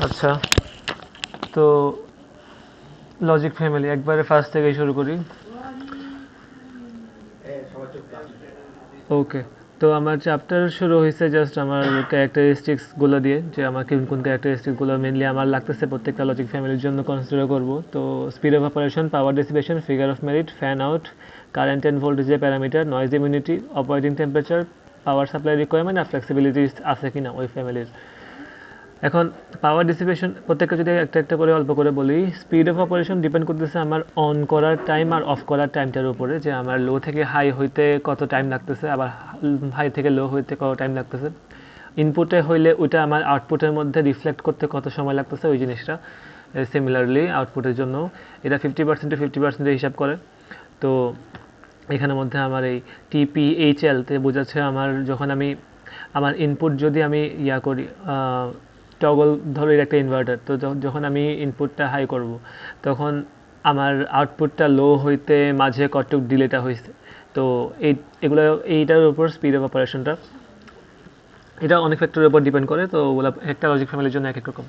আচ্ছা, তো logic family একবারে ফার্স্ট থেকে শুরু করি। ওকে, তো আমার চ্যাপ্টার শুরু হয়েছে জাস্ট আমার ক্যারেক্টারিস্টিক্সগুলো দিয়ে, যে আমার কোন কোন ক্যারেক্টারিস্টিক্সগুলো মেনলি আমার লাগতেছে প্রত্যেকটা লজিক ফ্যামিলির জন্য কনসিডার করব। তো speed of operation, power dissipation, figure of merit, fan out, current and ভোল্টেজের parameter, noise immunity, operating temperature, power supply requirement আর ফ্লেক্সিবিলিটি আছে কিনা ওই ফ্যামিলির। এখন পাওয়ার ডিসিপেশন প্রত্যেকটা যদি একটা একটা করে অল্প করে বলি। স্পিড অফ অপারেশন ডিপেন্ড করতেছে আমার অন করার টাইম আর অফ করার টাইমটার উপরে, যে আমার লো থেকে হাই হইতে কত টাইম লাগতেছে, আবার হাই থেকে লো হইতে কত টাইম লাগতেছে। ইনপুটে হইলে ওইটা আমার আউটপুটের মধ্যে রিফ্লেক্ট করতে কত সময় লাগতেছে ওই জিনিসটা। সিমিলারলি আউটপুটের জন্য এটা 50% টু 50% হিসাব করে। তো এখানের মধ্যে আমার এই টিপিএইচএলতে বোঝাচ্ছে আমার যখন আমি আমার ইনপুট যদি আমি ইয়া করি, টগল ধরো এর একটা ইনভার্টার, তো যখন আমি ইনপুটটা হাই করব তখন আমার আউটপুটটা লো হইতে মাঝে কতটুক ডিলেটা হয়েছে। তো এগুলো এইটার উপর স্পিড অফ অপারেশনটা, এটা অনেক ফ্যাক্টরের উপর ডিপেন্ড করে। তো ওগুলো একটা লজিক ফ্যামিলির জন্য এক এক রকম।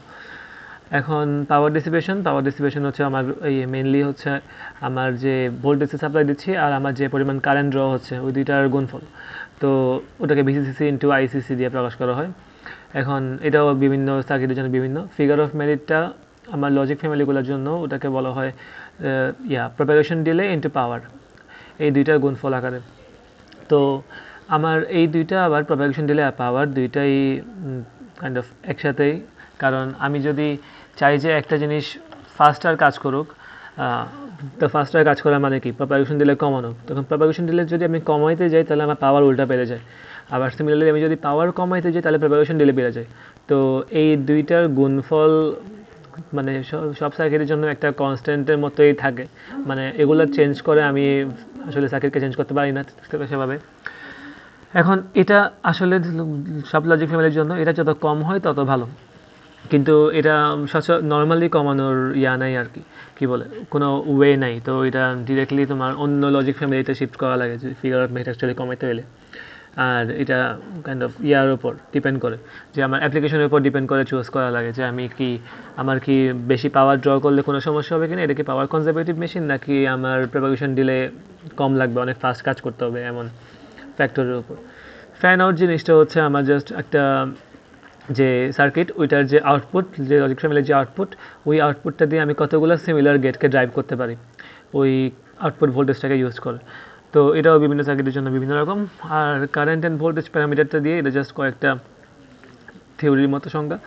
এখন পাওয়ার ডিসিপেশন হচ্ছে আমার এই মেনলি হচ্ছে আমার যে ভোল্টেজ সাপ্লাই দিচ্ছি আর আমার যে পরিমাণ কারেন্ট ড্র হচ্ছে ওই দুইটার গুণফল। তো ওটাকে ভিসিসি ইন্টু আইসিসি দিয়ে প্রকাশ করা হয়। এখন এটাও বিভিন্ন সার্কিটের জন্য বিভিন্ন। ফিগার অফ মেরিটটা আমার লজিক ফ্যামিলিগুলোর জন্য ওটাকে বলা হয় প্রপাগেশন ডিলে ইন্টু পাওয়ার, এই দুইটার গুণফল আকারে। তো আমার এই দুইটা আবার প্রপাগেশন ডিলে আর পাওয়ার দুইটাই কাইন্ড অফ একসাথেই। কারণ আমি যদি চাই যে একটা জিনিস ফাস্টার কাজ করুক, তো ফাস্টার কাজ করা মানে কি প্রপাগেশন ডিলে কমানো, তখন প্রপাগেশন ডিলে যদি আমি কমাইতে যাই তাহলে আমার পাওয়ার উল্টা বেড়ে যায়। আবার সিমিলারলি আমি যদি পাওয়ার কমাইতে যাই তাহলে প্রপাগেশন ডিলে বেড়ে যায়। তো এই দুইটার গুণফল মানে সব সার্কিটের জন্য একটা কনস্ট্যান্টের মতোই থাকে। মানে এগুলো চেঞ্জ করে আমি আসলে সার্কিটকে চেঞ্জ করতে পারি না সেভাবে। এখন এটা আসলে সব লজিক ফ্যামিলির জন্য এটা যত কম হয় তত ভালো, কিন্তু এটা নর্মালি কমানোর ইয়া নাই আর কি, কি বলে কোনো ওয়ে নাই। তো এটা ডিরেক্টলি তোমার অন্য লজিক ফ্যামিলিতে শিফট করা লাগে যে ফিগার অফ মেরিট অ্যাকচুয়ালি কমাইতে হলে। আর এটা কাইন্ড অফ ইয়ার উপর ডিপেন্ড করে, যে আমার অ্যাপ্লিকেশনের উপর ডিপেন্ড করে চুজ করা লাগে যে আমি কি আমার কি বেশি পাওয়ার ড্র করলে কোনো সমস্যা হবে কিনা, এটা কি পাওয়ার কনজারভেটিভ মেশিন নাকি আমার প্রপাগেশন দিলে কম লাগবে, অনেক ফাস্ট কাজ করতে হবে, এমন ফ্যাক্টরের উপর। ফ্যান আউট জিনিসটা হচ্ছে আমার জাস্ট একটা যে সার্কিট ওইটার যে আউটপুট, যে লজিক ফ্যামিলির যে আউটপুট, ওই আউটপুটটা দিয়ে আমি কতগুলো সিমিলার গেটকে ড্রাইভ করতে পারি ওই আউটপুট ভোল্টেজটাকে ইউজ করে। তো এটাও বিভিন্ন সার্কিটের জন্য বিভিন্ন রকম। আর কারেন্ট অ্যান্ড ভোল্টেজ প্যারামিটারটা দিয়ে এটা জাস্ট কয়েকটা থিওরির মতো সংজ্ঞা,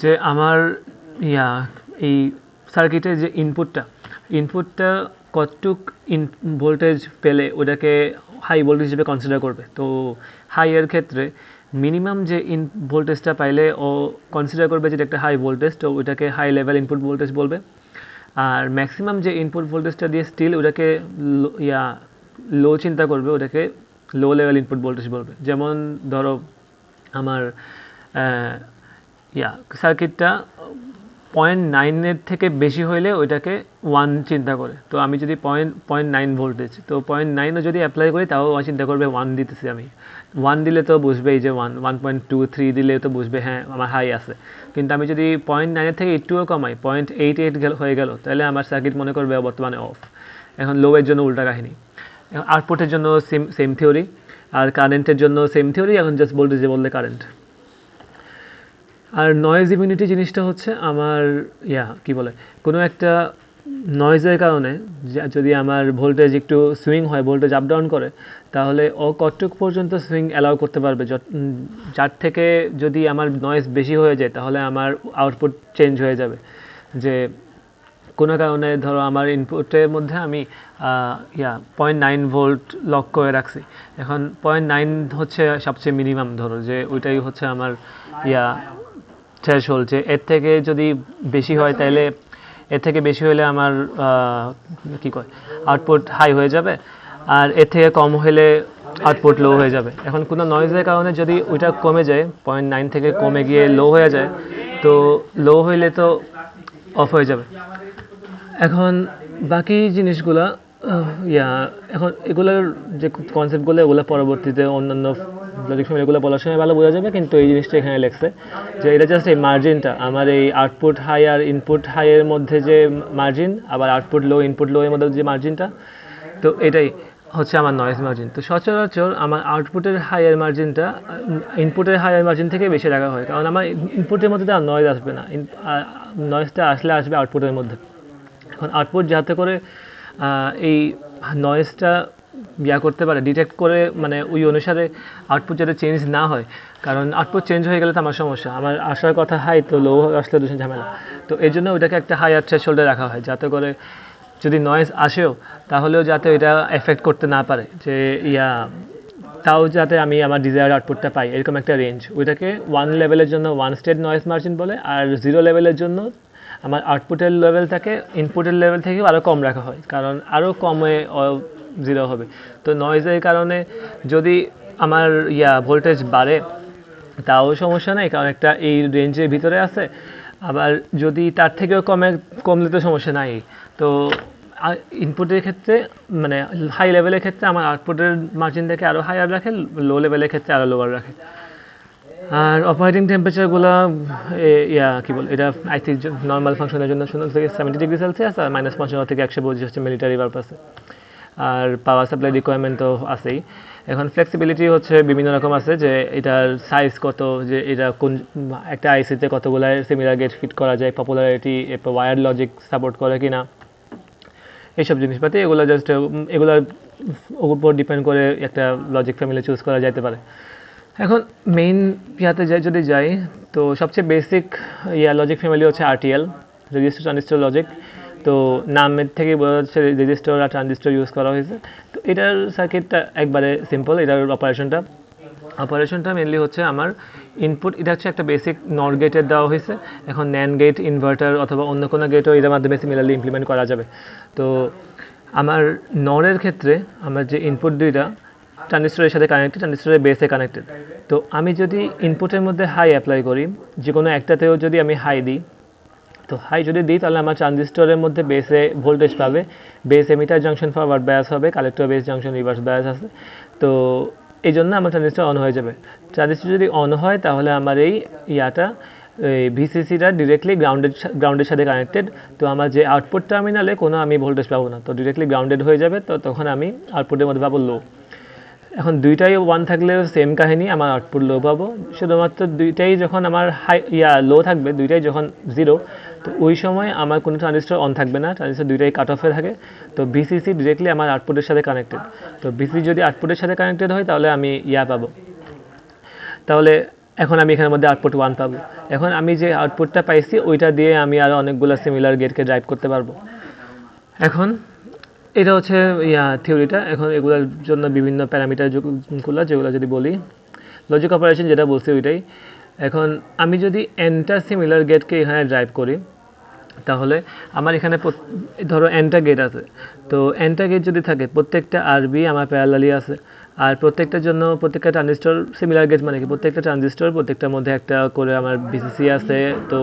যে আমার ইয়া এই সার্কিটের যে ইনপুটটা কতটুক ভোল্টেজ পেলে ওটাকে হাই ভোল্টেজ হিসেবে কনসিডার করবে। তো হাই এর ক্ষেত্রে মিনিমাম যে ভোল্টেজটা পাইলে ও কনসিডার করবে যেটা একটা হাই ভোল্টেজ, তো ওটাকে হাই লেভেল ইনপুট ভোল্টেজ বলবে। আর ম্যাক্সিমাম যে ইনপুট ভোল্টেজটা দিয়ে স্টিল ওটাকে লো চিন্তা করবে, ওটাকে লো লেভেল ইনপুট ভোল্টেজ বলবে। যেমন ধরো আমার সার্কিটটা 0.9 থেকে বেশি হইলে ওইটাকে 1 চিন্তা করে। তো আমি যদি 0.9 ভোল্টেজ, তো 0.9ও যদি অ্যাপ্লাই করি তাও চিন্তা করবে 1 দিতেছি আমি। 1 দিলে তো বুঝবেই যে 1.23 দিলে তো বুঝবে হ্যাঁ আমার হাই আছে। কিন্তু আমি যদি 0.9 থেকে একটুও কমাই, 0.88 হয়ে গেল, তাহলে আমার সার্কিট মনে করবে বর্তমানে অফ। এখন লো এর জন্য উল্টা কাহিনী। এখন আউটপুটের জন্য সেম থিওরি, আর কারেন্টের জন্য সেম থিওরি, এখন জাস্ট ভোল্টেজে বললে কারেন্ট। আর নয়েজ ইমিউনিটি জিনিসটা হচ্ছে আমার কি বলে কোনো একটা নয়েজের কারণে যদি আমার ভোল্টেজ একটু সুইং হয়, ভোল্টেজ আপ ডাউন করে, তাহলে ও কতটুক পর্যন্ত সুইং অ্যালাউ করতে পারবে, যার থেকে যদি আমার নয়েজ বেশি হয়ে যায় তাহলে আমার আউটপুট চেঞ্জ হয়ে যাবে। যে কোনো কারণে ধরো আমার ইনপুটের মধ্যে আমি 0.9 ভোল্ট লক করে রাখছি, এখন 0.9 হচ্ছে সবচেয়ে মিনিমাম, ধরো যে ওইটাই হচ্ছে আমার থ্রেশহোল্ড, যে এর থেকে যদি বেশি হয় তাহলে এর থেকে বেশি হলে আমার কি কয় আউটপুট হাই হয়ে যাবে, আর এর থেকে কম হলে আউটপুট লো হয়ে যাবে। এখন কোনো নয়েজের কারণে যদি ওইটা কমে যায়, 0.9 থেকে কমে গিয়ে লো হয়ে যায়, তো লো হইলে তো অফ হয়ে যাবে। এখন বাকি জিনিসগুলা এখন এগুলোর যে কনসেপ্টগুলো, এগুলো পরবর্তীতে অন্যান্য লজিক ফ্যামিলিগুলো বলার সময় ভালো বোঝা যাবে, কিন্তু এই জিনিসটা এখানে লেখছে যে এটা জাস্ট এই মার্জিনটা আমার এই আউটপুট হাই আর ইনপুট হাইয়ের মধ্যে যে মার্জিন, আবার আউটপুট লো ইনপুট লো এর মধ্যে যে মার্জিনটা, তো এটাই হচ্ছে আমার নয়েজ মার্জিন। তো সচরাচর আমার আউটপুটের হাইয়ের মার্জিনটা ইনপুটের হাইয়ের মার্জিন থেকে বেশি রাখা হয়, কারণ আমার ইনপুটের মধ্যে তো আর নয়েজ আসবে না, নয়েজটা আসবে আউটপুটের মধ্যে। এখন আউটপুট যাতে করে এই নয়েজটা করতে পারে, ডিটেক্ট করে, মানে ওই অনুসারে আউটপুট যাতে চেঞ্জ না হয়, কারণ আউটপুট চেঞ্জ হয়ে গেলে তো আমার সমস্যা, আমার আসার কথা হাই তো লো আসলে দূষণ ঝামেলা। তো এই জন্য ওইটাকে একটা হায়ার থ্রেশহোল্ডে রাখা হয়, যাতে করে যদি নয়েজ আসেও তাহলেও যাতে এটা এফেক্ট করতে না পারে, যে তাও যাতে আমি আমার ডিজায়ার আউটপুটটা পাই, এরকম একটা রেঞ্জ। ওইটাকে 1 লেভেলের জন্য 1 স্টেট নয়েজ মার্জিন বলে, আর 0 লেভেলের জন্য আমার আউটপুটের লেভেলটাকে ইনপুটের লেভেল থেকেও আরও কম রাখা হয়, কারণ আরও কমে 0 হবে। তো নয়েজের কারণে যদি আমার ভোল্টেজ বাড়ে তাও সমস্যা নেই, কারণ একটা এই রেঞ্জের ভিতরে আছে। আবার যদি তার থেকেও কমলে তো সমস্যা নাই। তো ইনপুটের ক্ষেত্রে, মানে হাই লেভেলের ক্ষেত্রে আমার আউটপুটের মার্জিনটাকে আরও হায়ার রাখে, লো লেভেলের ক্ষেত্রে আরও লোয়ার রাখে। আর অপারেটিং টেম্পারেচারগুলো কী বলে, এটা আই থিঙ্ক নর্মাল ফাংশনের জন্য 0 থেকে 70 ডিগ্রি সেলসিয়াস, আর -55 থেকে 125 হচ্ছে মিলিটারি পারপাসে। আর পাওয়ার সাপ্লাই রিকোয়ারমেন্ট তো আছেই। এখন ফ্লেক্সিবিলিটি হচ্ছে বিভিন্ন রকম আছে, যে এটার সাইজ কত, যে এটা কোন একটা আইসিতে কতগুলো সিমিলার গেট ফিট করা যায়, পপুলারিটি, এরপর ওয়ার লজিক সাপোর্ট করে কিনা, এইসব জিনিসপাতি, এগুলো জাস্ট এগুলোর উপর ডিপেন্ড করে একটা লজিক ফ্যামিলি চুজ করা যেতে পারে। এখন মেইন যদি যাই, তো সবচেয়ে বেসিক লজিক ফ্যামিলি হচ্ছে আরটিএল, রেজিস্টার ট্রানজিস্টর লজিক। তো নামের থেকে বোঝা যাচ্ছে রেজিস্টার আর ট্রানজিস্টর ইউজ করা হয়েছে। তো এটার সার্কিটটা একবারে সিম্পল, এটার অপারেশনটা মেনলি হচ্ছে আমার ইনপুট, এটা হচ্ছে একটা বেসিক নর গেটের দেওয়া হয়েছে। এখন ন্যান্ড গেট, ইনভার্টার অথবা অন্য কোনো গেটও এটার মাধ্যমে সিমিলারলি ইমপ্লিমেন্ট করা যাবে। তো আমার নরের ক্ষেত্রে আমার যে ইনপুট দুইটা ট্রানজিস্টরের সাথে কানেক্টেড, ট্রানজিস্টরের বেসে কানেক্টেড। তো আমি যদি ইনপুটের মধ্যে হাই অ্যাপ্লাই করি, যে কোনো একটাতেও যদি আমি হাই দিই, তো হাই যদি দিই তাহলে আমার ট্রানজিস্টরের মধ্যে বেসে ভোল্টেজ পাবে, base emitter junction forward bias হবে, collector base junction reverse bias আছে। তো এই জন্য আমার ট্রানজিস্টর অন হয়ে যাবে। ট্রানজিস্টর যদি অন হয় তাহলে আমার এই ভিসিসিটা ডিরেক্টলি গ্রাউন্ডের সাথে কানেক্টেড। তো আমার যে আউটপুট টার্মিনালে কোনো আমি ভোল্টেজ পাবো না, তো ডিরেক্টলি গ্রাউন্ডেড হয়ে যাবে। তো তখন আমি আউটপুটের মধ্যে পাবো লো। এখন দুইটাই 1 থাকলেও সেম কাহিনী, আমার আউটপুট লো পাবো। শুধুমাত্র দুইটাই যখন আমার লো থাকবে, দুইটাই যখন 0, তো ওই সময় আমার কোনো ট্রানজিস্টর অন থাকবে না, ট্রানজিস্টর দুইটাই কাট অফে থাকে। তো ভিসিসি ডিরেক্টলি আমার আউটপুটের সাথে কানেক্টেড। তো ভিসিসি যদি আউটপুটের সাথে কানেক্টেড হয় তাহলে আমি পাবো। তাহলে এখন আমি এখানের মধ্যে আউটপুট 1 পাবো। এখন আমি যে আউটপুটটা পাইছি ওইটা দিয়ে আমি আরও অনেকগুলো সিমিলার গেটকে ড্রাইভ করতে পারবো। এখন এটা হচ্ছে থিওরিটা। এখন এগুলোর জন্য বিভিন্ন প্যারামিটারগুলো, যেগুলো যদি বলি, লজিক অপারেশন যেটা বলছি ওইটাই। এখন আমি যদি এনটা সিমিলার গেটকে এখানে ড্রাইভ করি, তাহলে আমার এখানে ধরো এনটা গেট আছে। তো এনটা গেট যদি থাকে, প্রত্যেকটা আরবি আমার প্যারালালি আছে, আর প্রত্যেকটার জন্য প্রত্যেকটা ট্রানজিস্টর সিমিলার গেট, মানে কি প্রত্যেকটা ট্রানজিস্টর প্রত্যেকটার মধ্যে একটা করে আমার ভিসিসি আছে। তো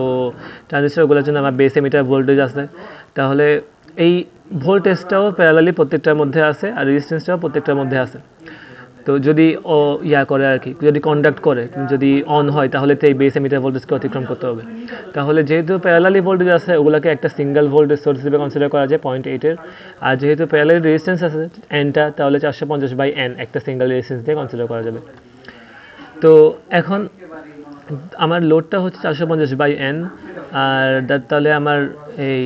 ট্রানজিস্টরগুলোর জন্য আমার বেস এমিটার ভোল্টেজ আছে। তাহলে এই ভোল্টেজটাও প্যারালালি প্রত্যেকটার মধ্যে আছে, আর রেজিস্ট্যান্সটাও প্রত্যেকটার মধ্যে আছে। তো যদি করে আর কি, যদি কন্ডাক্ট করে, যদি অন হয়, তাহলে তো এই বেস এমিটার ভোল্টেজকে অতিক্রম করতে হবে। তাহলে যেহেতু প্যারালালি ভোল্টেজ আছে, ওগুলোকে একটা সিঙ্গেল ভোল্টেজ সোর্স হিসেবে কনসিডার করা যায় 0.8-এর। আর যেহেতু প্যারালালি রেজিস্ট্যান্স আছে এনটা, তাহলে 450/n একটা সিঙ্গেল রেজিস্ট্যান্স দিয়ে কনসিডার করা যাবে। তো এখন আমার লোডটা হচ্ছে 450/n, আর তাহলে আমার এই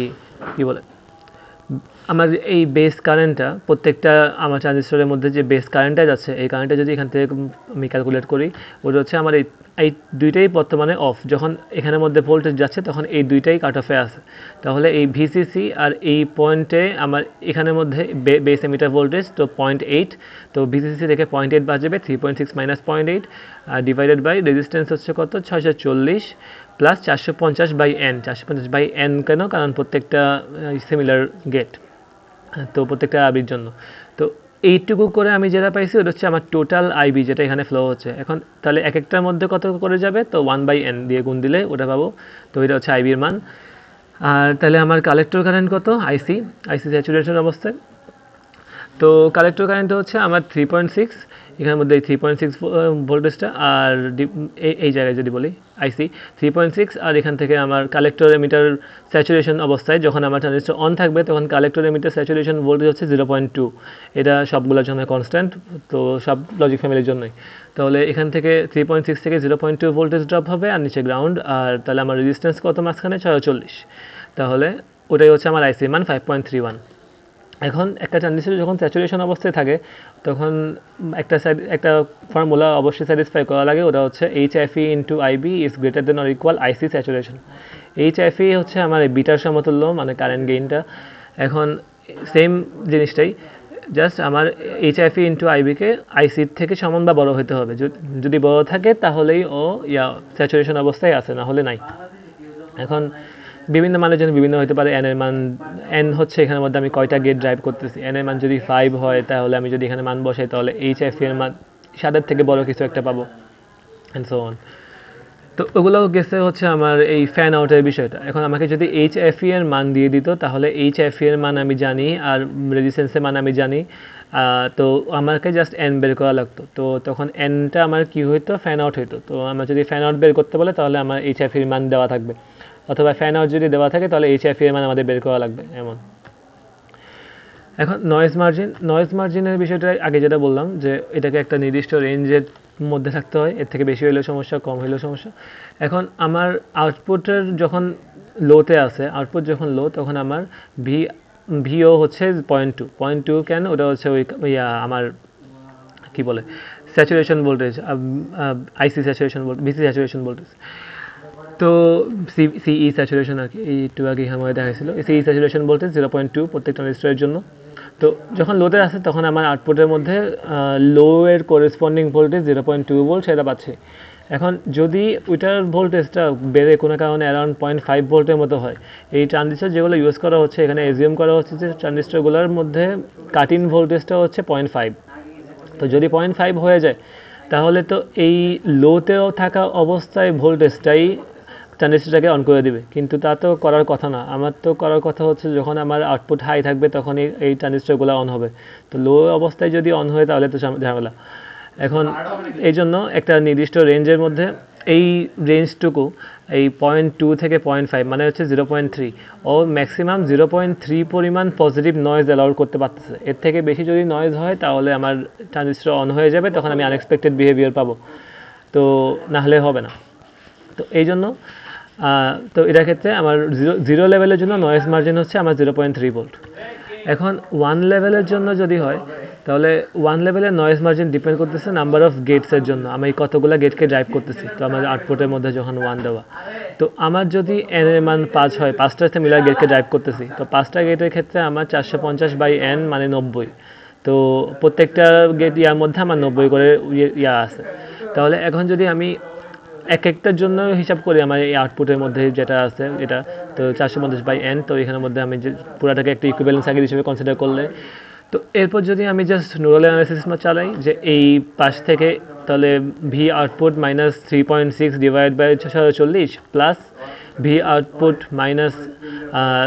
কী বলে, আমার এই বেস কারেন্টটা, প্রত্যেকটা আমার ট্রানজিস্টরের মধ্যে যে বেস কারেন্টটা যাচ্ছে, এই কারেন্টটা যদি এখান থেকে আমি ক্যালকুলেট করি, ওটা হচ্ছে আমার এই দুইটাই বর্তমানে অফ। যখন এখানের মধ্যে ভোল্টেজ যাচ্ছে তখন এই দুইটাই কাট অফে আছে। তাহলে এই ভিসিসি আর এই পয়েন্টে আমার এখানের মধ্যে বেস এমিটার ভোল্টেজ তো 0.8, তো ভিসিসি থেকে 0.8 বাজবে, 3.6 মাইনাস 0.8 ডিভাইডেড বাই রেজিস্ট্যান্স হচ্ছে কত, 640 প্লাস 450/n। 450/n কেন? কারণ প্রত্যেকটা সিমিলার গেট, তো প্রত্যেকটা আইবির জন্য। তো এইটুকু করে আমি যেটা পাইছি ওটা হচ্ছে আমার টোটাল আইবি, যেটা এখানে ফ্লো হচ্ছে। এখন তাহলে এক একটার মধ্যে কত করে যাবে, তো 1/n দিয়ে গুণ দিলে ওটা পাবো। তো এটা হচ্ছে আইবির মান। আর তাহলে আমার কালেক্টর কারেন্ট কত, আইসি স্যাচুরেশন অবস্থায়। তো কালেক্টর কারেন্ট হচ্ছে আমার 3.6 এখানের মধ্যে 3.6 ভোল্টেজটা, আর এই জায়গায় যদি বলি আইসি 3.6, আর এখান থেকে আমার কালেক্টর এমিটার স্যাচুরেশন অবস্থায় যখন আমার ট্রানজিস্টর অন থাকবে তখন কালেক্টর এমিটার স্যাচুরেশন ভোল্টেজ হচ্ছে 0.2। এটা সবগুলোর জন্য কনস্ট্যান্ট, তো সব লজিক ফ্যামিলির জন্যই। তাহলে এখান থেকে 3.6 থেকে 0.2 ভোল্টেজ ড্রপ হবে, আর নিচে গ্রাউন্ড, আর তাহলে আমার রেজিস্ট্যান্স কত মাঝখানে 640। তাহলে ওটাই হচ্ছে আমার আইসি মান 5.31। এখন একটা ট্রানজিস্টর যখন স্যাচুরেশন অবস্থায় থাকে তখন একটা ফর্মুলা অবশ্যই স্যাটিসফাই করা লাগে, ওটা হচ্ছে HFE into IB is greater than or equal IC saturation. HFE হচ্ছে আমার বিটার সমতুল্য, মানে কারেন্ট গেইনটা। এখন সেম জিনিসটাই, জাস্ট আমার HFE ইন্টু আইবিকে আইসির থেকে সমান বা বড় হতে হবে। যদি বড় থাকে তাহলেই ও স্যাচুরেশন অবস্থায় আছে, না হলে নাই। এখন বিভিন্ন মানের জন্য বিভিন্ন হতে পারে। এন এর মান, এন হচ্ছে এখানের মধ্যে আমি কয়টা গেট ড্রাইভ করতেছি। এন এর মান যদি 5 হয় তাহলে আমি যদি এখানে মান বসাই তাহলে HFE এর মান 7 থেকে বড় কিছু একটা পাবো, অ্যান্ড সো অন। তো ওগুলো গেছে হচ্ছে আমার এই ফ্যান আউটের বিষয়টা। এখন আমাকে যদি HFE এর মান দিয়ে দিত তাহলে HFE এর মান আমি জানি আর রেজিস্ট্যান্সের মান আমি জানি, তো আমাকে জাস্ট এন বের করা লাগতো। তো তখন এনটা আমার কি হইতো, ফ্যান আউট হইতো। তো আমার যদি ফ্যান আউট বের করতে বলে তাহলে আমার HFE এর মান দেওয়া থাকবে, অথবা ফ্যান আউট যদি দেওয়া থাকে তাহলে HFE এর মান আমাদের বের করা লাগবে, এমন। এখন নয়েজ মার্জিনের বিষয়টা আগে যেটা বললাম যে এটাকে একটা নির্দিষ্ট রেঞ্জের মধ্যে থাকতে হয়, এর থেকে বেশি হলেও সমস্যা, কম হলেও সমস্যা। এখন আমার আউটপুটের যখন লোতে আছে, আউটপুট যখন লো, তখন আমার ভিও হচ্ছে 0.2 কেন, ওটা হচ্ছে ওই আমার কি বলে saturation voltage, IC saturation voltage, VC saturation voltage. তো সিই স্যাচুরেশন আর কি, এই একটু আগে সময় দেখাইছিল। সিই স্যাচুরেশন ভোল্টেজ 0.2 প্রত্যেক ট্রানজিস্টরের জন্য। তো যখন লোতে আসে তখন আমার আউটপুটের মধ্যে লো এর করেসপন্ডিং ভোল্টেজ 0.2 ভোল্ট সেটা পাচ্ছে। এখন যদি ওইটার ভোল্টেজটা বেড়ে কোনো কারণে অ্যারাউন্ড 0.5 ভোল্টের মতো হয়, এই ট্রানজিস্টর যেগুলো ইউজ করা হচ্ছে এখানে এজিউম করা হচ্ছে যে ট্রানজিস্টরগুলোর মধ্যে কাট ইন ভোল্টেজটা হচ্ছে 0.5। তো যদি 0.5 হয়ে যায় তাহলে তো এই লোতেও থাকা অবস্থায় ভোল্টেজটাই ট্রানজিস্টরটাকে অন করে দিবে, কিন্তু তা তো করার কথা না। আমার তো করার কথা হচ্ছে যখন আমার আউটপুট হাই থাকবে তখন এই ট্রানজিস্টরগুলো অন হবে। তো লো অবস্থায় যদি অন হয় তাহলে তো ঝামেলা। এখন এই জন্য একটা নির্দিষ্ট রেঞ্জের মধ্যে, এই রেঞ্জটুকু এই 0.2 থেকে 0.5 মানে হচ্ছে 0.3, ও ম্যাক্সিমাম 0.3 পরিমাণ পজিটিভ নয়েজ অ্যালাউ করতে পারতেছে। এর থেকে বেশি যদি নয়েজ হয় তাহলে আমার ট্রানজিস্টর অন হয়ে যাবে, তখন আমি আনএক্সপেক্টেড বিহেভিয়ার পাবো, তো না হলে হবে না। তো এই জন্য তো এটার ক্ষেত্রে আমার জিরো লেভেলের জন্য নয়েজ মার্জিন হচ্ছে আমার 0.3 ভোল্ট। এখন 1 লেভেলের জন্য যদি হয় তাহলে 1 লেভেলের নয়েজ মার্জিন ডিপেন্ড করতেছে নাম্বার অফ গেটসের জন্য, আমি কতগুলো গেটকে ড্রাইভ করতেছি। তো আমার আউটপুটের মধ্যে যখন 1 দেওয়া, তো আমার যদি এন এর মান 5 হয়, 5টা মিলার গেটকে ড্রাইভ করতেছি, তো 5টা গেটের ক্ষেত্রে আমার 450/n মানে 90। তো প্রত্যেকটা গেট ইয়ার মধ্যে আমার 90 করে আছে। তাহলে এখন যদি আমি এক একটার জন্য হিসাব করি আমার এই আউটপুটের মধ্যে যেটা আছে এটা, তো 450/n, তো এখানের মধ্যে আমি যে পুরাটাকে একটা ইকুইভ্যালেন্স সার্কিট হিসেবে কনসিডার করলে, তো এরপর যদি আমি জাস্ট নোডাল অ্যানালাইসিস চালাই যে এই পাশ থেকে, তাহলে V output minus 3.6 divide by 640 plus V output minus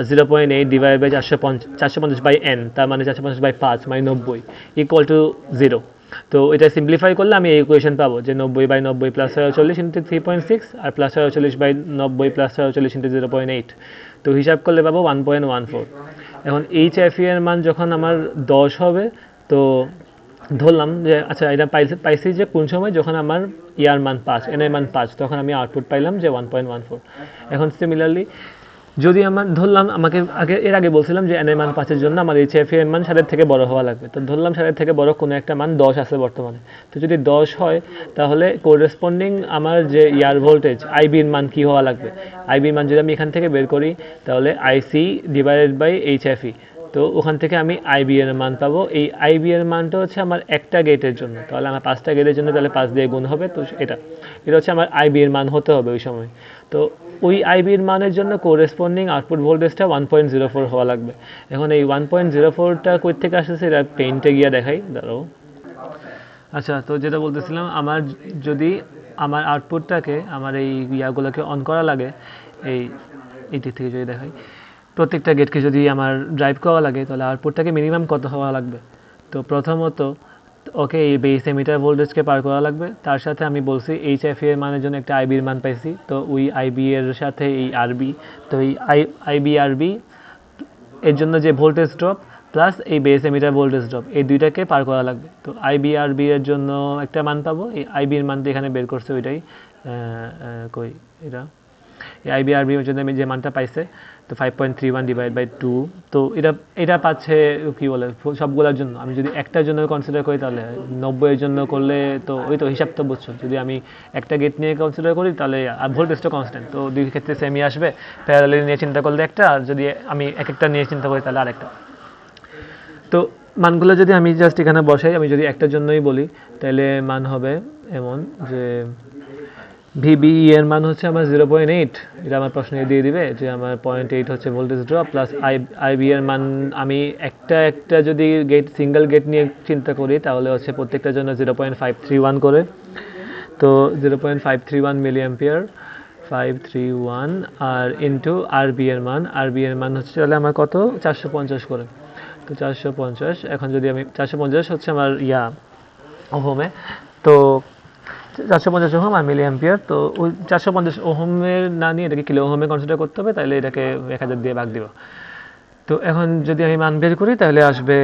0.8 divide by 450/n, তার মানে 450/5 মানে 90 ইকুয়াল টু 0। তো এটা সিম্পলিফাই করলে আমি এই ইকুয়েশন পাবো যে 90/90 প্লাস 640 ইন্টু 3.6 আর প্লাস 640/90 প্লাস 640 ইন্টু 0.8, তো হিসাব করলে পাবো 1.14। এখন HFE এর মান যখন আমার 10 হবে, তো ধরলাম যে আচ্ছা এটা পাইছি যে কোন সময়, যখন আমার ইয়ার মান 5, এন এর মান 5, তখন আমি আউটপুট পাইলাম যে 1.14। এখন সিমিলারলি যদি আমার ধরলাম, আমাকে এর আগে বলছিলাম যে এন এর মান 5 এর জন্য আমার HFE এর মান 7 থেকে বড় হওয়া লাগবে। তো ধরলাম 7 থেকে বড় কোনো একটা মান 10 আছে বর্তমানে। তো যদি 10 হয় তাহলে কোরেসপন্ডিং আমার যে ইয়ার ভোল্টেজ আইবি এর মান কি হওয়া লাগবে, আইবি মান যদি আমি এখান থেকে বের করি তাহলে আইসি ডিভাইডেড বাই HFE, তো ওখান থেকে আমি আইবি এর মান পাবো। এই আইবি এর মানটা হচ্ছে আমার একটা গেটের জন্য, তাহলে আমার 5টা গেটের জন্য তাহলে 5 দিয়ে গুণ হবে। তো এটা হচ্ছে আমার আইবি এর মান হতে হবে ওই সময়। তো ওই আইবির মানের জন্য কোরেসপন্ডিং আউটপুট ভোল্টেজটা 1.04 হওয়া লাগবে। এখন এই 1.04টা কই থেকে আসছে এটা পেইন্টে গিয়ে দেখাই, দাঁড়াও। আচ্ছা, তো যেটা বলতেছিলাম, আমার যদি আমার আউটপুটটাকে, আমার এই ইয়াগুলোকে অন করা লাগে, এইটি থেকে যদি দেখাই, প্রত্যেকটা গেটকে যদি আমার ড্রাইভ করা লাগে তাহলে আউটপুটটাকে মিনিমাম কত হওয়া লাগবে। তো প্রথমত ওকে এই বেস এমিটার ভোল্টেজকে পার করা লাগবে, তার সাথে আমি বলছি এইচএফ এর মানের জন্য একটা আইবির মান পাইছি, তো ওই আইবি এর সাথে এই আরবি, তো এই আইবি আরবি এর জন্য যে ভোল্টেজ ড্রপ প্লাস এই বেস এমিটার ভোল্টেজ ড্রপ এই দুইটাকে পার করা লাগবে। তো আইবি আরবি এর জন্য একটা মান পাবো, এই আইবি এর মানটা এখানে বের করছে ওইটাই কই এটা এই আইবি আরবি এর জন্য আমি যে মানটা পাইছে তো 5.31 ডিভাইড বাই 2, তো এটা পাচ্ছে কি বলে সবগুলোর জন্য। আমি যদি একটার জন্য কনসিডার করি তাহলে 90 এর জন্য করলে তো ওই তো হিসাব তো বুঝছো, যদি আমি একটা গেট নিয়ে কনসিডার করি তাহলে ভোল্টেজটা কনস্ট্যান্ট, তো দুই ক্ষেত্রে সেমই আসবে। প্যারালালি নিয়ে চিন্তা করলে একটা, আর যদি আমি এক একটা নিয়ে চিন্তা করি তাহলে আরেকটা। তো মানগুলো যদি আমি জাস্ট এখানে বসাই, আমি যদি একটার জন্যই বলি তাহলে মান হবে এমন যে ভিবিই এর মান হচ্ছে আমার 0.8, এটা আমার প্রশ্নে দিয়ে দিবে যে আমার 0.8 হচ্ছে ভোল্টেজ ড্রপ, প্লাস আইবি এর মান আমি একটা যদি গেট সিঙ্গেল গেট নিয়ে চিন্তা করি তাহলে হচ্ছে প্রত্যেকটার জন্য 0.531 করে, তো 0.531 মিলি অ্যাম্পিয়ার 531 আর ইন্টু আরবি এর মান হচ্ছে তাহলে আমার কত 450 করে, তো 450 এখন যদি আমি 450 হচ্ছে আমার ওহমে, তো 450 ওহম আর মিলি অ্যাম্পিয়ার, তো ওই 450 ওহমের না নিয়ে এটাকে কিলো ওহমে কনসিডার করতে হবে, তাহলে এটাকে 1000 দিয়ে ভাগ দিব। তো এখন যদি আমি মান বের করি তাহলে আসবে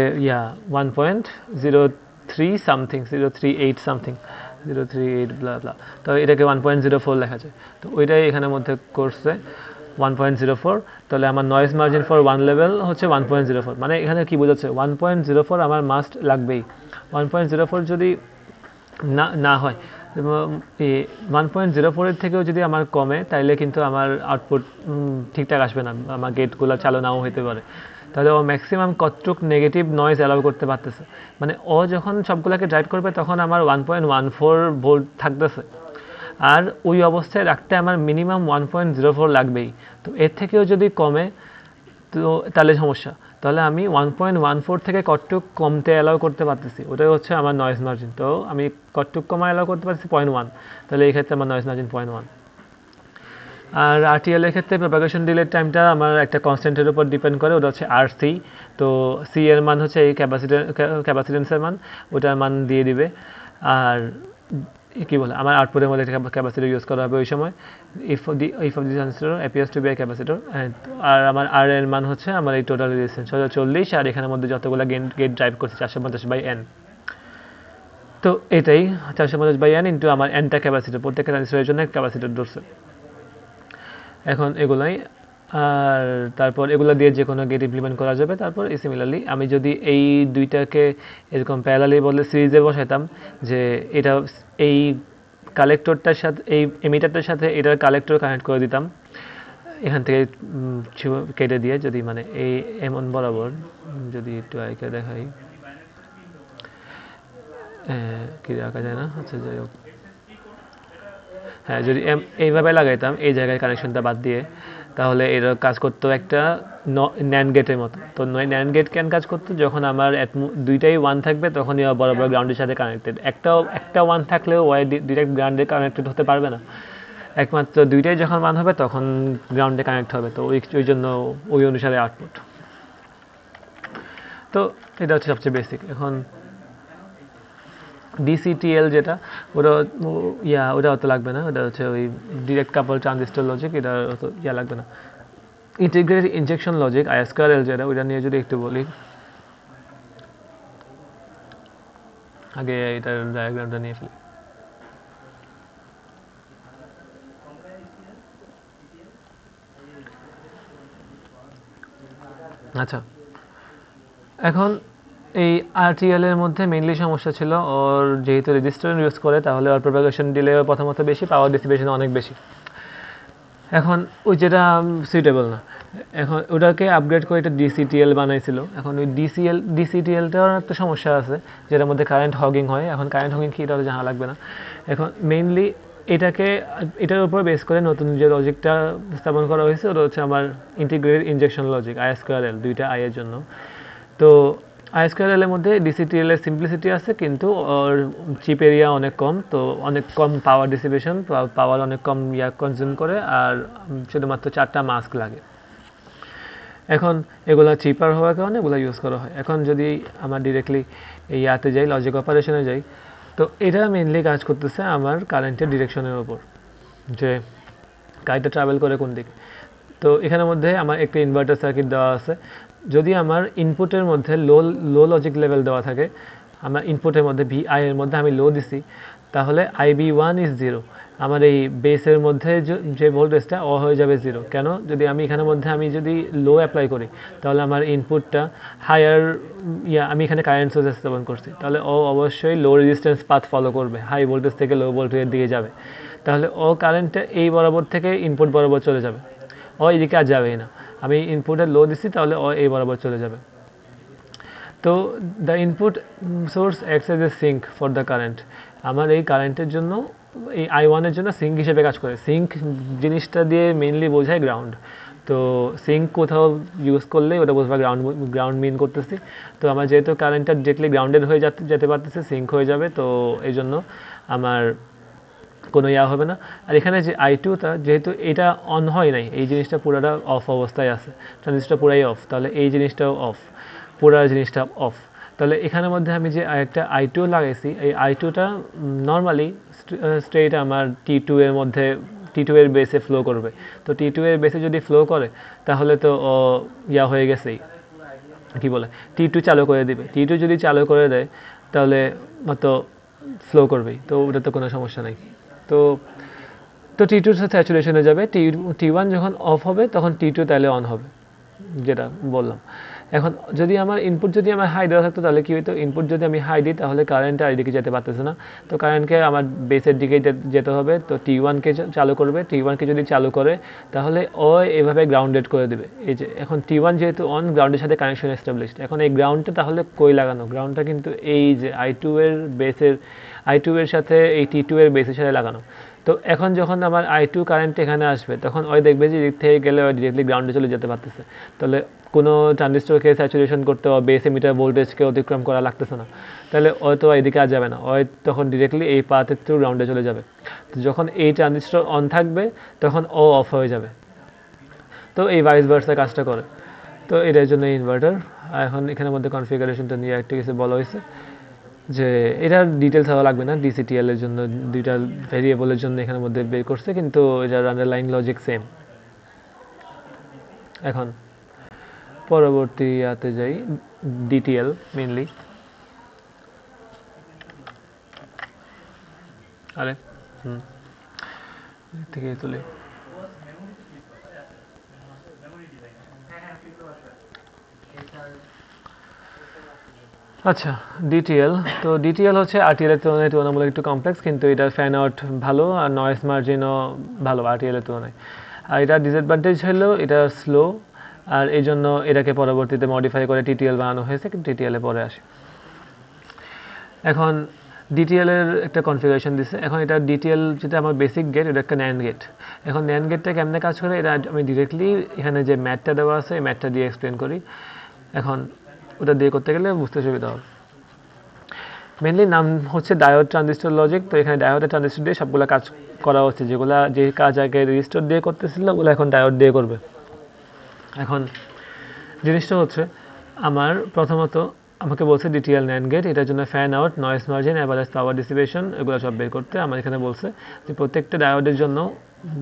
1.03 সামথিং 038 সামথিং 038 ব্লা ব্লা, তো এটাকে 1.04 লেখা যায়, তো ওইটাই এখানের মধ্যে করছে 1.04, তাহলে আমার noise margin for one level হচ্ছে 1.04, মানে এখানে কি বোঝাচ্ছে 1.04 আমার মাস্ট লাগবেই। 1.04 যদি না হয় 1.04 এর থেকেও যদি আমার কমে তাইলে কিন্তু আমার আউটপুট ঠিকঠাক আসবে না, আমার গেটগুলো চালু নাও হতে পারে। তাহলে ও ম্যাক্সিমাম কতটুক নেগেটিভ নয়েজ অ্যালাউ করতে পারতেছে, মানে ও যখন সবগুলোকে ড্রাইভ করবে তখন আমার 1.14 ভোল্ট থাকতেছে, আর ওই অবস্থায় রাখতে আমার মিনিমাম 1.04 লাগবেই। তো এর থেকেও যদি কমে তো তাহলে সমস্যা, তাহলে আমি 1.14 থেকে কতটুক কমতে অ্যালাউ করতে পারতেছি, ওটাই হচ্ছে আমার নয়েজ মার্জিন। তো আমি কতটুক কমা অ্যালাউ করতে পারছি 0.1, তাহলে এই ক্ষেত্রে আমার নয়েজ মার্জিন 0.1। আর আরটিএল এর ক্ষেত্রে প্রপাগেশন ডিলের টাইমটা আমার একটা কনস্ট্যান্টের উপর ডিপেন্ড করে, ওটা হচ্ছে আরসি, তো সি এর মান হচ্ছে এই ক্যাপাসিটেন্সের মান, ওটার মান দিয়ে দিবে। আর কি বলে আমার আউটপুটের মধ্যে ক্যাপাসিটর ইউজ করা হবে ওই সময়, if of the transistor appears to be a capacitor, আর আমার আর এর মান হচ্ছে আমার এই টোটাল রেজিস্ট্যান্স 40, আর এখানের মধ্যে যতগুলো গেট ড্রাইভ করছে 450/n, তো এটাই 450/n ইন্টু আমার এনটা ক্যাপাসিটর, প্রত্যেকটা ট্রানজিস্টরের জন্য ক্যাপাসিটর ধরছে। এখন এগুলাই, আর তারপর এগুলো দিয়ে যে কোনো গেট ইমপ্লিমেন্ট করা যাবে। তারপর সিমিলারলি আমি যদি এই দুইটাকে এরকম প্যারালালি বলে সিরিজে বসাইতাম, যে এটা এই কালেক্টরটার সাথে এই এমিটারটার সাথে এটার কালেক্টর কানেক্ট করে দিতাম এখান থেকে কেটে দিয়ে, যদি মানে এই এমন বরাবর যদি একটু আগে দেখাই, কি রাখা যায় না, আচ্ছা যাই হোক, হ্যাঁ যদি এইভাবে লাগাইতাম এই জায়গায় কানেকশনটা বাদ দিয়ে, তাহলে এর কাজ করতো একটা ন্যান্ড গেটের মতো। তো ন্যান্ড গেট কেন কাজ করতো, যখন আমার দুইটাই ওয়ান থাকবে তখনই বরাবর গ্রাউন্ডের সাথে কানেক্টেড, একটা ওয়ান থাকলেও ওয়াই ডিরেক্ট গ্রাউন্ডে কানেক্টেড হতে পারবে না, একমাত্র দুইটাই যখন ওয়ান হবে তখন গ্রাউন্ডে কানেক্ট হবে, তো ওই জন্য ওই অনুসারে আউটপুট। তো এটা হচ্ছে সবচেয়ে বেসিক। এখন ডিসিটিএল যেটা, ওটা অত লাগবে না, ওটা হচ্ছে ওই ডিরেক্ট কাপল ট্রানজিস্টর লজিক, এটা অত লাগবে না। ইন্টিগ্রেটেড ইনজেকশন লজিক আইএসকিউআরএল যেটা, ওইটা নিয়ে যদি একটু বলি, আগে এটার ডায়াগ্রামটা নিয়ে ফেলি। আচ্ছা, এখন এই আরটিএল এর মধ্যে মেইনলি সমস্যা ছিল ওর যেহেতু রেজিস্টার ইউজ করে, তাহলে ওর প্রপাগেশন ডিলে প্রথমত বেশি, পাওয়ার ডিসিপেশন অনেক বেশি। এখন ওই যেটা সুইটেবল না, এখন ওটাকে আপগ্রেড করে এটা ডিসিটিএল বানাইছিল। এখন ওই ডিসিটিএলটার একটা সমস্যা আছে, যেটার মধ্যে কারেন্ট হগিং হয়। এখন কারেন্ট হগিং কি এটা জানা লাগবে না। এখন মেইনলি এটার উপর বেস করে নতুন যে লজিকটা স্থাপন করা হয়েছে ওটা হচ্ছে আমার ইন্টিগ্রেটেড ইনজেকশন লজিক আইএসকিউআরএল, দুইটা আই এর জন্য। তো আইএসকিউআরএল এর মধ্যে ডিসিটিএল এর সিম্পলিসিটি আছে, কিন্তু ওর চিপ এরিয়া অনেক কম, তো অনেক কম পাওয়ার ডিসিপেশন, পাওয়ার অনেক কম কনজিউম করে, আর শুধুমাত্র 4টা মাস্ক লাগে। এখন এগুলা চিপার হওয়ার কারণে এগুলো ইউজ করা হয়। এখন যদি আমার ডিরেক্টলি এই ইয়াতে যাই, লজিক অপারেশনে যাই, তো এটা মেইনলি কাজ করতেছে আমার কারেন্টের ডিরেকশনের উপর, যে কারেন্টটা ট্রাভেল করে কোন দিকে। তো এখানের মধ্যে আমার একটা ইনভার্টার সার্কিট দেওয়া আছে। যদি আমার ইনপুটের মধ্যে লো লজিক লেভেল দেওয়া থাকে, আমার ইনপুটের মধ্যে ভিআই এর মধ্যে আমি লো দিছি, তাহলে IB1 ইজ 0। আমার এই বেসের মধ্যে যে ভোল্টেজটা হয়ে যাবে 0। কেন? যদি আমি এখানের মধ্যে আমি যদি লো অ্যাপ্লাই করি, তাহলে আমার ইনপুটটা হায়ার, আমি এখানে কারেন্ট সোর্স স্থাপন করছি, তাহলে অবশ্যই লো রেজিস্ট্যান্স পাথ ফলো করবে, হাই ভোল্টেজ থেকে লো ভোল্টেজের দিকে যাবে। তাহলে কারেন্টটা এই বরাবর থেকে ইনপুট বরাবর চলে যাবে, এদিকে আর যাবেই না। আমি ইনপুটে লো দিছি, তাহলে এই বরাবর চলে যাবে। তো the input source acts as a sink for the current. আমার এই কারেন্টের জন্য, এই I1 এর জন্য সিঙ্ক হিসেবে কাজ করে। সিঙ্ক জিনিসটা দিয়ে মেইনলি বোঝায় গ্রাউন্ড। তো সিঙ্ক কোথাও ইউজ করলে ওটা বুঝবা গ্রাউন্ড মিন করতেছি। তো আমার যেহেতু কারেন্টটা ডিরেক্টলি গ্রাউন্ডেড হয়ে যেতে পারতেছে, সিঙ্ক হয়ে যাবে, তো এই জন্য আমার কোনো হবে না। আর এখানে যে I2টা, যেহেতু এটা অন হয় নাই, এই জিনিসটা পুরোটা অফ অবস্থায় আছে, ট্রানজিস্টর পুরাই অফ, তাহলে এই জিনিসটাও অফ, পুরো জিনিসটা অফ। তাহলে এখানের মধ্যে আমি যে একটা I2 লাগাইছি, এই I2টা নর্মালি স্ট্রেট আমার T2 এর মধ্যে, T2 এর বেসে ফ্লো করবে। তো T2 এর বেসে যদি ফ্লো করে, তাহলে তো হয়ে গেছেই, কি বলে, T2 চালু করে দিবে। T2 যদি চালু করে দেয়, তাহলে মতো ফ্লো করবেই, তো ওটা তো কোনো সমস্যা নাই। তো তো T2 স্যাচুরেশনে যাবে, T1 যখন অফ হবে তখন T2 তাহলে অন হবে, যেটা বললাম। এখন যদি আমার ইনপুট যদি আমার হাই দেওয়া থাকতো, তাহলে কি হতো, ইনপুট যদি আমি হাই দিই, তাহলে কারেন্টটা এদিকে যেতে পারতেছে না। তো কারেন্টকে আমার বেসের দিকে যেতে হবে। তো T1কে চালু করবে, T1কে যদি চালু করে, তাহলে এভাবে গ্রাউন্ডেড করে দেবে। এই যে এখন T1 যেহেতু অন, গ্রাউন্ডের সাথে কানেকশন এস্টাবলিশড। এখন এই গ্রাউন্ডটা তাহলে কই লাগানো? গ্রাউন্ডটা কিন্তু এই যে I2 এর সাথে এই T2 এর বেসের সাথে লাগানো। তো এখন যখন আমার I2 কারেন্ট এখানে আসবে, তখন দেখবে যে দিক থেকে গেলে ডিরেক্টলি গ্রাউন্ডে চলে যেতে পারতেছে। তাহলে কোনো ট্রানজিস্টরকে স্যাচুরেশন করতে বা বেস এমিটার ভোল্টেজকে অতিক্রম করা লাগতেছে না। তাহলে তো এদিকে আর যাবে না, তখন ডিরেক্টলি এই পাথের থ্রু গ্রাউন্ডে চলে যাবে। তো যখন এই ট্রানজিস্টর অন থাকবে, তখন অফ হয়ে যাবে। তো এই ভাইস ভার্সা কাজটা করে। তো এটার জন্য ইনভার্টার। এখন এখানের মধ্যে কনফিগারেশনটা নিয়ে একটা কিছু বলা হয়েছে, যে এটার ডিটেলস হওয়া লাগবে না, DCTL এর জন্য দুইটা ভেরিয়েবলের জন্য এখানের মধ্যে বের করছে, কিন্তু এটার আন্ডারলাইন লজিক সেম। এখন পরবর্তী ইয়াতে যাই, DTL মেইনলি। আরে থেকে তুলে আচ্ছা, DTL। তো DTL হচ্ছে RTL এর তুলনায় তুলনামূলক একটু কমপ্লেক্স, কিন্তু এটার ফ্যান আউট ভালো আর নয়েজ মার্জিনও ভালো RTL এর তুলনায়। আর এটার ডিসঅ্যাডভান্টেজ হলো এটা স্লো, আর এই জন্য এটাকে পরবর্তীতে মডিফাই করে TTL বানানো হয়েছে, কিন্তু TTL এ পরে আসে। এখন DTL এর একটা কনফিগারেশন দিচ্ছে। এখন এটা DTL যেটা আমার বেসিক গেট, এটা একটা NAND গেট। এখন NAND গেটটা কেমনে কাজ করে, এটা আমি ডিরেক্টলি এখানে যে ম্যাটটা দেওয়া আছে, এই ম্যাটটা দিয়ে এক্সপ্লেন করি। এখন ওটা দিয়ে করতে গেলে বুঝতে সুবিধা হবে। মেনলি নাম হচ্ছে ডায়োড ট্রানজিস্টর লজিক। তো এখানে ডায়োড ট্রানজিস্টর দিয়ে সবগুলো কাজ করা হচ্ছে, যে কাজ আগে রেজিস্টর দিয়ে করতেছিল, ওগুলো এখন ডায়োড দিয়ে করবে। এখন জিনিসটা হচ্ছে, আমার প্রথমত আমাকে বলছে DTL NAND গেট, এটার জন্য fan out, noise margin, average power dissipation, এগুলো সব বের করতে আমার এখানে বলছে যে প্রত্যেকটা ডায়োডের জন্য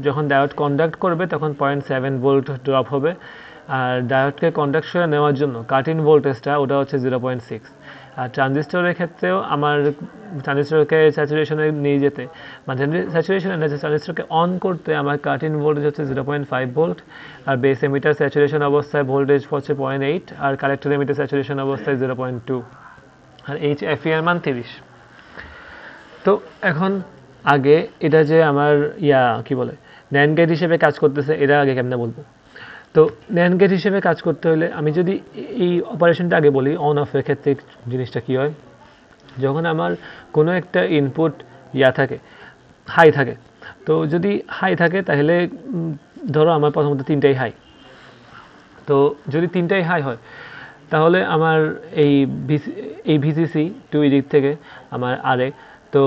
যখন ডায়োড কন্ডাক্ট করবে, তখন 0.7 ভোল্ট ড্রপ হবে। আর ডায়োডকে কন্ডাকশনে নেওয়ার জন্য কাট-ইন ভোল্টেজটা ওটা হচ্ছে 0.6। আর ট্রানজিস্টরের ক্ষেত্রেও আমার ট্রানজিস্টরকে স্যাচুরেশনে নিয়ে যেতে, মানে স্যাচুরেশনে ট্রানজিস্টরকে অন করতে আমার কাট-ইন ভোল্টেজ হচ্ছে 0.5 ভোল্ট। আর বেস এমিটার স্যাচুরেশন অবস্থায় ভোল্টেজ হচ্ছে 0.8, আর কালেক্টর এমিটার স্যাচুরেশন অবস্থায় 0.2, আর HFE এর মান 30। তো এখন আগে এটা যে আমার কি বলে NAND গেট হিসেবে কাজ করতেছে, এটা আগে কেমনে বলবো। তো NAND গেট হিসেবে কাজ করতে হলে আমি যদি এই অপারেশনটা আগে বলি, অন অফের ক্ষেত্রে জিনিসটা কী হয়, যখন আমার কোনো একটা ইনপুট থাকে, হাই থাকে। তো যদি হাই থাকে, তাহলে ধরো আমার প্রথমত 3টাই হাই। তো যদি 3টাই হাই হয়, তাহলে আমার এই VCC 2 দিক থেকে আমার আরে, তো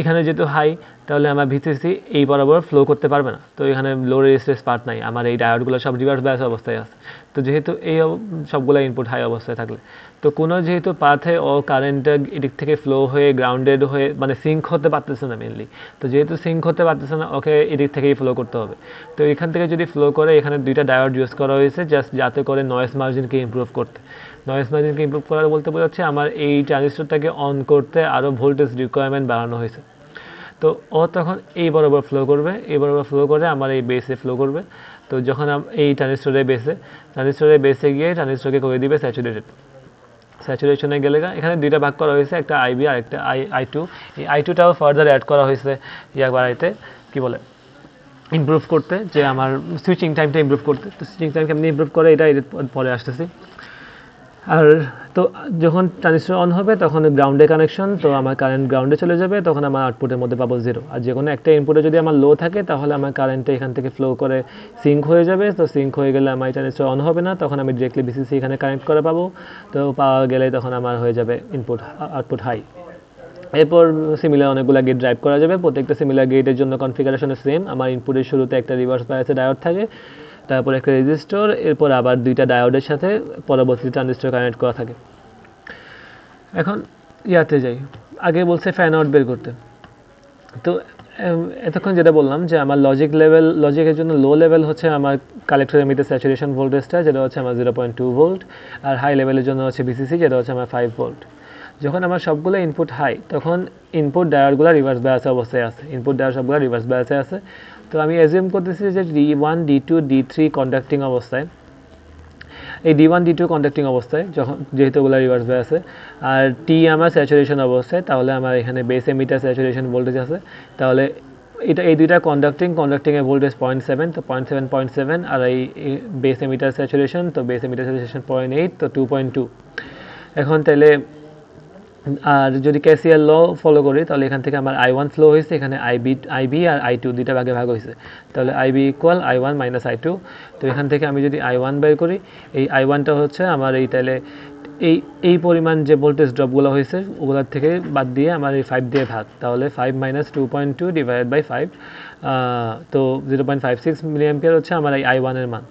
এখানে যেহেতু হাই, তাহলে আমার ভিসিসি এই বরাবর ফ্লো করতে পারবে না, তো এখানে লো রেজিস্ট্যান্স পার্ট নাই, আমার এই ডায়োডগুলো সব রিভার্স বায়াস অবস্থায় আছে। তো যেহেতু সবগুলো ইনপুট হাই অবস্থায় থাকলে, তো কোনো যেহেতু পাথে ও কারেন্টটা এদিক থেকে ফ্লো হয়ে গ্রাউন্ডেড হয়ে মানে সিঙ্ক হতে পারতেছে না মেনলি, তো যেহেতু সিঙ্ক হতে পারতেছে না, ওকে এদিক থেকেই ফ্লো করতে হবে। তো এখান থেকে যদি ফ্লো করে, এখানে দুইটা ডায়োড ইউজ করা হয়েছে জাস্ট যাতে করে নয়েজ মার্জিনকে ইমপ্রুভ করতে। নয়েজ মার্জিনকে ইমপ্রুভ করার বলতে বোঝাচ্ছে আমার এই ট্রানজিস্টরটাকে অন করতে আরও ভোল্টেজ রিকোয়ারমেন্ট বাড়ানো হয়েছে। তো ও তখন এই বরাবর ফ্লো করবে, এই বরাবর ফ্লো করে আমার এই বেসে ফ্লো করবে। তো যখন এই ট্রানজিস্টরের বেসে গিয়ে ট্রানজিস্টরকে করে দিবে স্যাচুরেটেড। স্যাচুরেশনে গেলে এখানে দুইটা ভাগ করা হয়েছে, একটা আইবি আর একটা আই টু। এই আই2টাও ফার্দার অ্যাড করা হয়েছে বাড়াইতে, কি বলে, ইমপ্রুভ করতে, যে আমার সুইচিং টাইমটা ইমপ্রুভ করতে। তো সুইচিং টাইম কেমনি ইমপ্রুভ করে এটা পরে আসতেছি। আর তো যখন ট্রানজিস্টর অন হবে তখন গ্রাউন্ডে কানেকশন, তো আমার কারেন্ট গ্রাউন্ডে চলে যাবে, তখন আমার আউটপুটের মধ্যে পাবো 0। আর যে কোনো একটা ইনপুটে যদি আমার লো থাকে, তাহলে আমার কারেন্টটা এখান থেকে ফ্লো করে সিঙ্ক হয়ে যাবে। তো সিঙ্ক হয়ে গেলে আমার ট্রানজিস্টর অন হবে না, তখন আমি ডিরেক্টলি বিসিসি এখানে কানেক্ট করে পাবো। তো পাওয়া গেলে তখন আমার হয়ে যাবে আউটপুট হাই। এরপর সিমিলার অনেকগুলো গেট ড্রাইভ করা যাবে, প্রত্যেকটা সিমিলার গেটের জন্য কনফিগারেশন সেম। আমার ইনপুটের শুরুতে একটা রিভার্স বায়াসের ডায়োড থাকে, তারপর একটা রেজিস্টর, এরপর আবার দুইটা ডায়োডের সাথে পরবর্তী ট্রানজিস্টর কানেক্ট করা থাকে। এখন ইয়াতে যাই, আগে বলছে ফ্যান আউট বের করতে। তো এতক্ষণ যেটা বললাম যে আমার লজিকের জন্য লো লেভেল হচ্ছে আমার কালেক্টরের মধ্যে স্যাচুরেশন ভোল্টেজটা, যেটা হচ্ছে আমার 0.2 ভোল্ট, আর হাই লেভেলের জন্য হচ্ছে বিসিসি, যেটা হচ্ছে আমার 5 ভোল্ট। যখন আমার সবগুলো ইনপুট হাই, তখন ইনপুট ডায়োডগুলো রিভার্স বায়াসে অবস্থায় আছে, ইনপুট ডায়োড সবগুলো রিভার্স বায়াসে আছে। তো আমি অ্যাজিউম করতেছি যে D1 D2 D3 কন্ডাক্টিং অবস্থায়, এই D1 D2 কন্ডাক্টিং অবস্থায় যেহেতু ওগুলো রিভার্স বায়াসে, আর টি আমার স্যাচুরেশন অবস্থায়, তাহলে আমার এখানে বেস এমিটার স্যাচুরেশন ভোল্টেজ আছে। তাহলে এই দুইটা কন্ডাক্টিংয়ের ভোল্টেজ 0.7, তো 0.7, আর এই বেস এমিটার স্যাচুরেশন, তো বেস এমিটার স্যাচুরেশন 0.8, তো 2.2। এখন তাহলে আর যদি ক্যাসিয়ার ল ফলো করি, তাহলে এখান থেকে আমার I1 ফ্লো হয়েছে, এখানে আইবি আর I2 দুইটা ভাগে ভাগ হয়েছে, তাহলে IB equal I1 minus I2। তো এখান থেকে আমি যদি I1 বের করি, এই I1টা হচ্ছে আমার তাহলে এই পরিমাণ যে ভোল্টেজ ড্রপগুলো হয়েছে ওগুলোর থেকে বাদ দিয়ে আমার এই 5 দিয়ে ভাগ, তাহলে 5 মাইনাস 2.2 ডিভাইডেড বাই 5, তো 0.56 মিলিঅ্যাম্পিয়ার হচ্ছে আমার এই I1 এর মান।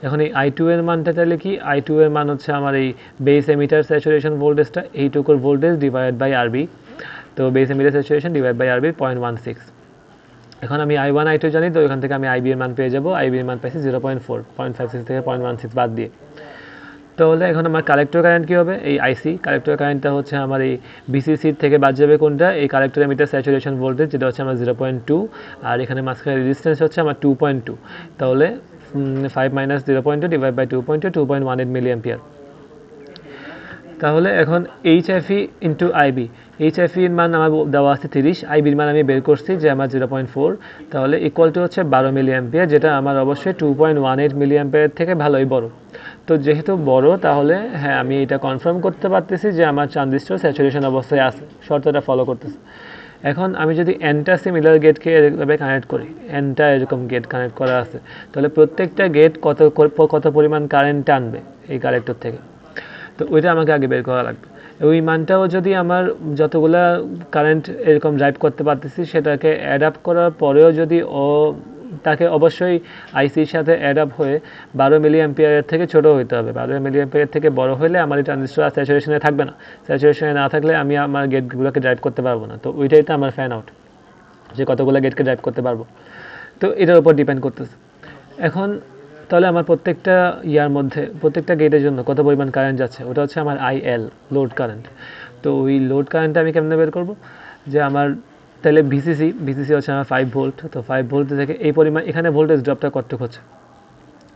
এখন এই I2 এর মানটা তাহলে কি, I2 এর মান হচ্ছে আমার এই বেস এমিটার স্যাচুরেশন ভোল্টেজটা, এইটুকুর ভোল্টেজ ডিভাইড বাই আরবি, তো base emitter saturation divide by RB 0.16। এখন আমি I1 I2 জানি, তো এখান থেকে আমি আইবি এর মান পেয়ে যাবো। আইবি এর মান পাইছি 0.4, 0.56 থেকে 0.16 বাদ দিয়ে। তাহলে এখন আমার কালেক্টর কারেন্ট কী হবে, এই আইসি কালেক্টর কারেন্টটা হচ্ছে আমার এই বিসিসির থেকে বাদ যাবে কোনটা, এই কালেক্টর এমিটার স্যাচুরেশন ভোল্টেজ, যেটা হচ্ছে আমার 0.2, আর এখানে মাঝখানে রেজিস্ট্যান্স হচ্ছে আমার 2.2, তাহলে 5 মাইনাস 0.2 ডিভাইড বাই 2.2, 2.18 মিলিঅ্যাম্পিয়ার। তাহলে এখন HFE ইন্টু আইবি, HFE এর মান আমার দেওয়া আছে 30, আইবির মান আমি বের করছি যে আমার 0.4, তাহলে ইকুয়াল টু হচ্ছে 12 মিলিঅ্যাম্পিয়ার, যেটা আমার অবশ্যই 2.18 মিলিঅ্যাম্পিয়ারের থেকে ভালোই বড়। তো যেহেতু বড়, তাহলে হ্যাঁ আমি এটা কনফার্ম করতে পারতেছি যে আমার ট্রানজিস্টর স্যাচুরেশন অবস্থায় আছে, শর্তটা ফলো করতেছে। এখন আমি যদি এনটা সিমিলার গেটকে এভাবে কানেক্ট করি, এনটা এরকম গেট কানেক্ট করা আছে, তাহলে প্রত্যেকটা গেট কত পরিমাণ কারেন্ট টানবে এই কালেক্টর থেকে, তো ওইটা আমাকে আগে বের করা লাগবে। ওই মানটাও যদি আমার যতগুলা কারেন্ট এরকম ড্রাইভ করতে পারতেছি সেটাকে অ্যাডাপ্ট করার পরেও যদি তাকে অবশ্যই আইসির সাথে অ্যাডাপ্ট হয়ে 12 মিলিঅ্যাম্পিয়ারের থেকে ছোটো হতে হবে। 12 মিলিঅ্যাম্পিয়ারের থেকে বড় হলে আমার এই ট্রানজিস্টর আর স্যাচুরেশনে থাকবে না, স্যাচুরেশনে না থাকলে আমি আমার গেটগুলোকে ড্রাইভ করতে পারবো না। তো ওইটাই তো আমার ফ্যান আউট, যে কতগুলো গেটকে ড্রাইভ করতে পারবো, তো এটার উপর ডিপেন্ড করতেছে। এখন তাহলে আমার প্রত্যেকটা মধ্যে প্রত্যেকটা গেটের জন্য কত পরিমাণ কারেন্ট যাচ্ছে, ওটা হচ্ছে আমার IL লোড কারেন্ট। তো ওই লোড কারেন্টটা আমি কেমনে বের করবো, যে আমার তাহলে ভিসিসি হচ্ছে আমার 5 ভোল্ট, তো 5 ভোল্ট থেকে এই পরিমাণ এখানে ভোল্টেজ ড্রপটা কতটুকু হচ্ছে,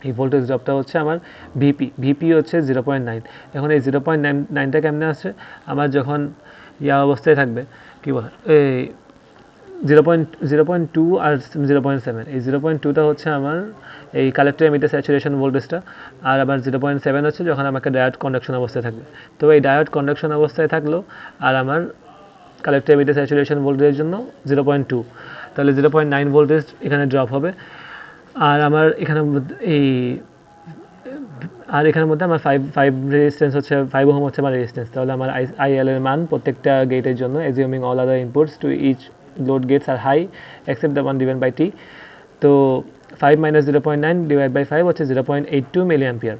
এই ভোল্টেজ ড্রপটা হচ্ছে আমার ভিপি হচ্ছে 0.9। এখন এই 0.9টা কেমনে আসছে, আমার যখন অবস্থায় থাকবে, কী বলে, এই 0.2 আর 0.7, এই 0.2টা হচ্ছে আমার এই কালেক্টর এমিটার স্যাচুরেশন ভোল্টেজটা, আর আবার 0.7 হচ্ছে যখন আমাকে ডায়োড কন্ডাকশন অবস্থায় থাকবে। তো এই ডায়োড কন্ডাকশন অবস্থায় থাকলো, আর আমার কালেক্টর এমিটার স্যাচুরেশন ভোল্টেজের জন্য 0.2, তাহলে 0.9 ভোল্টেজ এখানে ড্রপ হবে। আর আমার এখানের মধ্যে আমার 5 রেজিস্ট্যান্স হচ্ছে, 5 ওহম হচ্ছে আমার রেজিস্ট্যান্স। তাহলে আমার IL এর মান প্রত্যেকটা গেটের জন্য, assuming all other inputs to each load gates are high except the one given by T. তো 5 minus 0.9 divided by 5 হচ্ছে 0.82 মিলি অ্যাম্পিয়ার।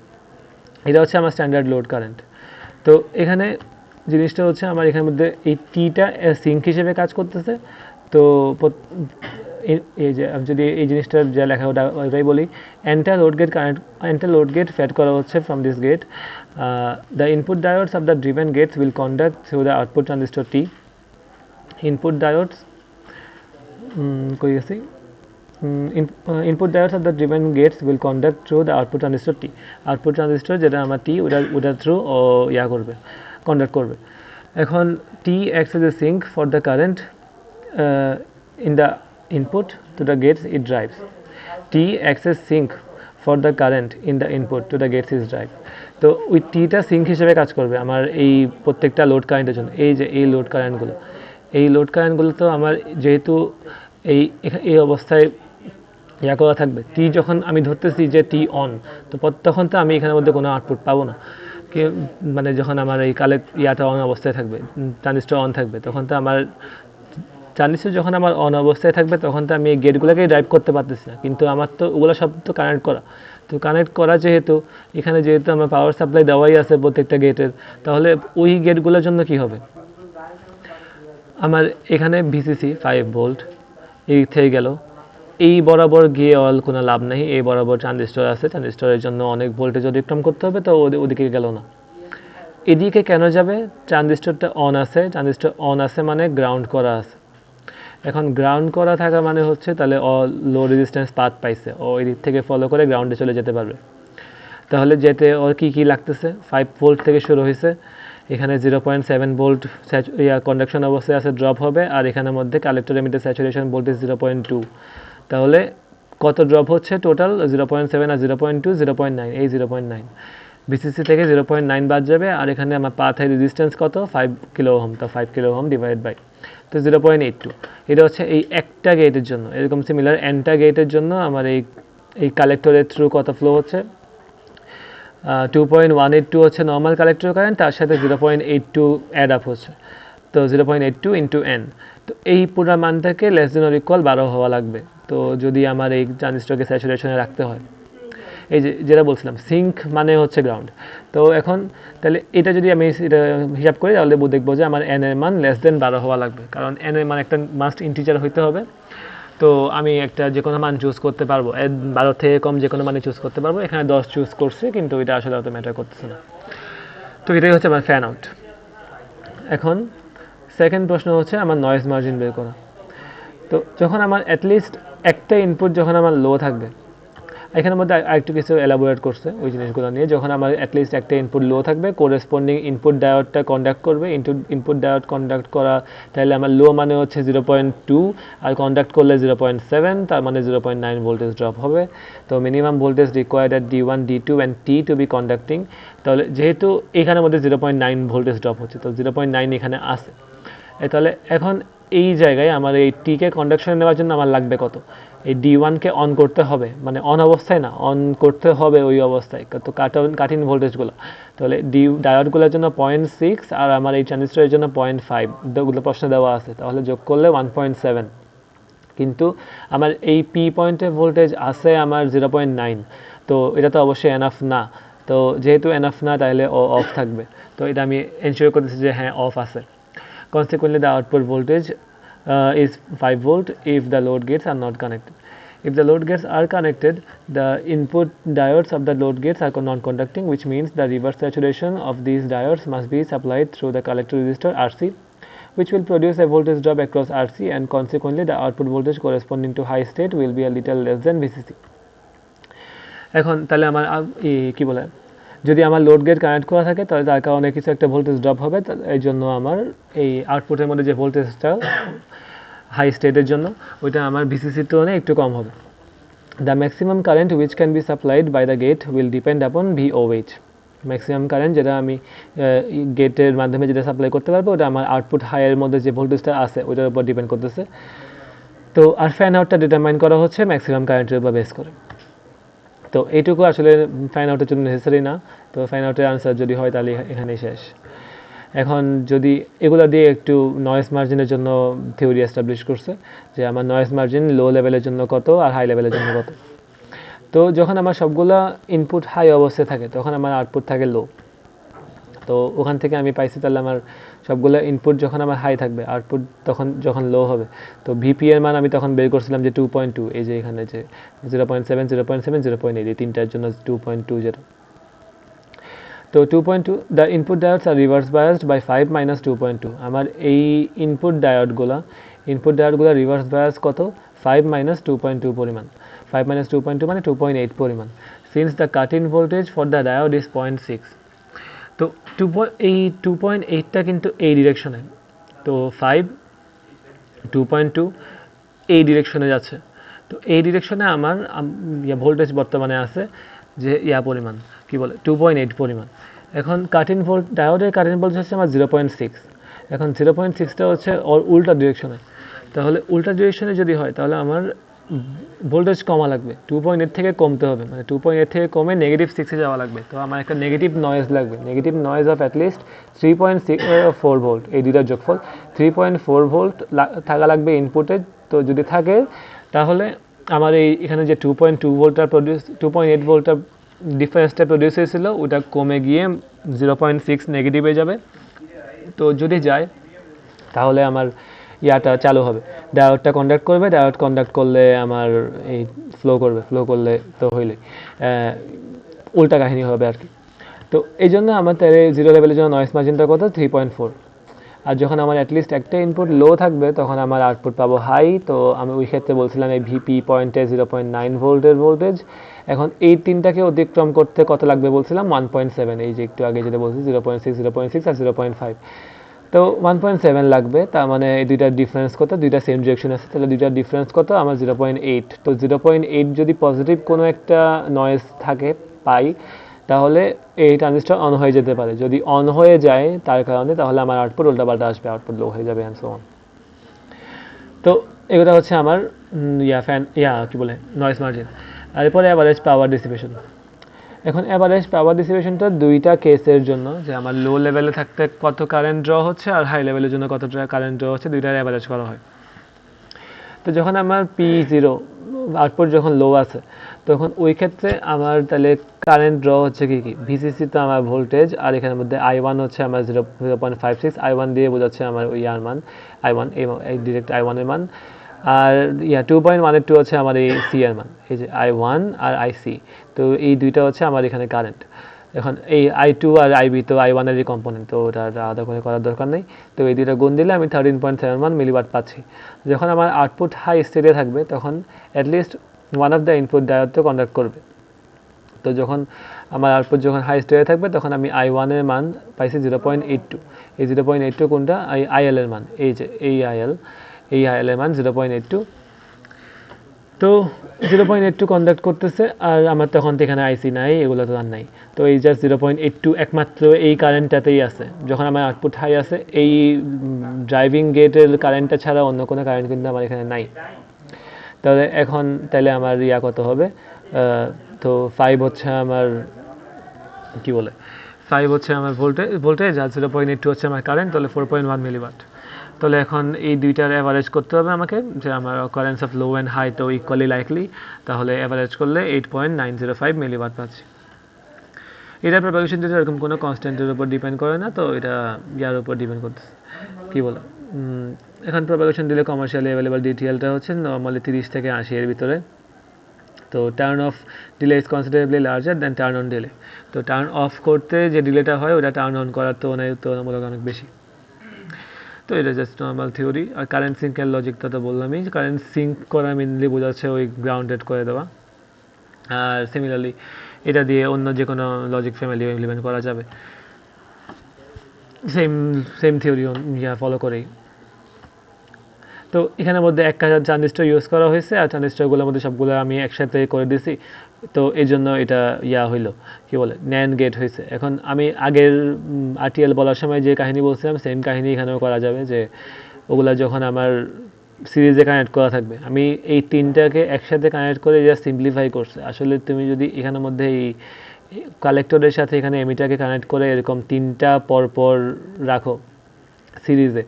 এটা হচ্ছে আমার স্ট্যান্ডার্ড লোড কারেন্ট। তো এখানে জিনিসটা হচ্ছে আমার এখানের মধ্যে এই টিটা সিঙ্ক হিসেবে কাজ করতেছে। তো এই যে আমি যদি এই জিনিসটার যা লেখা ওটাই বলি, enter load gate current, enter load gate fed করা হচ্ছে from this gate. The input diodes of the driven gates will conduct through the output transistor T. Input diodes কই গেছি, input diodes of the driven gates will conduct through the output transistor T. Output transistor যেটা আমার T ওটা through ইয়া করবে, conduct করবে। এখন T acts as a sink for the current in the input to the gates it drives. T acts as sink for the current in the input to the gates it drives. তো ওই টিটা sync হিসেবে কাজ করবে আমার এই প্রত্যেকটা load কারেন্টের জন্য। এই যে এই লোড কারেন্টগুলো তো আমার যেহেতু এই অবস্থায় ইয়া করা থাকবে, টি যখন আমি ধরতেছি যে টি অন, তো তখন তো আমি এখানের মধ্যে কোনো আউটপুট পাবো না। মানে যখন আমার এই ইয়াটা অন অবস্থায় থাকবে, ট্রানজিস্টর অন থাকবে, তখন তো আমার ট্রানজিস্টর যখন আমার অন অবস্থায় থাকবে তখন তো আমি এই গেটগুলোকেই ড্রাইভ করতে পারতেছি না, কিন্তু আমার তো ওগুলো সব তো কানেক্ট করা। তো কানেক্ট করা যেহেতু এখানে যেহেতু আমার পাওয়ার সাপ্লাই দেওয়াই আছে প্রত্যেকটা গেটের, তাহলে ওই গেটগুলোর জন্য কি হবে, আমার এখানে ভিসিসি 5 ভোল্ট এই থেকে গেল, এই বরাবর গিয়ে কোনো লাভ নেই, এই বরাবর ট্রানজিস্টর আছে, ট্রানজিস্টরের জন্য অনেক ভোল্টেজ অতিক্রম করতে হবে, তো ওদিকে গেল না। এদিকে কেন যাবে, ট্রানজিস্টরটা অন আছে, ট্রানজিস্টর অন আছে মানে গ্রাউন্ড করা আছে। এখন গ্রাউন্ড করা থাকা মানে হচ্ছে তাহলে লো রেজিস্ট্যান্স পাথ পাইছে, ও এই দিক থেকে ফলো করে গ্রাউন্ডে চলে যেতে পারবে। তাহলে যেতে ওর কি লাগতেছে, 5 ভোল্ট থেকে শুরু হয়েছে, এখানে 0.7 ভোল্ট কন্ডাকশন অবস্থায় আছে, ড্রপ হবে, আর এখানের মধ্যে কালেক্টর এমিটার স্যাচুরেশন ভোল্টেজ 0.2। তাহলে কত ড্রপ হচ্ছে টোটাল, 0.7 আর 0.2 0.9, এই 0.9 বিসিসি থেকে 0.9 বাদ যাবে, আর এখানে আমার পাথের রেজিস্ট্যান্স কত 5 কিলো ওহম, তো 5 কিলো ওহম ডিভাইড বাই, তো 0.82। এটা হচ্ছে এই একটা গেটের জন্য। এরকম সিমিলার এনটা গেটের জন্য আমার এই কালেক্টরের থ্রু কত ফ্লো হচ্ছে, 2.182 হচ্ছে নর্মাল কালেক্টর কারেন্ট, তার সাথে 0.82 অ্যাড আপ হচ্ছে, তো 0.82 ইন্টু এন। তো এই পুরো মানটাকে লেস দেন অর ইকুয়াল 12 হওয়া লাগবে, তো যদি আমার এই ট্রানজিস্টরকে স্যাচুরেশনে রাখতে হয়। এই যেটা বলছিলাম সিঙ্ক মানে হচ্ছে গ্রাউন্ড। তো এখন তাহলে এটা যদি আমি এটা হিসাব করি তাহলে দেখবো যে আমার এন এর মান লেস দেন 12 হওয়া লাগবে, কারণ এন এর মান একটা মাস্ট ইন্টিজার হইতে হবে। তো আমি একটা যে কোনো মান চুজ করতে পারবো, 12 থেকে কম যে কোনো মানে চুজ করতে পারবো। এখানে 10 চুজ করছি, কিন্তু এটা আসলে অত ম্যাটার করতেছে না। তো এটাই হচ্ছে আমার ফ্যান আউট। এখন সেকেন্ড প্রশ্ন হচ্ছে আমার নয়েজ মার্জিন বের করা। তো যখন আমার অ্যাটলিস্ট একটা ইনপুট যখন আমার লো থাকবে, এখানের মধ্যে আরেকটু কিছু এলাবোরেট করছে ওই জিনিসগুলো নিয়ে, যখন আমার অ্যাটলিস্ট একটা ইনপুট লো থাকবে, কোরেসপন্ডিং ইনপুট ডায়োডটা কন্ডাক্ট করবে, ইনপুট ডায়োড কন্ডাক্ট করা, তাহলে আমার লো মানে হচ্ছে 0.2, আর কন্ডাক্ট করলে 0.7, তার মানে 0.9 ভোল্টেজ ড্রপ হবে। তো minimum voltage required at D1, D2 and T two be conducting. তাহলে যেহেতু এখানের মধ্যে 0.9 ভোল্টেজ ড্রপ হচ্ছে, তো 0.9 এখানে আসে, তাহলে এখন এই জায়গায় আমার এই টিকে কন্ডাকশন নেওয়ার জন্য আমার লাগবে কত, এই D1কে অন করতে হবে, মানে অন অবস্থায় না, অন করতে হবে ওই অবস্থায়, তো কাট-ইন ভোল্টেজগুলো। তাহলে ডায়োডগুলোর জন্য 0.6 আর আমার এই ট্রানজিস্টরের জন্য 0.5, ওগুলো প্রশ্ন দেওয়া আছে, তাহলে যোগ করলে 1.7। কিন্তু আমার এই পি পয়েন্টে ভোল্টেজ আছে আমার 0.9, তো এটা তো অবশ্যই এনাফ না। তো যেহেতু এনাফ না, তাহলে অফ থাকবে। তো এটা আমি এনশিওর করতেছি যে হ্যাঁ অফ আছে। Consequently, the output voltage is 5 volt if the load gates are not connected. If the load gates are connected, the input diodes of the load gates are non-conducting, which means the reverse saturation of these diodes must be supplied through the collector resistor RC, which will produce a voltage drop across RC, and consequently the output voltage corresponding to high state will be a little less than VCC. এখন তাহলে আমার কি বলে, যদি আমার load gate connect করা থাকে তাহলে তার কারণে কিছু একটা ভোল্টেজ ড্রপ হবে, এই জন্য আমার এই আউটপুটের মধ্যে যে ভোল্টেজটা হাই স্টেটের জন্য ওইটা আমার ভিসিসির তুলনায় একটু কম হবে। The maximum current which can be supplied by the gate will depend upon VOH। Maximum current যেটা আমি গেটের মাধ্যমে যেটা সাপ্লাই করতে পারবো, ওটা আমার আউটপুট হাইয়ের মধ্যে যে ভোল্টেজটা আছে ওইটার উপর ডিপেন্ড করতেছে। তো আর ফ্যান আউটটা ডিটারমাইন করা হচ্ছে ম্যাক্সিমাম কারেন্টের উপর বেস করে। তো এইটুকু আসলে ফ্যান আউটের জন্য নেসেসারি না। তো ফ্যান আউটের আনসার যদি হয় তাহলে এখানেই শেষ। এখন যদি এগুলা দিয়ে একটু নয়েজ মার্জিনের জন্য থিওরি এস্টাবলিশ করছে যে আমার নয়েজ মার্জিন লো লেভেলের জন্য কত আর হাই লেভেলের জন্য কত। তো যখন আমার সবগুলা ইনপুট হাই অবস্থায় থাকে তখন আমার আউটপুট থাকে লো। তো ওখান থেকে আমি পাইছি তাহলে আমার সবগুলো ইনপুট যখন আমার হাই থাকবে আউটপুট তখন যখন লো হবে। তো ভিপি এর মান আমি তখন বের করছিলাম যে 2.2, এই যে এখানে যে 0.7, 0.7, 0.8 এই তিনটার জন্য 2.20। তো 2.2 the input diodes are reverse biased by 5 minus 2.2। আমার এই ইনপুট ডায়োডগুলো রিভার্স বায়াস কত? 5 মাইনাস 2.2 পরিমাণ। 5 মাইনাস 2.2 মানে 2.8 পরিমাণ। Since the cut in voltage for the diode is 0.6। তো এই 2.8টা কিন্তু এই ডিরেকশনে, তো 5 2.2 এই ডিরেকশনে যাচ্ছে। তো এই ডিরেকশনে আমার ভোল্টেজ বর্তমানে আছে যে পরিমাণ কি বলে 2.8 পরিমাণ। এখন কাটিং ভোল্ট ডায়োডের কাটিং ভোল্টেজ হচ্ছে আমার 0.6। এখন 0.6টা হচ্ছে উল্টা ডিরেকশনে। তাহলে উল্টা ডিরেকশনে যদি হয় তাহলে আমার ভোল্টেজ কমা লাগবে, 2.8 থেকে কমতে হবে, মানে 2.8 থেকে কমে -6-এ যাওয়া লাগবে। তো আমার একটা নেগেটিভ নয়েজ লাগবে, negative noise of at least 3.4 volt, এই দুইটার যোগফল 3.4 ভোল্ট থাকা লাগবে ইনপুটে। তো যদি থাকে তাহলে আমার এখানে যে 2.2 ভোল্টটা 2.8 ভোল্টটা ডিফারেন্সটা প্রডিউস হয়েছিল ওটা কমে গিয়ে 0.6 নেগেটিভে যাবে। তো যদি যায় তাহলে আমার চালু হবে, ডায়োডটা কন্ডাক্ট করবে, ডায়োড কন্ডাক্ট করলে আমার এই ফ্লো করলে তো হইলে উল্টা কাহিনী হবে আর কি। তো এই জন্য আমার তাহলে জিরো লেভেলের জন্য নয়েজ মার্জিনটা কত? 3.4। আর যখন আমার অ্যাটলিস্ট একটা ইনপুট লো থাকবে তখন আমার আউটপুট পাবো হাই। তো আমি ওই ক্ষেত্রে বলছিলাম এই ভিপি পয়েন্টে 0.9 ভোল্টের ভোল্টেজ। এখন এই তিনটাকে অতিক্রম করতে কত লাগবে বলছিলাম? 1.7। এই যে একটু আগে যেটা বলছি 0.6, 0.6 আর 0.5। তো 1.7 লাগবে। তার মানে এই দুইটার ডিফারেন্স কত? দুইটা সেম ডিরেকশন আছে, তাহলে দুইটার ডিফারেন্স কত? আমার 0.8। তো 0.8 যদি পজিটিভ কোনো একটা নয়েজ থাকে পাই তাহলে এই ট্রানজিস্টর অন হয়ে যেতে পারে। যদি অন হয়ে যায় তার কারণে তাহলে আমার আউটপুট উল্টাপাল্টা আসবে, আউটপুট লো হয়ে যাবে অ্যান্ড সো অন। তো এগুলো হচ্ছে আমার কি বলে নয়েজ মার্জিন। আর এরপরে অ্যাভারেজ পাওয়ার ডিসিপেশন। এখন অ্যাভারেজ পাওয়ার ডিসিপেশনটা দুইটা কেসের জন্য, যে আমার লো লেভেলে থাকতে কত কারেন্ট ড্র হচ্ছে আর হাই লেভেলের জন্য কত কারেন্ট ড্র হচ্ছে, দুইটার অ্যাভারেজ করা হয়। তো যখন আমার P0 আউটপুট যখন লো আছে তখন ওই ক্ষেত্রে আমার তাহলে কারেন্ট ড্র হচ্ছে কি ভিসিসি, তো আমার ভোল্টেজ, আর এখানের মধ্যে I1 হচ্ছে আমার 0.56, I1 দিয়ে বোঝাচ্ছে আমার ওই মান I1, এই ডিরেক্ট I1 এর মান। আর 2.1 হচ্ছে আমার এই সি এর মান, এই যে I1 আর IC। তো এই দুইটা হচ্ছে আমার এখানে কারেন্ট। এখন এই I2 আর IB তো I1 এরই কম্পোনেন্ট, তো ওটা আলাদা করে করার দরকার নেই। তো এই দুইটা গুণ দিলে আমি 13.71 মিলিওয়াট পাচ্ছি। যখন আমার আউটপুট হাই স্টেটে থাকবে তখন at least one of the input diode তো কন্ডাক্ট করবে। তো যখন আমার আউটপুট যখন হাই স্টেটে থাকবে তখন আমি I1 এর মান পাইছি 0.82। এই 0.82 কোনটা? IL এর মান, এই যে এই IL এর মান 0.82। তো 0.82 কন্ডাক্ট করতেছে আর আমার তখন তো এখানে আইসি নাই, এগুলো তো আর নাই। তো এই জাস্ট 0.82 একমাত্র এই কারেন্টটাতেই আছে। যখন আমার আউটপুট হাই আছে এই ড্রাইভিং গেটের কারেন্টটা ছাড়া অন্য কোনো কারেন্ট কিন্তু আমার এখানে নাই। তাহলে এখন তাহলে আমার কত হবে? তো 5 হচ্ছে আমার কি বলে 5 হচ্ছে আমার ভোল্টেজ আর 0.82 হচ্ছে আমার কারেন্ট, তাহলে 4.1 মিলিওয়াট। তাহলে এখন এই দুইটার অ্যাভারেজ করতে হবে আমাকে, যে আমার occurrence of low and high তো ইকুয়ালি লাইকলি, তাহলে অ্যাভারেজ করলে 8.905 মিলিওয়াট পাচ্ছি। এটার প্রপাগেশন যদি এরকম কোনো কনস্ট্যান্টের উপর ডিপেন্ড করে না, তো এটা ইয়ার উপর ডিপেন্ড করতেছে কি বলে এখন প্রপাগেশন দিলে কমার্শিয়ালি অ্যাভেলেবল ডিটিএলটা হচ্ছে নর্মালি 30 থেকে 80 এর ভিতরে। তো turn off delay is considerably larger than turn on delay. তো টার্ন অফ করতে যে ডিলেটা হয় ওটা টার্ন অন করার তুলনামূলক অনেক বেশি। তো এটা জাস্ট নর্মাল থিওরি। আর কারেন্ট সিঙ্কের লজিকটা তো বললামই, কারেন্ট সিঙ্ক করা মেনলি বোঝাচ্ছে ওই গ্রাউন্ডেড করে দেওয়া। আর সিমিলারলি এটা দিয়ে অন্য যে কোনো লজিক ফ্যামিলি ইমপ্লিমেন্ট করা যাবে, সেম থিওরি ফলো করেই। তো এখানের মধ্যে 1000 ট্রানজিস্টর ইউজ করা হয়েছে, আর ট্রানজিস্টরগুলোর মধ্যে সবগুলো আমি একসাথে করে দিছি। তো এই জন্য এটা হইলো কি বলে ন্যান্ড গেট হয়েছে। এখন আমি আগের আরটিএল বলার সময় যে কাহিনী বলছিলাম সেম কাহিনী এখানেও করা যাবে, যে ওগুলা যখন আমার সিরিজে কানেক্ট করা থাকবে, আমি এই তিনটাকে একসাথে কানেক্ট করে জাস্ট সিম্পলিফাই করছে। আসলে তুমি যদি এখানের মধ্যে কালেক্টরের সাথে এখানে এমিটারকে কানেক্ট করে এরকম 3টা পর রাখো সিরিজে,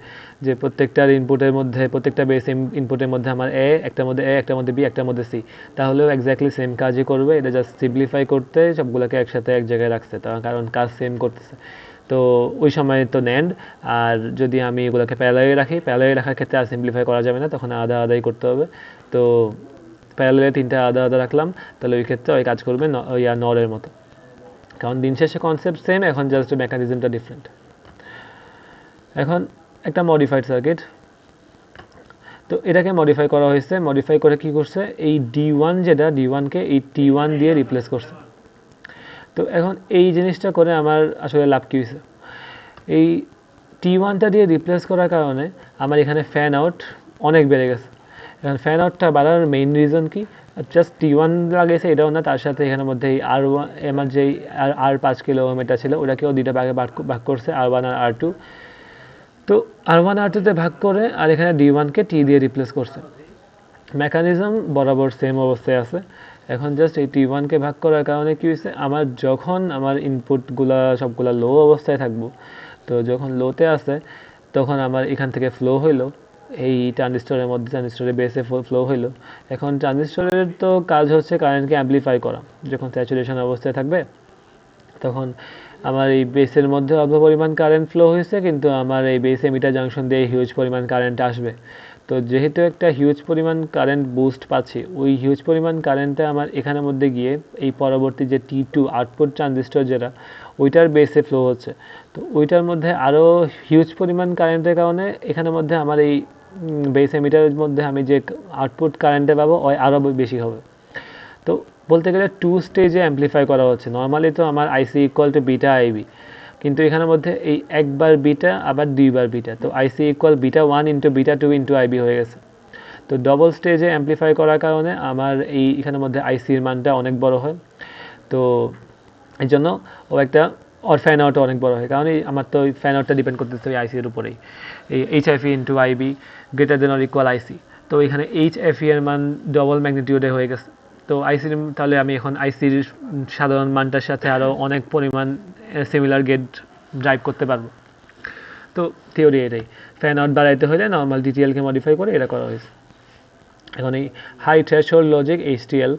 যে প্রত্যেকটার ইনপুটের মধ্যে, প্রত্যেকটা বেস ইনপুটের মধ্যে আমার একটার মধ্যে একটার মধ্যে বি, একটার মধ্যে সি, তাহলেও এক্স্যাক্টলি সেম কাজই করবে। এটা জাস্ট সিম্পলিফাই করতে সবগুলোকে একসাথে এক জায়গায় রাখছে, কারণ কাজ সেম করতেছে। তো ওই সময় তো ন্যান্ড, আর যদি আমি এগুলোকে প্যারালালে রাখি, প্যারালালে রাখার ক্ষেত্রে আর সিম্পলিফাই করা যাবে না, তখন আলাদা আলাদাই করতে হবে। তো প্যারালালে 3টা আলাদা আলাদা রাখলাম, তাহলে ওই ক্ষেত্রে ওই কাজ করবে নরের মতো, কারণ দিন শেষে কনসেপ্ট সেম, এখন জাস্ট মেকানিজমটা ডিফারেন্ট। এখন একটা মডিফাইড সার্কিট, তো এটাকে মডিফাই করা হয়েছে। মডিফাই করে কি করছে, এই D1 যেটা, D1কে এই T1 দিয়ে রিপ্লেস করছে। তো এখন এই জিনিসটা করে আমার আসলে লাভ কী হয়েছে, এই T1টা দিয়ে রিপ্লেস করার কারণে আমার এখানে ফ্যান আউট অনেক বেড়ে গেছে। এখন ফ্যান আউটটা বাড়ার মেইন রিজন কি, জাস্ট T1 লাগাইছে এটাও না, তার সাথে এখানে মধ্যে এই R1 আমার যেই R5 কিলো ওহম এটা ছিল, ওটাকেও 2টা ভাগে ভাগ করছে, R1 আর R2। তো R1 R2-তে ভাগ করে আর এখানে D1কে T দিয়ে রিপ্লেস করছে। মেকানিজম বরাবর সেম অবস্থায় আছে। এখন জাস্ট এই T1কে ভাগ করার কারণে কি হয়েছে, আমার যখন আমার ইনপুটগুলা সবগুলা লো অবস্থায় থাকবো, তো যখন লোতে আসে তখন আমার এখান থেকে ফ্লো হইলো এই ট্রানজিস্টরের মধ্যে, ট্রানজিস্টরের বেসে ফ্লো হইলো। এখন ট্রানজিস্টরের তো কাজ হচ্ছে কারেন্টকে অ্যাম্পলিফাই করা। যখন স্যাচুরেশন অবস্থায় থাকবে তখন আমার এই বেসের মধ্যে অল্প পরিমাণ কারেন্ট ফ্লো হয়েছে, কিন্তু আমার এই বেস এমিটার জাংশন দিয়ে হিউজ পরিমাণ কারেন্ট আসবে। তো যেহেতু একটা হিউজ পরিমাণ কারেন্ট বুস্ট পাচ্ছি, ওই হিউজ পরিমাণ কারেন্টটা আমার এখানের মধ্যে গিয়ে এই পরবর্তী যে T2 আউটপুট ট্রানজিস্টর যেটা, ওইটার বেসে ফ্লো হচ্ছে। তো ওইটার মধ্যে আরও হিউজ পরিমাণ কারেন্টের কারণে এখানের মধ্যে আমার এই বেস এমিটারের মধ্যে আমি যে আউটপুট কারেন্টে পাবো ওই আরও বেশি হবে। তো বলতে গেলে 2 স্টেজে অ্যাম্পলিফাই করা হচ্ছে। নর্মালি তো আমার IC equal to beta IB, কিন্তু এখানের মধ্যে এই একবার বিটা আবার 2বার বিটা, তো IC equal beta 1 into beta 2 into IB হয়ে গেছে। তো ডবল স্টেজে অ্যাম্পলিফাই করার কারণে আমার এই এখানের মধ্যে ICর মানটা অনেক বড় হয়। তো এই জন্য ও একটা ওর ফ্যান আউটও অনেক বড় হয়, কারণ আমার তো ফ্যান আউটটা ডিপেন্ড করতেছে ওই ICর উপরেই, এই HFE into IB greater than or equal IC। তো এখানে HFE এর মান ডবল ম্যাগনিটিউডে হয়ে গেছে। তো আইসির তাহলে আমি এখন আইসির সাধারণ মানটার সাথে আরও অনেক পরিমাণ সিমিলার গেট ড্রাইভ করতে পারবো। তো থিওরি এটাই, ফ্যান আউট বাড়াইতে হলে নর্মাল ডিটিএলকে মডিফাই করে এটা করা হয়েছে। এখন এই হাই থ্রেশহোল্ড লজিক HTL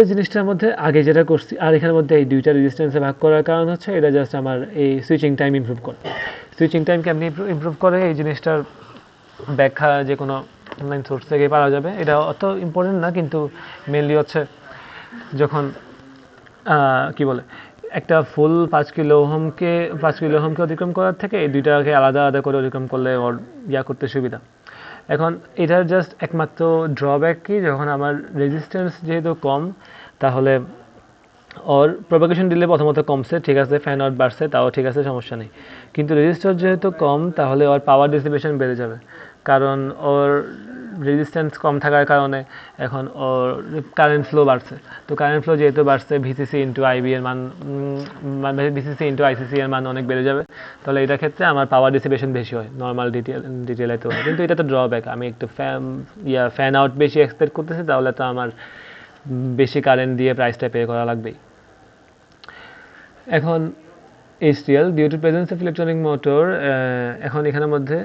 এর জিনিসটার মধ্যে আগে যেটা করছি আর এখানের মধ্যে এই 2টা রেজিস্ট্যান্সে ভাগ করার কারণ হচ্ছে এটা জাস্ট আমার এই সুইচিং টাইম ইমপ্রুভ করে। সুইচিং টাইম কেমনি ইমপ্রুভ করে এই জিনিসটার ব্যাখ্যা যে কোনো অনলাইন সোর্স থেকে পাওয়া যাবে। এটা অত ইম্পর্টেন্ট না, কিন্তু মেনলি হচ্ছে যখন কি বলে একটা ফুল 5 কিলো ওহমকে অতিক্রম করার থেকে এই 2টাকে আলাদা আলাদা করে অতিক্রম করলে ওর করতে সুবিধা। এখন এটার জাস্ট একমাত্র ড্রব্যাক কি, যখন আমার রেজিস্ট্যান্স যেহেতু কম, তাহলে ওর প্রপাগেশন ডিলে প্রথমত কমছে, ঠিক আছে, ফ্যান আউট বাড়ছে, তাও ঠিক আছে, সমস্যা নেই। কিন্তু রেজিস্টার যেহেতু কম, তাহলে ওর পাওয়ার ডিসিপেশন বেড়ে যাবে, কারণ ওর রেজিস্ট্যান্স কম থাকার কারণে এখন ওর কারেন্ট ফ্লো বাড়ছে। তো কারেন্ট ফ্লো যেহেতু বাড়ছে, ভিসিসি ইন্টু আইবি এর মান, ভিসিসি ইন্টু আইসিসি এর মান অনেক বেড়ে যাবে। তাহলে এটা ক্ষেত্রে আমার পাওয়ার ডিসিপেশন বেশি হয়, নর্মাল ডিটেলাইতে হয়। কিন্তু এটা তো ড্রব্যাক, আমি একটু ফ্যান আউট বেশি এক্সপেক্ট করতেছি, তাহলে তো আমার বেশি কারেন্ট দিয়ে প্রাইসটা পে করা লাগবেই। এখন HTL due to presence of electronic motor, এখন এখানের মধ্যে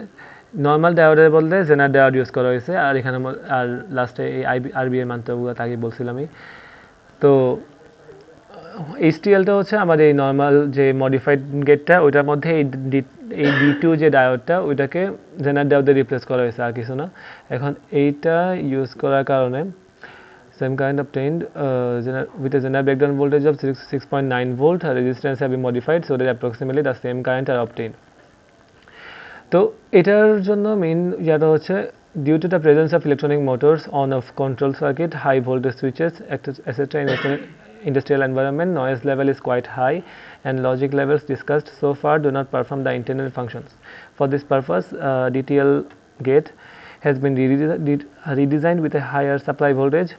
নর্মাল ডায়োডের বলতে জেনার ডায়োড ইউজ করা হয়েছে, আর এখানে আর লাস্টে এই আরবি এর মানটাগুলো তাকে বলছিলামই। তো HTLটা হচ্ছে আমাদের এই নর্মাল যে মডিফাইড গেটটা, ওইটার মধ্যে এই D2 যে ডায়োডটা, ওইটাকে জেনার ডায়োডে রিপ্লেস করা হয়েছে, আর কিছু না। এখন এইটা ইউজ করার কারণে same current obtained with a general breakdown voltage of 6.9 volt, resistance have been modified so that approximately the same current are obtained. তো এটার জন্য মেইন যেটা হচ্ছে, due to the presence of electronic motors on of control circuit, high voltage switches etc. in industrial environment, noise level is quite high and logic levels discussed so far do not perform the intended functions. For this purpose, DTL gate has been redesigned with a higher supply voltage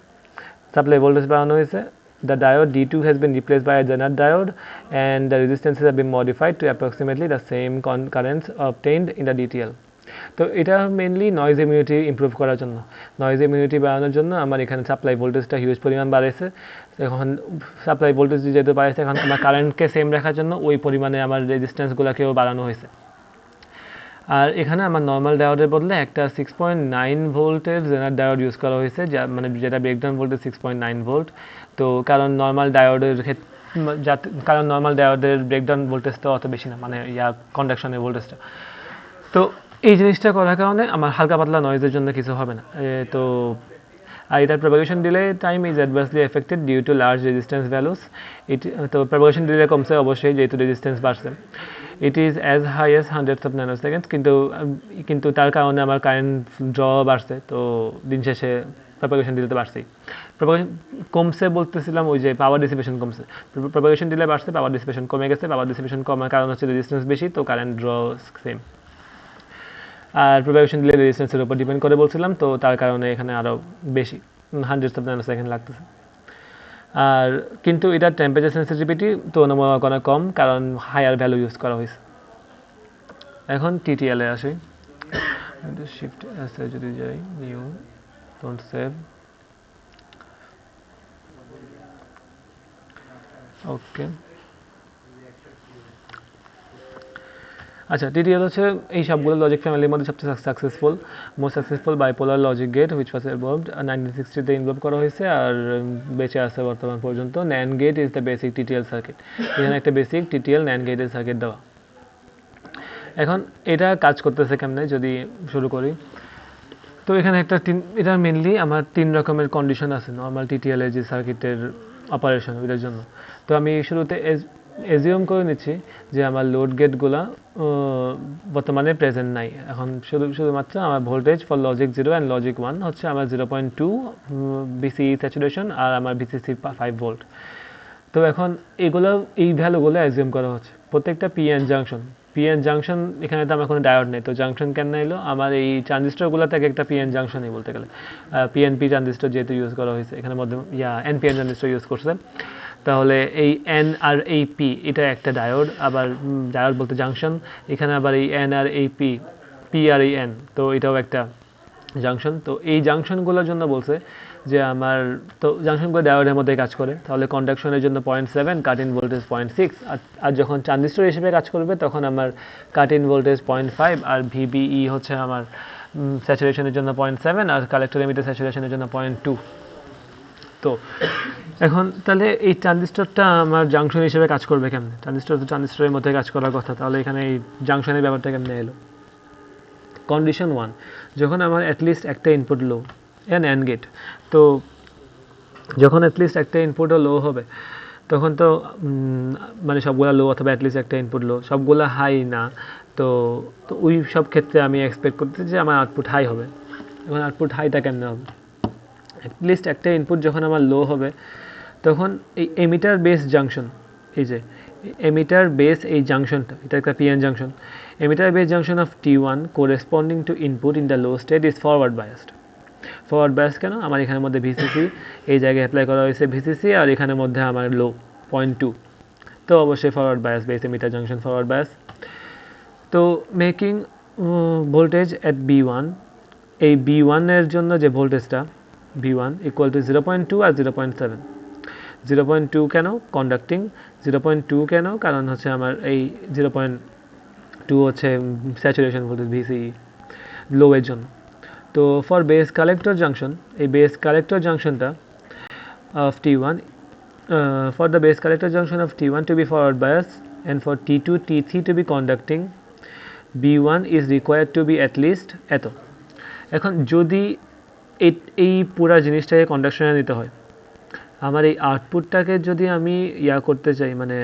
বাড়ানো হয়েছে। The diode D2 has been replaced by a Zener diode and the resistances have been modified to approximately the same currents obtained in the DTL. তো এটা mainly noise immunity improve করার জন্য, noise immunity বাড়ানোর জন্য আমার এখানে supply ভোল্টেজটা huge পরিমাণ বাড়াইছে। এখন সাপ্লাই ভোল্টেজ যেহেতু বাড়াইছে, এখন আমার কারেন্টকে সেম রাখার জন্য ওই পরিমাণে আমার রেজিস্ট্যান্সগুলোকেও বাড়ানো হয়েছে। আর এখানে আমার নর্মাল ডায়োডের বদলে একটা 6.9 ভোল্টের জেনার ডায়োড ইউজ করা হয়েছে, যা মানে যেটা ব্রেকডাউন ভোল্টেজ 6.9 ভোল্ট। তো কারণ নর্মাল ডায়োডের কারণ নর্মাল ডায়োডের ব্রেকডাউন ভোল্টেজটা অত বেশি না, মানে কন্ডাকশনের ভোল্টেজটা। তো এই জিনিসটা করার কারণে আমার হালকা পাতলা নয়েজের জন্য কিছু হবে না। তো আর এটার propagation delay time is adversely affected due to large resistance values. তো প্রপাগেশন ডিলে কমছে অবশ্যই, যেহেতু রেজিস্ট্যান্স বাড়ছে। It is as high as hundreds of nanoseconds, কিন্তু তার কারণে আমার কারেন্ট ড্র বাড়ছে। তো দিন শেষে প্রপাগেশন ডিলে তো বাড়ছেই। প্রপাগেশন কমছে বলতেছিলাম ওই যে পাওয়ার ডিসিপেশন কমছে, প্রপাগেশন ডিলে বাড়ছে, পাওয়ার ডিসিপেশন কমে গেছে। পাওয়ার ডিসিপেশন কমার কারণ হচ্ছে রেজিস্ট্যান্স বেশি, তো কারেন্ট ড্র সেম। আর প্রপাগেশন ডিলে রেজিস্ট্যান্সের উপর ডিপেন্ড করে বলছিলাম, তো তার কারণে এখানে আরও বেশি হান্ড্রেডস অফ ন্যানো সেকেন্ড লাগতেছে। আর কিন্তু এটার টেম্পারেচার সেন্সিটিভিটি তুলনামূলক অনেক কম, কারণ হায়ার ভ্যালু ইউজ করা হয়েছে। এখন টিটিএল এ আসি। শিফট এস এ যদি যাই, নিউ, ডোন্ট সেভ, ওকে। আচ্ছা, টিটিএল হচ্ছে এই সবগুলো লজিক ফ্যামিলির মধ্যে সবচেয়ে successful, most successful bipolar logic gate which was involved 1960-তে ইনভলভ করা হয়েছে আর বেঁচে আছে বর্তমান পর্যন্ত। NAND gate is the basic TTL circuit. এখানে একটা বেসিক টিটিএল ন্যান্ড গেটের সার্কিট দেওয়া। এখন এটা কাজ করতেছে কেমনে যদি শুরু করি। তো এখানে এটা মেনলি আমার 3 রকমের কন্ডিশন আছে নর্মাল টিটিএল এর যে সার্কিটের অপারেশন ওইটার জন্য। তো আমি শুরুতে এজিউম করে নিচ্ছি যে আমার লোড গেটগুলা বর্তমানে প্রেজেন্ট নাই। এখন শুধুমাত্র আমার voltage for logic 0 and logic 1 হচ্ছে আমার 0.2 বিসি স্যাচুরেশন আর আমার ভিসিসি 5 ভোল্ট। তো এখন এই ভ্যালুগুলো অ্যাজিউম করা হচ্ছে প্রত্যেকটা পিএন জাংশন। এখানে তো আমার কোনো ডায়োড নেই, তো জাংশন কেন এলো? আমার এই ট্রানজিস্টরগুলো থেকে একটা পিএন জাংশনই বলতে গেলে, পিএনপি ট্রানজিস্টর যেহেতু ইউজ করা হয়েছে এখানে মধ্যে, এনপিএন ট্রানজিস্টর ইউজ করছে। তাহলে এই এন আর এই পি এটা একটা ডায়োড, আবার ডায়োড বলতে জাংশন। এখানে আবার এই এন আর এই পি আর এই এন, তো এটাও একটা জাংশন। তো এই জাংশনগুলোর জন্য বলছে যে আমার তো জাংশনগুলো ডায়োডের মধ্যে কাজ করে, তাহলে কন্ডাকশনের জন্য 0.7, কাট ইন ভোল্টেজ 0.6। আর যখন ট্রানজিস্টর হিসেবে কাজ করবে তখন আমার কাট ইন ভোল্টেজ 0.5 আর ভিবিই হচ্ছে আমার স্যাচুরেশনের জন্য 0.7 আর কালেক্টর এমিটার স্যাচুরেশনের জন্য 0.2। তো এখন তাহলে এই ট্রানজিস্টরটা আমার জাংশন হিসেবে কাজ করবে কেমনে? ট্রানজিস্টরের মধ্যে কাজ করার কথা, তাহলে এখানে এই জাংশনের ব্যাপারটা কেমনে এলো? কন্ডিশন 1, যখন আমার অ্যাটলিস্ট একটা ইনপুট লো, অ্যান্ড গেট, তো যখন অ্যাটলিস্ট একটা ইনপুটও লো হবে তখন তো মানে সবগুলা লো অথবা অ্যাটলিস্ট একটা ইনপুট লো, সবগুলা হাই না। তো ওই সব ক্ষেত্রে আমি এক্সপেক্ট করতেছি যে আমার আউটপুট হাই হবে। এখন আউটপুট হাইটা কেমনে হবে? অ্যাটলিস্ট একটা ইনপুট যখন আমার লো হবে তখন এই এমিটার বেস জাংশন, এই যে এমিটার বেস এই জাংশনটা, এটা একটা PN junction. Emitter base junction of T1 corresponding to input in the low state is forward biased. Forward bias কেন? আমার এখানের মধ্যে ভিসিসি এই জায়গায় অ্যাপ্লাই করা হয়েছে ভিসিসি, আর এখানের মধ্যে আমার লো 0.2, তো অবশ্যই forward bias, base emitter junction forward bias. তো মেকিং ভোল্টেজ অ্যাট B1, এই B1 এর জন্য যে ভোল্টেজটা V1 ইকুয়াল টু 0.2 আর 0.7। 0.2 কেন? কন্ডাক্টিং। 0.2 কেন? কারণ হচ্ছে আমার এই 0.2 হচ্ছে স্যাচুরেশন ভোল্টেজ ভিসি লো এর জন্য। তো ফর বেস কালেক্টর জাংশন, এই বেস কালেক্টর জাংশনটা of T1, for the base collector junction of T1 to be forward bias and for T2, T3 to be conducting, B1 is required to be at least এত। এখন যদি এই পুরা জিনিসটাকে কন্ডাকশনে নিতে হয়, আমার এই আউটপুটটাকে যদি আমি করতে চাই, মানে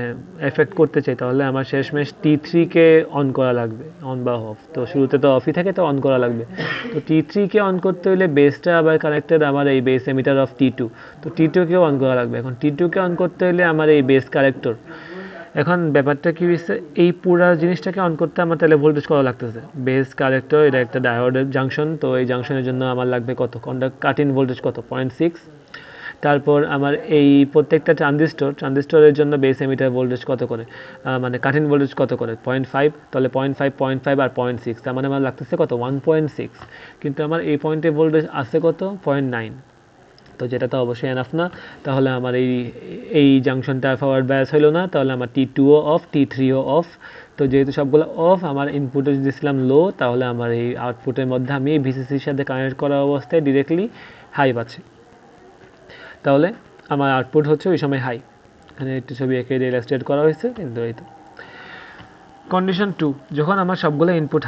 এফেক্ট করতে চাই, তাহলে আমার শেষমেশ T3-কে অন করা লাগবে, অন বা অফ। তো শুরুতে তো অফই থাকে, তো অন করা লাগবে। তো T3-কে অন করতে হলে বেসটা আবার কানেক্টেড আমার এই বেস এমিটার অফ T2, তো T2-কেও অন করা লাগবে। এখন T2-কে অন করতে হলে আমার এই বেস কালেক্টর, এখন ব্যাপারটা কি হচ্ছে, এই পুরা জিনিসটাকে অন করতে আমার তাহলে ভোল্টেজ কত লাগতেছে? বেস কালেক্টর এটা একটা ডায়োডের জাংশন, তো এই জাংশনের জন্য আমার লাগবে কত? কাট ইন ভোল্টেজ কত? 0.6। তারপর আমার এই প্রত্যেকটা ট্রানজিস্টরের জন্য বেস এমিটার ভোল্টেজ কত করে, মানে কাট ইন ভোল্টেজ কত করে 0.5, তাহলে 0.5 আর 0.6, তার মানে আমার লাগতেছে কত 1.6, কিন্তু আমার এই পয়েন্টে ভোল্টেজ আছে কত 0.9, তো যেটা তো অবশ্যই এনাফ না। তাহলে আমার এই জাংশনটা ফরওয়ার্ড বায়াস হলো না, তাহলে আমার T2ও অফ, T3ও অফ। তো যেহেতু সবগুলো অফ, আমার ইনপুটে যদি দিয়েছিলাম লো, তাহলে আমার এই আউটপুটের মধ্যে আমি ভিসিসির সাথে কানেক্ট করা অবস্থায় ডিরেক্টলি হাই পাচ্ছি, তাহলে আমার আউটপুট হচ্ছে ওই সময় হাই। এখানে একটু ছবি এঁকে ইলাস্ট্রেট করা হয়েছে, কিন্তু এই তো কন্ডিশন 2, যখন আমার সবগুলো ইনপুট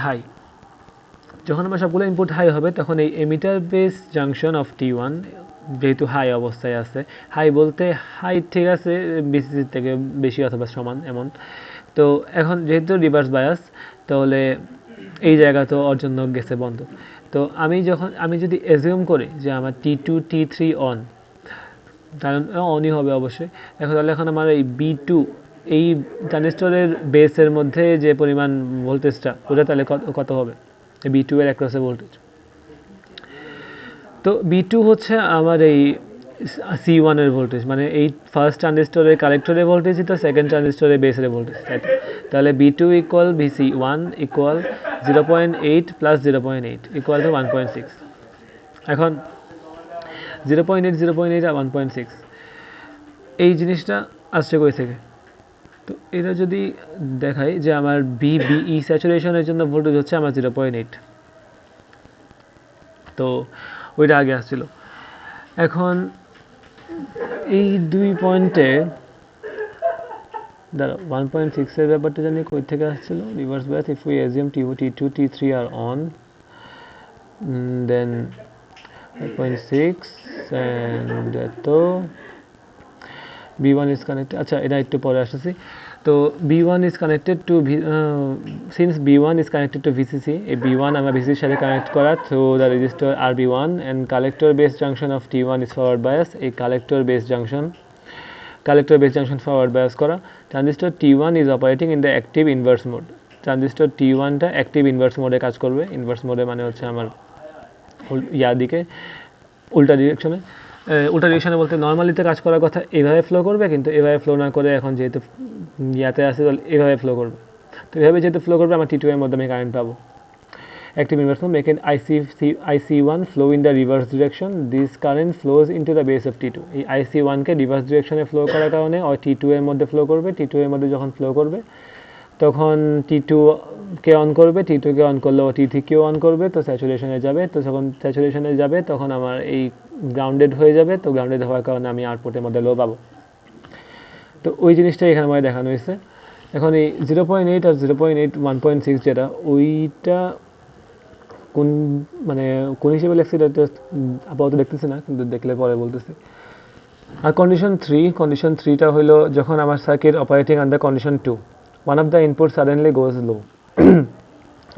হাই হবে, তখন এই emitter base junction of T1 যেহেতু হাই অবস্থায় আছে, হাই বলতে হাই ঠিক আছে বিসিসি থেকে বেশি অথবা সমান এমন, তো এখন যেহেতু রিভার্স বায়াস, তাহলে এই জায়গা তো ওর জন্য গেছে বন্ধ। তো আমি যদি অ্যাজিউম করি যে আমার T2 T3 অন, কারণ অনই হবে অবশ্যই। তাহলে এখন আমার এই B2, এই ট্রানজিস্টরের বেসের মধ্যে যে পরিমাণ ভোল্টেজটা, ওটা তাহলে কত হবে B2 এর অ্যাক্রসে ভোল্টেজ। তো B2 হচ্ছে আমার এই C1 এর ভোল্টেজ, মানে এই ফার্স্ট ট্রানজিস্টরের কালেক্টরের ভোল্টেজই তো সেকেন্ড ট্রানজিস্টরের বেসের ভোল্টেজ, তাই তো। তাহলে B2 equal VC1 equal 0.8 plus 0.8 equal to 1.6। এখন 0.8 আর 1.6 এই জিনিসটা আসছে কই থেকে? তো এটা যদি দেখাই যে আমার BE স্যাচুরেশনের জন্য ভোল্টেজ হচ্ছে আমার 0.8, তো ওইটা আগে আসছিল। এখন এই দুই পয়েন্টে দাঁড়া 1.6 এর ব্যাপারটা জানি কই থেকে আসছিল, reverse bias if we assume T2 T3 are on, then 1.6 and তো B1 is connected, আচ্ছা এটা একটু পরে আসতেছি। তো B1 is connected to since B1 is connected to VCC, এই B1 আমরা VCC এর সাথে কানেক্ট করা through the resistor RB1 and collector base junction of T1 is forward bias, এই collector base junction forward bias করা। Transistor T1 is operating in the active inverse mode, transistor T1 টা active inverse মোডে কাজ করবে। Inverse মোডে মানে হচ্ছে আমার ইয়ার দিকে উল্টা ডিরেকশনে বলতে নর্মালিতে কাজ করার কথা এভাবে ফ্লো করবে, কিন্তু এভাবে ফ্লো না করে এখন যেহেতু ইয়াতে আছে এভাবে ফ্লো করবে। তো এভাবে যেহেতু ফ্লো করবে, আমার T2 এর মধ্যে আমি কারেন্ট পাবো। Active inverse mode make an IC1 flow in the reverse direction, this current flows into the base of T2, এই IC1 কে রিভার্স ডিরেকশনে ফ্লো করার কারণে ওই T2 এর মধ্যে ফ্লো করবে। T2 এর মধ্যে যখন ফ্লো করবে, তখন T2 কে অন করবে, T2 কে অন করলে T3 কেও অন করবে, তো স্যাচুরেশনে যাবে। তো যখন স্যাচুরেশনে যাবে, তখন আমার এই গ্রাউন্ডেড হয়ে যাবে, তো গ্রাউন্ডেড হওয়ার কারণে আমি আউটপুটের মধ্যে লো পাবো। তো ওই জিনিসটাই এখানে আমায় দেখানো হয়েছে। এখন এই 0.8 আর 0.8 1.6 যেটা, ওইটা কোন মানে কোন হিসেবে লেখছি এটা আপাতত দেখতেছি না, কিন্তু দেখলে পরে বলতেছি। আর কন্ডিশন 3টা হলো যখন আমার circuit operating under condition 2, one of the input suddenly goes low,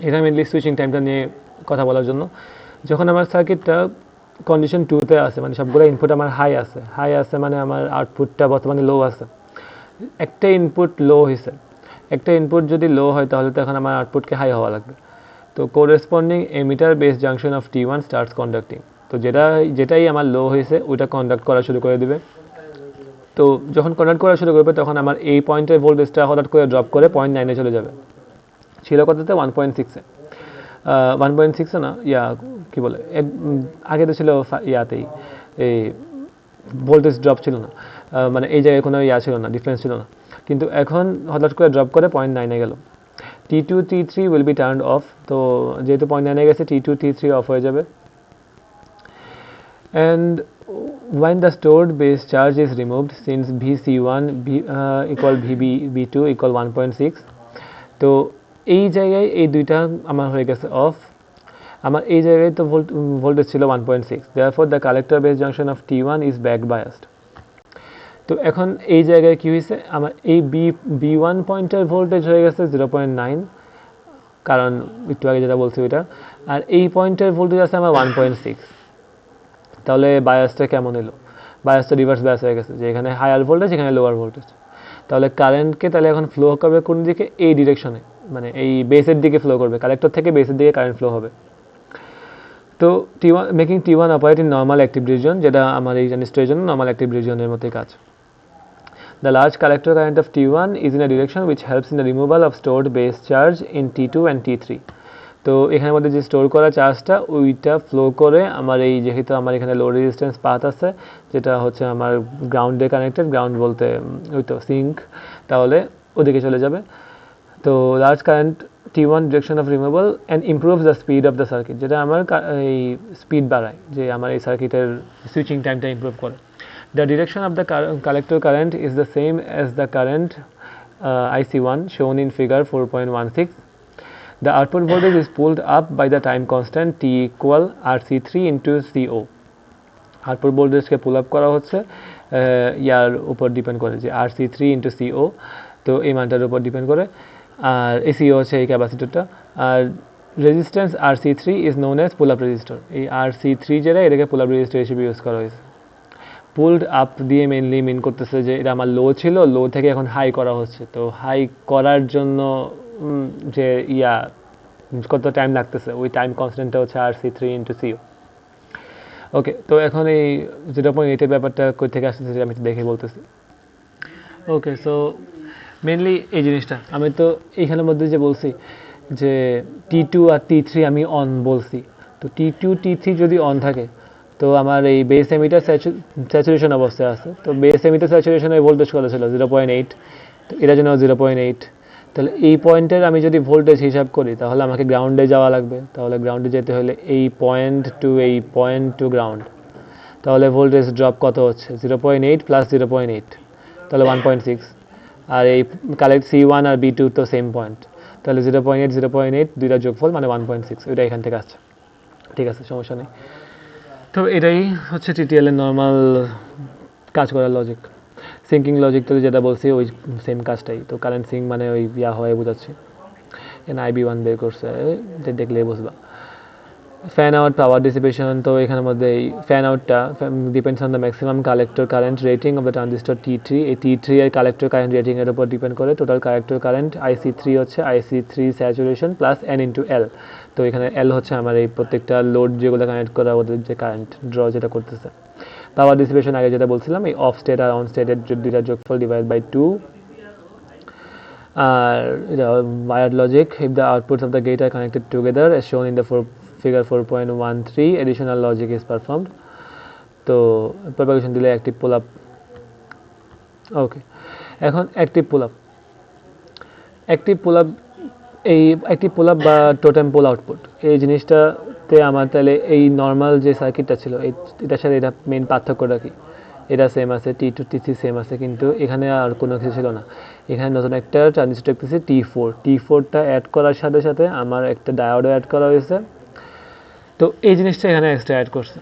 এটা মেনলি সুইচিং টাইমটা নিয়ে কথা বলার জন্য। যখন আমার সার্কিটটা কন্ডিশন 2তে আছে, মানে সবগুলো ইনপুট আমার হাই আছে মানে আমার আউটপুটটা বর্তমানে লো আছে। একটা ইনপুট লো হয়েছে, একটা ইনপুট যদি লো হয়, তাহলে তো এখন আমার আউটপুটকে হাই হওয়া লাগবে। তো corresponding emitter base junction of T1 starts conducting, তো যেটাই আমার লো হয়েছে ওইটা কন্ডাক্ট করা শুরু করে দিবে। তো যখন কন্ডাক্ট করা শুরু করবে, তখন আমার এই পয়েন্টের ভোল্টেজটা হঠাৎ করে ড্রপ করে 0.9 চলে যাবে। ছিল কততে 1.6 1.6 না, কি বলে, আগে তো ছিল ইয়াতেই এই ভোল্টেজ ড্রপ ছিল না, মানে এই জায়গায় কোনো ছিল না, ডিফারেন্স ছিল না। কিন্তু এখন হঠাৎ করে ড্রপ করে 0.9 গেল। T2 T3 will be turned off, তো যেহেতু 0.9 গেছে, T2 T3 অফ হয়ে যাবে। and when the stored base charge is removed, since VC1 equal VB2 equal 1.6, তো এই জায়গায় এই দুইটা আমার হয়ে গেছে অফ। আমার এই জায়গায় তো ভোল্টেজ ছিল 1.6, therefore the collector base junction of T1 is back biased। তো এখন এই জায়গায় কি হয়েছে, আমার এই B1 পয়েন্টের ভোল্টেজ হয়ে গেছে 0.9, কারণ একটু আগে যেটা বলছি ওইটা, আর এই পয়েন্টের ভোল্টেজ আছে আমার 1.6। তাহলে বায়াসটা কেমন এলো? বায়াসটা রিভার্স বায়াস হয়ে গেছে, যে এখানে হায়ার ভোল্টেজ, এখানে লোয়ার ভোল্টেজ। তাহলে কারেন্টকে তাহলে এখন ফ্লো করবে কোন দিকে? এই ডিরেকশনে, মানে এই বেসের দিকে ফ্লো করবে, কালেক্টর থেকে বেসের দিকে কারেন্ট ফ্লো হবে। তো T1 making T1 operate in normal active reason, যেটা আমার এই ট্রানজিস্টরের জন্য নর্মাল অ্যাক্টিভ রিজনের মতোই কাজ। The large collector current of T1 is in a direction which helps in the removal of stored base charge in T2 and T3. তো এখানের মধ্যে যে স্টোর করা চার্জটা ওইটা ফ্লো করে আমার এই, যেহেতু আমার এখানে লো রেজিস্ট্যান্স পাথ আছে যেটা হচ্ছে আমার গ্রাউন্ডে কানেক্টেড, গ্রাউন্ড বলতে ওই তো সিঙ্ক, তাহলে ওদিকে চলে যাবে। তো large current T1 direction of removal and improves the speed of the circuit, যেটা আমার এই স্পিড বাড়ায়, যে আমার এই সার্কিটের সুইচিং টাইমটা ইমপ্রুভ করে। The direction of the collector current is the same as the current IC1 shown in figure 4.16. The output voltage is pulled up by the time constant T equal RC3 into CO. Output voltage K pull up করা হচ্ছে ইয়ার উপর depend করে, যে RC3 into CO, তো এই মানটার উপর depend করে। আর এই CO হচ্ছে এই ক্যাপাসিটরটা। আর resistance RC3 is known as pull up resistor। এই RC3 যেটা, এটাকে pull up resistor হিসেবে ইউজ করা হয়েছে। পুলড আপ দিয়ে মেনলি মিন করতেছে যে এটা আমার লো ছিল, লো থেকে এখন হাই করা হচ্ছে। তো হাই করার জন্য যে কত টাইম লাগতেছে, ওই টাইম কনস্ট্যান্টটা হচ্ছে RC3 into CO। ওকে, তো এখন এই 0.8 ব্যাপারটা কই থেকে আসতেছে আমি দেখে বলতেছি। ওকে, সো মেনলি এই জিনিসটা আমি তো এইখানের মধ্যে যে বলছি যে T2 আর T3 আমি অন বলছি। তো T2 T3 যদি অন থাকে তো আমার এই বেস এমিটার স্যাচুরেশন অবস্থায় আছে। তো বেস এমিটার স্যাচুরেশনের ভোল্টেজ কত ছিল? 0.8। তো এটার জন্য 0.8। তাহলে এই পয়েন্টের আমি যদি ভোল্টেজ হিসাব করি তাহলে আমাকে গ্রাউন্ডে যাওয়া লাগবে। তাহলে গ্রাউন্ডে যেতে হলে এই পয়েন্ট টু গ্রাউন্ড, তাহলে ভোল্টেজ ড্রপ কত হচ্ছে? 0.8 প্লাস 0.8, তাহলে 1.6। আর এই কালেক্ট C1 আর B2 তো সেম পয়েন্ট, তাহলে 0.8 দুইটা যোগফল মানে 1.6, ওইটা এখান থেকে আসছে। ঠিক আছে, সমস্যা নেই। তো এটাই হচ্ছে TTL এর নর্মাল কাজ করার লজিক। সিঙ্কিং লজিক তো যেটা বলছি ওই সেম কাজটাই। তো কারেন্ট সিঙ্ক মানে ওই হয়ে বোঝাচ্ছি। IB1 বের করছে, দেখলে বুঝবা। ফ্যান আউট পাওয়ার ডিসিপেশন, তো এখানের মধ্যে এই ফ্যান আউটটা depends on the maximum collector current rating of the transistor T3। এই T3 এর কালেক্টর কারেন্ট রেটিং এর উপর ডিপেন্ড করে টোটাল কালেক্টর কারেন্ট IC3 হচ্ছে IC3 saturation plus N into L। তো এখানে L হচ্ছে আমার এই প্রত্যেকটা লোড যেগুলো কানেক্ট করা ওদের যে কারেন্ট ড্র যেটা করতেছে। পাওয়ার ডিসিপেশন আগে যেটা বলছিলাম, এই অফ স্টেট আর অন স্টেটের দুইটা যোগফল ডিভাইড বাই 2। আর wired logic, if the outputs of the gate are connected together as shown in the figure 4.13, additional logic is performed. তো propagation দিলে active pull up। ওকে, এখন active pull up এই active pull up বা totem পুল output, এই জিনিসটাতে আমার তাহলে এই নর্মাল যে সার্কিটটা ছিল এটার সাথে এটা মেন পার্থক্যটা কি? এটা সেম আছে, T2 T3 সেম আছে, কিন্তু এখানে আর কোনো কিছু ছিল না। এখানে নতুন একটা ট্রানজিস্টর দেখতেছি T4টা অ্যাড করার সাথে সাথে আমার একটা ডায়োডও অ্যাড করা হয়েছে। তো এই জিনিসটা এখানে এক্সট্রা অ্যাড করছে।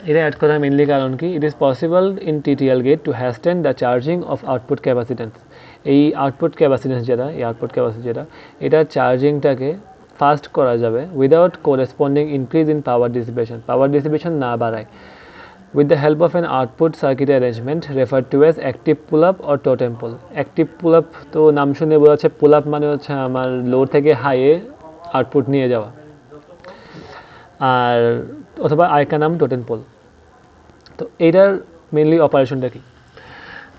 এটা অ্যাড করার মেনলি কারণ কি? It is possible in TTL gate to hasten the charging of output capacitance. এই আউটপুট ক্যাপাসিটেন্স যেটা এটা চার্জিংটাকে ফাস্ট করা যাবে without corresponding increase in power dissipation না বাড়ায়, with the help of an output circuit arrangement referred to as active pull-up or totem pull। active pull-up তো নাম শুনে বোঝা যাচ্ছে, pull-up মানে হচ্ছে আমার লো থেকে হাইয়ে আউটপুট নিয়ে যাওয়া, আর অথবা আরেকটা নাম totem pull। তো এইটার মেনলি অপারেশনটা কি?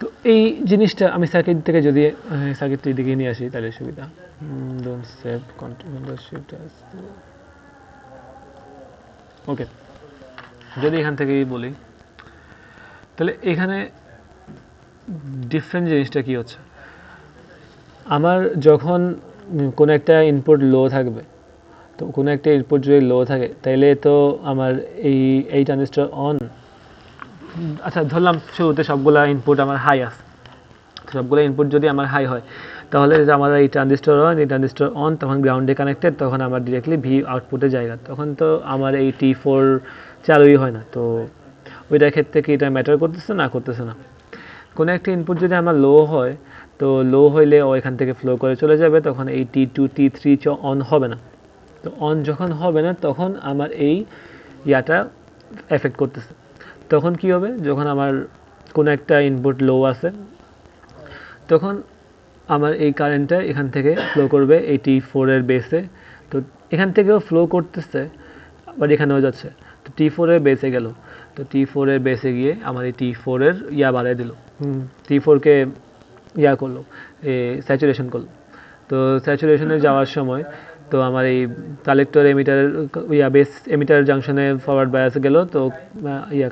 তো এই জিনিসটা আমি সার্কিট থেকে যদি সার্কিটটির দিকে নিয়ে আসি তাহলে সুবিধা। ওকে, যদি এখান থেকেই বলি তাহলে এখানে ডিফারেন্ট জিনিসটা কি হচ্ছে, আমার যখন কোনো একটা ইনপুট লো থাকবে, তো কোনো একটা ইনপুট যদি লো থাকে তাইলে তো আমার এই ট্রানজিস্টর অন, আচ্ছা ধরলাম শুরুতে সবগুলা ইনপুট আমার হাই আছে, সবগুলো ইনপুট যদি আমার হাই হয় তাহলে আমার এই ট্রানজিস্টর অন, তখন গ্রাউন্ডে কানেক্টেড, তখন আমার ডিরেক্টলি ভি আউটপুটে জায়গা, তখন তো আমার এই T4 চালুই হয় না। তো ওইটার ক্ষেত্রে কি এটা ম্যাটার করতেছে না? কোনো একটা ইনপুট যদি আমার লো হয়, তো লো হইলে ও এখান থেকে ফ্লো করে চলে যাবে, তখন এই T2 T3 অন হবে না। তো অন যখন হবে না তখন আমার এই এফেক্ট করতেছে। তখন কি হবে? যখন আমার কোনো একটা ইনপুট লো আছে তখন আমার এই কারেন্টটা এখান থেকে ফ্লো করবে এই T4 এর বেসে। তো এখান থেকেও ফ্লো করতেছে, বাট এখানেও যাচ্ছে। তো T4 এর বেসে গেল, তো T4 এর বেসে গিয়ে আমার এই T4 এর বাড়ায় দিল, T4 কে করলো, স্যাচুরেশন করলো। তো স্যাচুরেশনে যাওয়ার সময় তো আমার এই কালেক্টর এমিটার বেস এমিটার জাংশনে ফরওয়ার্ড বায়াসে গেল, তো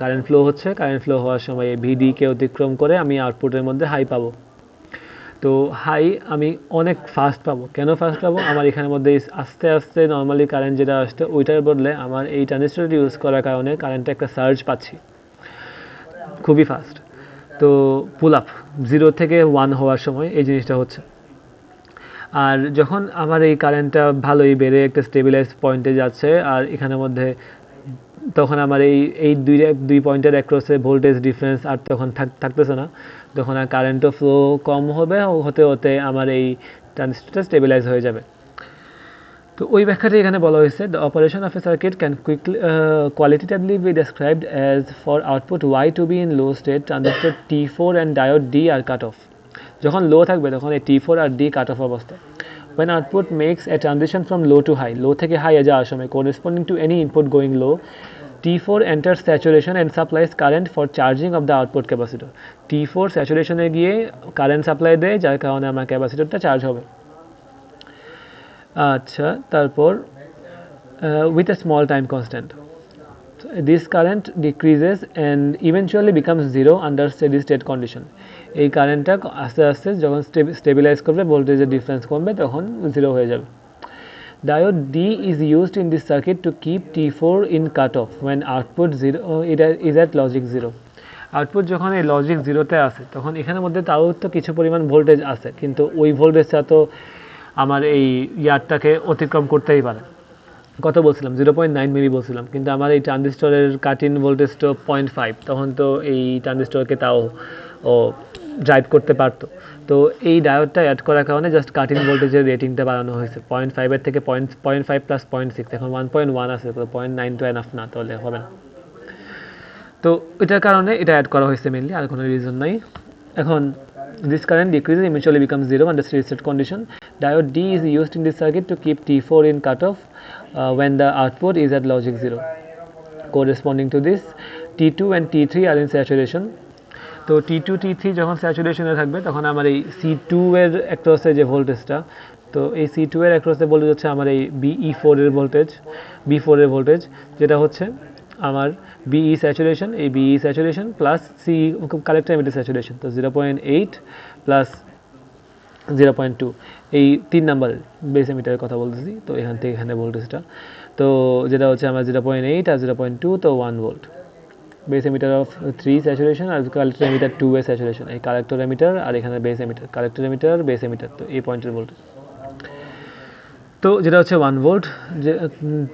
কারেন্ট ফ্লো হচ্ছে, কারেন্ট ফ্লো হওয়ার সময় এই ভিডি কে অতিক্রম করে আমি আউটপুটের মধ্যে হাই পাবো। তো হাই আমি অনেক ফাস্ট পাবো। কেন ফাস্ট পাবো? আমার এখানের মধ্যে আস্তে আস্তে নর্মালি কারেন্ট যেটা আসছে ওইটার বদলে আমার এই ট্রানজিস্টরটি ইউজ করার কারণে কারেন্টে একটা সার্জ পাচ্ছি খুবই ফাস্ট। তো পুল আপ 0 থেকে 1 হওয়ার সময় এই জিনিসটা হচ্ছে। আর যখন আমার এই কারেন্টটা ভালোই বেড়ে একটা স্টেবিলাইজ পয়েন্টে যাচ্ছে, আর এখানের মধ্যে তখন আমার এই দুই পয়েন্টের অ্যাক্রসে ভোল্টেজ ডিফারেন্স আর তখন থাকতেছে না, তখন আর কারেন্টও ফ্লো কম হবে, হতে হতে আমার এই ট্রানজিস্টরটা স্টেবিলাইজ হয়ে যাবে। তো ওই ব্যাখ্যাটা এখানে বলা হয়েছে, the operation of a circuit can quickly qualitatively be described as for output Y to be in low state transistor T4 and diode D আর কাট অফ। যখন লো থাকবে তখন এই T4 আর D কাট অফ অবস্থায়। When output makes a transition from low to high, low থেকে high এ যাওয়ার সময় corresponding to any input going low, T4 enters saturation and supplies current for charging of the output capacitor. T4 saturation এ গিয়ে current supply দেয়, যার কারণে আমার ক্যাপাসিটরটা charge হবে। আচ্ছা, তারপর with a small time constant. This current decreases and eventually becomes zero under steady state condition. এই কারেন্টটা আস্তে আস্তে যখন স্টেবিলাইজ করবে, ভোল্টেজের ডিফারেন্স কমবে, তখন জিরো হয়ে যাবে। Diode D is used in this circuit to keep T4 in cutoff when output 0 is at logic 0. Output যখন এই লজিক জিরোতে আসে তখন এখানের মধ্যে তাও তো কিছু পরিমাণ ভোল্টেজ আছে, কিন্তু ওই ভোল্টেজটা তো আমার এই ইয়ারটাকে অতিক্রম করতেই পারে। কত বলছিলাম? 0.9 মিলি বলছিলাম, কিন্তু আমার এই ট্রানজিস্টরের কাট ইন ভোল্টেজ তো 0.5, তখন তো এই ট্রানজিস্টরকে তাও ও ড্রাইভ করতে পারতো। তো এই ডায়োডটা অ্যাড করার কারণে জাস্ট কাট ইন ভোল্টেজের রেটিংটা বাড়ানো হয়েছে 0.5 এর থেকে 0.5 প্লাস 0.6, এখন 1.1 আছে, তো 0.9 তো এনাফ না, তাহলে হবে না। তো এটার কারণে এটা অ্যাড করা হয়েছে মেনলি, আর কোনো রিজন নাই। এখন this current decreases eventually becomes zero under steady state condition. Diode D is used in this circuit to keep T4 in cutoff when the output is at logic 0. Corresponding to this, T2 and T3 are in saturation. তো T2 T3 যখন স্যাচুরেশনে থাকবে তখন আমার এই C2 এর অ্যাক্রসে যে ভোল্টেজটা, তো এই C2 এর অ্যাক্রসে ভোল্টেজ হচ্ছে আমার এই BE4 এর ভোল্টেজ, B4 এর ভোল্টেজ, যেটা হচ্ছে আমার BE স্যাচুরেশন, এই BE saturation plus C collector emitter saturation, তো 0.8 প্লাস 0.2, এই 3 নাম্বার বেস এমিটারের কথা বলতেছি। তো এখান থেকে এখানে ভোল্টেজটা তো যেটা হচ্ছে আমার 0.8 আর 0.2, তো 1 volt. Base emitter of 3 saturation আর কালেক্টর এমিটার 2 এর স্যাচুরেশন, এই কালেক্টর এমিটার আর এখানে base emitter, collector emitter base emitter, তো এই পয়েন্টের ভোল্টেজ তো যেটা হচ্ছে 1 ভোল্ট।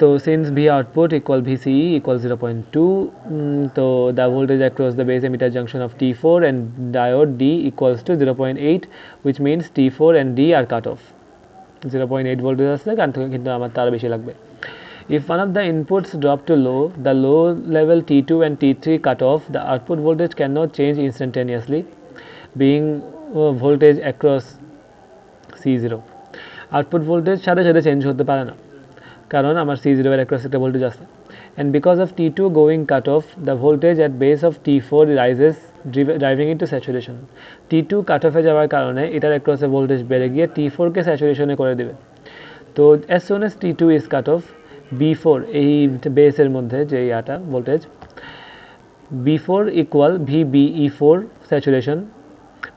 তো since V output equal VCE equal 0.2, তো the voltage across the base emitter junction of T4 and diode D equals to 0.8, which means T4 and D are cut off. 0.8 voltage আছে, কিন্তু আমার তার বেশি লাগবে। If one of the inputs drop to low, the low level T2 and T3 cut off, the output voltage cannot change instantaneously, being voltage across C0. Output voltage সাথে সাথে change হতে পারে না, কারণ আমার C0 এর অ্যাক্রস একটা voltage আছে। And because of T2 going cut off, the voltage at base of T4 rises, driving into saturation. T2 cut off এ যাওয়ার কারণে এটার অ্যাক্রসে ভোল্টেজ বেড়ে গিয়ে T4 কে স্যাচুরেশনে করে দিবে। তো as soon as T2 is cut off, B4 এই বেসের মধ্যে যে ইয়াটা voltage, B4 equal VBE4 saturation,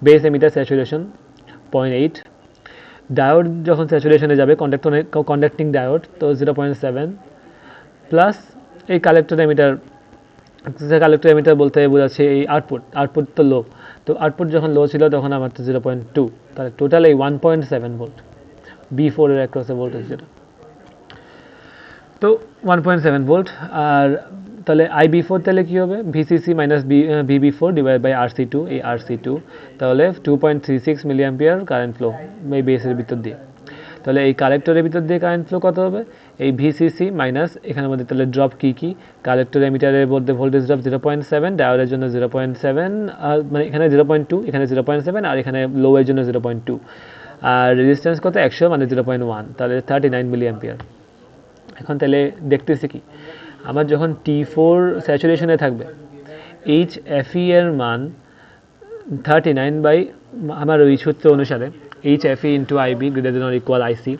base emitter saturation 0.8। Diode যখন স্যাচুরেশনে যাবে, কন্ডাক্টিং ডায়োড, তো 0.7 প্লাস এই কালেক্টর এমিটার বলতে বোঝাচ্ছে এই আউটপুট তো লো, তো আউটপুট যখন লো ছিল তখন আমার তো 0.2, তাহলে টোটাল এই 1.7 ভোল্ট B4 এর অ্যাক্রসে ভোল্টেজ যেটা, তো 1.7 ভোল্ট। আর তাহলে IB4 তাহলে কী হবে? VCC minus VB4 divide by RC2, এই RC2, তাহলে 2.36 মিলি অ্যাম্পিয়ার কারেন্ট ফ্লো এই বেসের ভিতর দিয়ে। তাহলে এই কালেক্টরের ভিতর দিয়ে কারেন্ট ফ্লো কত হবে? এই VCC মাইনাস এখানের মধ্যে তাহলে ড্রপ কী কালেক্টর এমিটারের মধ্যে ভোল্টেজ ড্রপ 0.7, ডায়োডের জন্য 0.7, মানে এখানে 0.2, এখানে 0.7, আর এখানে লো এর জন্য 0.2, আর রেজিস্ট্যান্স কত? 100, মানে 0.1, তাহলে 39 মিলি অ্যাম্পিয়ার। এখন তাহলে দেখতেছি কি আমার যখন T4 স্যাচুরেশনে থাকবে, HFE এর মান 39 বাই আমার ওই সূত্র অনুসারে HFE into IB greater than or equal IC,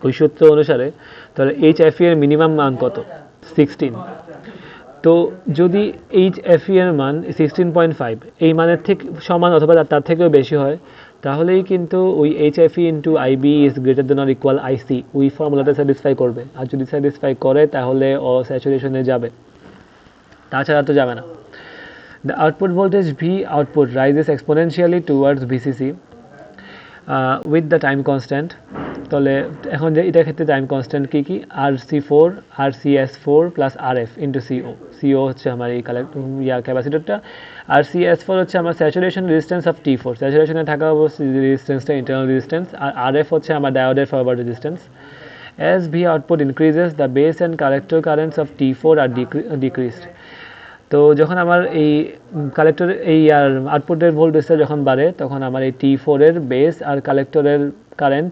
ওই সূত্র অনুসারে তাহলে HFE এর মিনিমাম মান কত? 16। তো যদি HFE এর মান 16.5 এই মানের থেকে সমান অথবা তার থেকেও বেশি হয়, তাহলেই কিন্তু ওই HFE into IB is greater than or equal IC ওই ফর্মুলাটা স্যাটিসফাই করবে। আর যদি স্যাটিসফাই করে তাহলে ও স্যাচুরেশনে যাবে, তাছাড়া তো যাবে না। The output voltage V output rises exponentially towards VCC with the time constant. তাহলে এখন যে এটার ক্ষেত্রে টাইম কনস্ট্যান্ট কি RC4 RCS4 plus RF into CO হচ্ছে আমার এই ক্যাপাসিটরটা, আর CS4 হচ্ছে আমার স্যাচুরেশন রেজিস্ট্যান্স অফ T4, স্যাচুরেশনে থাকা অবশ্যই রেজিস্ট্যান্সটা ইন্টারনাল রেজিস্ট্যান্স, আর RF হচ্ছে আমার ডায়োডের forward resistance. As V output increases, the base and collector currents of T4 are decreased. তো যখন আমার এই কালেক্টর এই আর আউটপুটের ভোল্টেজটা যখন বাড়ে, তখন আমার এই T4 এর বেস আর কালেক্টরের কারেন্ট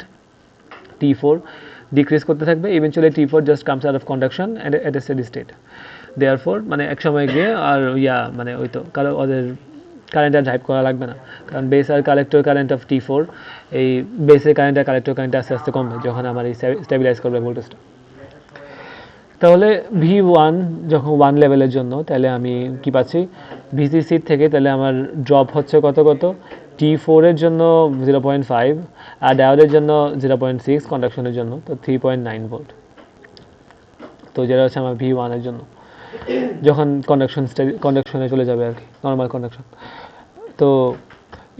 T4 ডিক্রিজ করতে থাকবে। Eventually T4 just comes out of conduction at A steady state. Therefore মানে এক সময় গিয়ে আর মানে ওই তো কারো ওদের কারেন্ট আর ড্রাইভ করা লাগবে না, কারণ বেস আর কালেক্টর কারেন্ট অফ T4 এই বেসের কারেন্ট আর কালেক্টর কারেন্ট আস্তে আস্তে কমবে যখন আমার এই স্টেবিলাইজ করবে ভোল্টেজটা। তাহলে V1 যখন 1 লেভেলের জন্য, তাহলে আমি কি পাচ্ছি VCC থেকে, তাহলে আমার ড্রপ হচ্ছে কত T4 এর জন্য 0.5 আর ডায়োডের জন্য 0.6 কন্ডাকশনের জন্য, তো 3.9 ভোল্ট। তো যেটা হচ্ছে আমার V1 এর জন্য যখন কন্ডাকশনে চলে যাবে আর কি, নর্মাল কন্ডাকশন। তো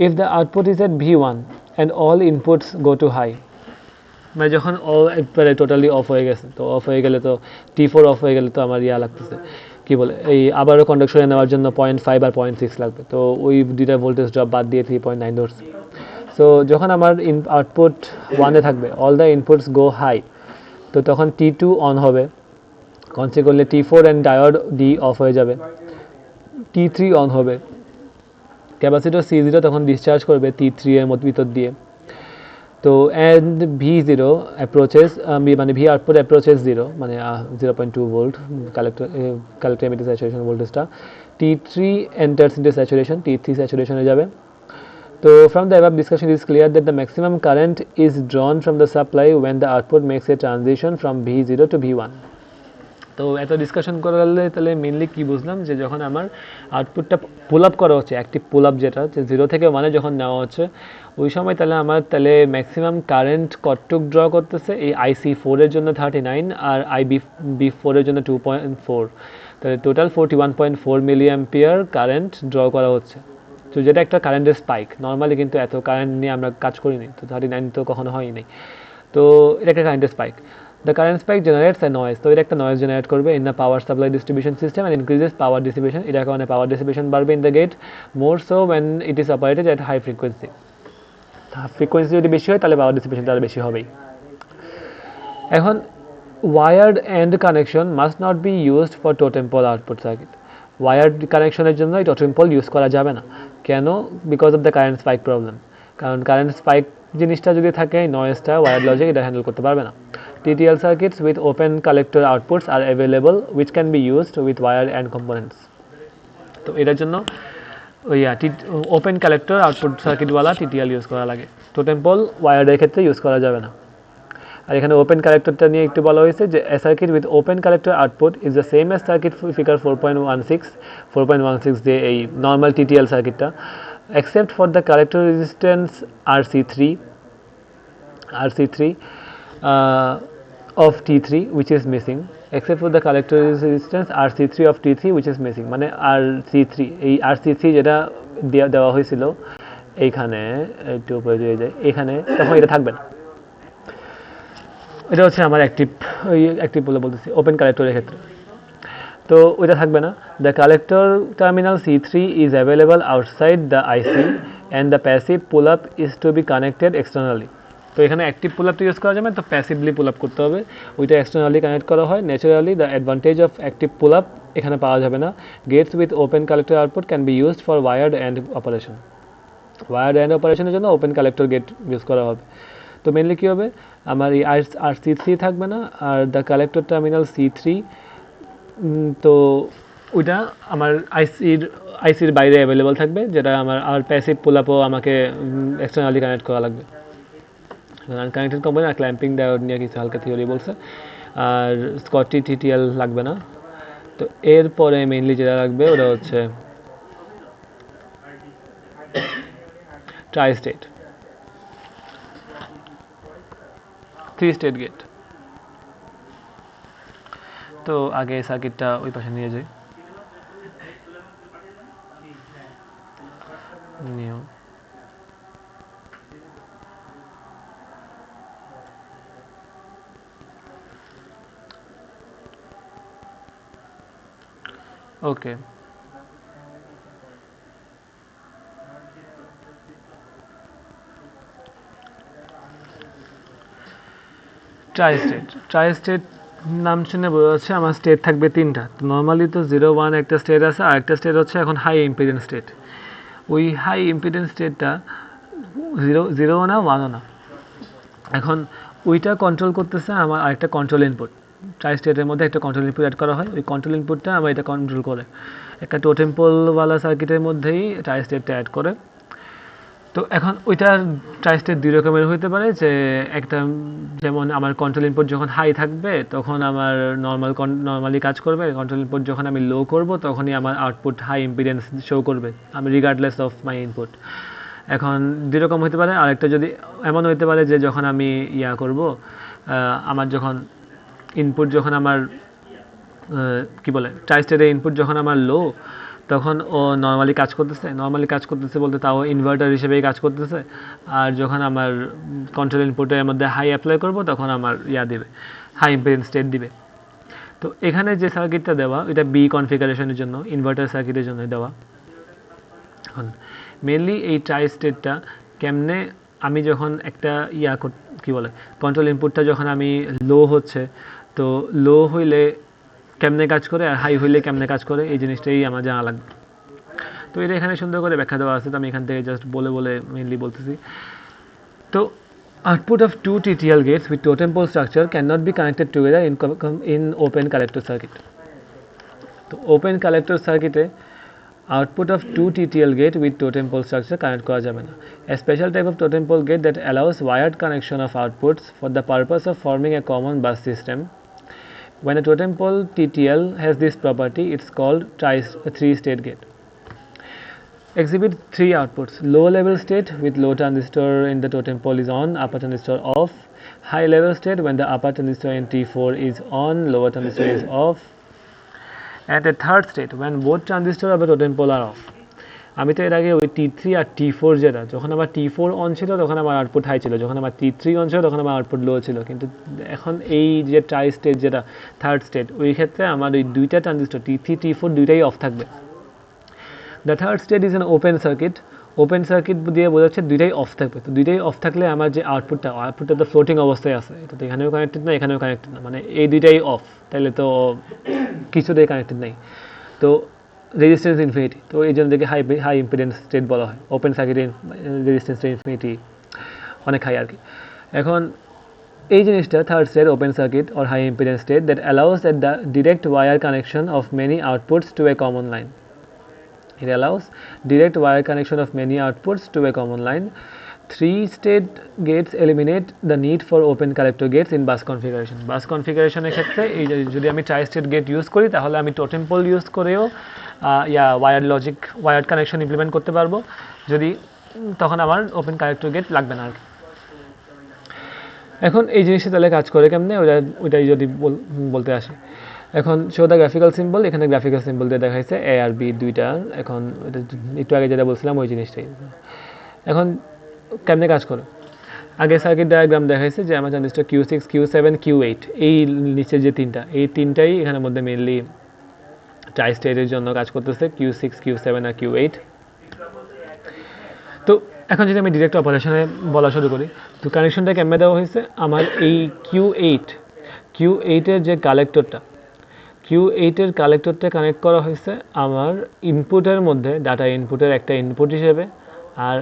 if the output is at V1 and all inputs go to high, মানে যখন একবারে টোটালি অফ হয়ে গেছে, তো অফ হয়ে গেলে তো T4 অফ হয়ে গেলে তো আমার লাগতেছে কি বলে এই আবারও কন্ডাকশনে নেওয়ার জন্য 0.5 আর 0.6 লাগবে, তো ওই দুইটা ভোল্টেজ ড্রপ বাদ দিয়ে 3.9 ধরছে। সো যখন আমার আউটপুট 1-এ থাকবে, all the inputs go high, তো তখন T2 অন হবে, consequently T4 and diode D off হয়ে যাবে, T3 অন হবে, ক্যাপাসিটর C0 তখন ডিসচার্জ করবে T3 এর ভিতর দিয়ে। তো and V0 approaches মানে V output approaches 0 মানে 0.2 ভোল্ট কালেক্টর এমিটার স্যাচুরেশন ভোল্টেজটা, T3 enters into saturation, T3 স্যাচুরেশনে যাবে। তো from the above discussion it is clear that the maximum current is drawn from the supply when the output makes a transition from V0 to V1. তো এত discussion করলে তাহলে mainly কি বুঝলাম, যে যখন আমার আউটপুটটা পুল আপ করা হচ্ছে, অ্যাক্টিভ পুল আপ যেটা 0 থেকে 1-এ যখন নেওয়া হচ্ছে, ওই সময় তাহলে আমার ম্যাক্সিমাম কারেন্ট কতটুক ড্র করতেছে, এই IC4 এর জন্য 39 আর IB4 এর জন্য 2.4, তাহলে total 41.4 milliampere current draw করা হচ্ছে। তো যেটা একটা কারেন্টের স্পাইক, নর্মালি কিন্তু এত কারেন্ট নিয়ে আমরা কাজ করিনি, তো 39 তো কখনো হয়নি, তো এটা একটা কারেন্টের spike. The current spike generates a noise, তো এটা একটা নয়েজ জেনারেট করবে in the power supply distribution system and increases power dissipation, এটার কারণে power dissipation বাড়বে in the gate, more so when it is operated at high frequency. Frequency যদি বেশি হয় তাহলে পাওয়ার ডিসিপেশন তাহলে বেশি হবেই। এখন wired and connection must not be used for totem pole output circuit, wired কানেকশনের জন্য এই টোটেম পোল ইউজ করা যাবে না। কেন? Because of the current spike problem, কারণ কারেন্ট স্পাইক জিনিসটা যদি থাকে, নয়েজটা ওয়ায়ার্ড লজিক এটা হ্যান্ডেল করতে পারবে না। TTL circuits with open collector outputs are available which can be used with wire and components. তো এটার জন্য ওপেন কালেক্টর আউটপুট সার্কিটওয়ালা TTL ইউজ করা লাগে, টোটেম পোল ওয়ায়ার্ডের ক্ষেত্রে ইউজ করা যাবে না। আর এখানে ওপেন কালেক্টরটা নিয়ে একটু বলা হয়েছে যে a circuit with open collector output is the same as circuit figure 4.16 যে এই নর্মাল TTL সার্কিটটা, except for the collector resistance RC3 of T3 which is missing, except for the collector resistance RC3 of T3 which is missing, মানে RC3 এই RC3 যেটা দেওয়া হয়েছিল এইখানে একটু উপরে দিয়ে যায় এখানে, তখন এটা থাকবে না। এটা হচ্ছে আমার অ্যাক্টিভ বলে বলতেছি ওপেন কালেক্টরের ক্ষেত্রে, তো ওইটা থাকবে না। The collector terminal C3 is available outside the IC and the passive pull up is to be connected externally. তো এখানে অ্যাক্টিভ পুল আপটা ইউজ করা যাবে, তো প্যাসিভলি পুল আপ করতে হবে, ওইটা এক্সটার্নালি কানেক্ট করা হয়। Naturally the advantage of active pull up এখানে পাওয়া যাবে না। Gates with open collector output can be used for wired and operation, wired and অপারেশনের জন্য ওপেন কালেক্টর গেট ইউজ করা হবে। তো মেনলি কী হবে, আমার এই RC3 থাকবে না, are the collector terminal C3 তো ওইটা আমার আইসির বাইরে অ্যাভেলেবল থাকবে, যেটা আমার আর প্যাসিভ পুল আপও আমাকে এক্সটার্নালি কানেক্ট করা লাগবে। আনকানেক্টেড কম্পোনেন্ট আর ক্ল্যাম্পিং ডায়োড নিয়ে কিছু হালকা থিওরি বলছে, আর স্কটি টিটিএল লাগবে না। তো এরপরে মেইনলি যেটা লাগবে ওটা হচ্ছে ট্রাই স্টেট, 3 স্টেট গেট। তো আগে সার্কিটটা ওই পাশে নিয়ে যাই, নিও। ওকে, ট্রাই স্টেট নাম শুনে বোঝা যাচ্ছে আমার স্টেট থাকবে 3টা। তো নর্মালি তো 0 1 একটা স্টেট আছে, আর একটা স্টেট হচ্ছে এখন হাই ইম্পিডেন্স স্টেট। ওই হাই ইম্পিডেন্স স্টেটটা 0 না 1ও না, এখন ওইটা কন্ট্রোল করতেছে আমার আরেকটা কন্ট্রোল ইনপুট। ট্রাই স্টেটের মধ্যে একটা কন্ট্রোল ইনপুট অ্যাড করা হয়, ওই কন্ট্রোল ইনপুটটা আমার এটা কন্ট্রোল করে। একটা টোটেম পোলওয়ালা সার্কিটের মধ্যেই ট্রাই স্টেটটা অ্যাড করে। তো এখন ওইটা ট্রাই স্টেট 2 রকমের হতে পারে, যে একটা যেমন আমার কন্ট্রোল ইনপুট যখন হাই থাকবে তখন আমার নর্মালি কাজ করবে, কন্ট্রোল ইনপুট যখন আমি লো করব তখনই আমার আউটপুট হাই ইম্পিডেন্স শো করবে, আমি রিগার্ডলেস অফ মাই ইনপুট। এখন 2 রকম হতে পারে। আরেকটা যদি এমন হতে পারে যে যখন আমি করব, আমার যখন ইনপুট যখন আমার কি বলে ট্রাই স্টেটের ইনপুট যখন আমার লো, তখন ও নর্মালি কাজ করতেছে বলতে তাও ইনভার্টার হিসেবেই কাজ করতেছে। আর যখন আমার কন্ট্রোল ইনপুটের মধ্যে হাই অ্যাপ্লাই করব তখন আমার দিবে, হাই ইম্পিডেন্স স্টেট দিবে। তো এখানে যে সার্কিটটা দেওয়া এটা বি কনফিগারেশনের জন্য, ইনভার্টার সার্কিটের জন্য দেওয়া। এখন মেনলি এই ট্রাই স্টেটটা কেমনে আমি যখন একটা কি বলে কন্ট্রোল ইনপুটটা যখন আমি লো হচ্ছে, তো লো হইলে কেমনে কাজ করে আর হাই হইলে কেমনে কাজ করে, এই জিনিসটাই আমার জানা লাগবে। তো এটা এখানে সুন্দর করে ব্যাখ্যা দেওয়া আছে, তো আমি এখান থেকে জাস্ট বলে মেইনলি বলতেছি। তো output of two TTL gates with totem pole structure cannot be connected together in open collector circuit. তো open collector circuit A output of two TTL gate with totem pole structure connect করা যাবে না। A special type of totem pole gate that allows wired connection of outputs for the purpose of forming a common bus system. When a totem pole TTL has this property, it's called three-state gate. Exhibit 3 outputs. Low level state with low transistor in the totem pole is on, upper transistor off. High level state when the upper transistor in T4 is on, lower transistor is off. And a third state when both transistors of the totem pole are off. আমি তো এর আগে ওই T3 আর T4 যেটা, যখন আমার T4 on ছিল তখন আমার আউটপুট হাই ছিল, যখন আমার T3 অন ছিল তখন আমার আউটপুট লো ছিল। কিন্তু এখন এই যে ট্রাই স্টেট যেটা থার্ড স্টেট, ওই ক্ষেত্রে আমার ওই দুইটা ট্রানজিস্টর T3 T4 দুইটাই অফ থাকবে। The third state is an open circuit দিয়ে বোঝাচ্ছে দুইটাই অফ থাকবে। তো দুইটাই অফ থাকলে আমার যে আউটপুটটা তো ফ্লোটিং অবস্থায় আছে, এটা তো এখানেও কানেক্টেড না এখানেও কানেক্টেড না, মানে এই দুইটাই অফ, তাহলে তো কিছুতেই কানেক্টেড নাই। তো রেজিস্ট্যান্স ইনফিনিটি, তো এই জন্য থেকে হাই ইম্পিডেন্স স্টেট বলা হয়। ওপেন সার্কিটের রেজিস্ট্যান্সটা ইনফিনিটি অনেক হাই আর কি। এখন এই জিনিসটা third state open circuit or high impedance state that allows that the direct wire connection of many outputs to a common line. It allows direct wire connection of many outputs to a common line. Three-state gates eliminate the need for open collector gates in bus configuration. Bus configuration এর ক্ষেত্রে এই যদি আমি tri-state gate use করি তাহলে আমি totem pole use করেও wired connection implement করতে পারবো, যদি তখন আমার ওপেন কালেক্টর গেট লাগবে না আর কি। এখন এই জিনিসটা তাহলে কাজ করে কেমনে ওইটাই যদি বলতে আসি। এখন শো দ্য গ্রাফিক্যাল সিম্বল, এখানে গ্রাফিক্যাল সিম্বল দিয়ে দেখাইছে এ আর বি দুইটা। এখন একটু আগে যেটা বলছিলাম ওই জিনিসটাই। এখন কেমনে কাজ করে, আগে সার্কিট ডায়াগ্রাম দেখাইছে যে আমার ট্রানজিস্টর Q6 Q7 Q8, এই নিচে যে তিনটাই এখানের মধ্যে মেইনলি ট্রাই স্টেটের জন্য কাজ করতেছে, Q6 Q7 আর Q8। তো এখন যদি আমি ডিরেক্ট অপারেশনে বলা শুরু করি, তো কানেকশনটা কেমনে দেওয়া হয়েছে, আমার এই Q8 এর যে কালেক্টরটা, Q8 এর কালেক্টরটা কানেক্ট করা হয়েছে আমার ইনপুটের মধ্যে, ডাটা ইনপুটের একটা ইনপুট হিসেবে, আর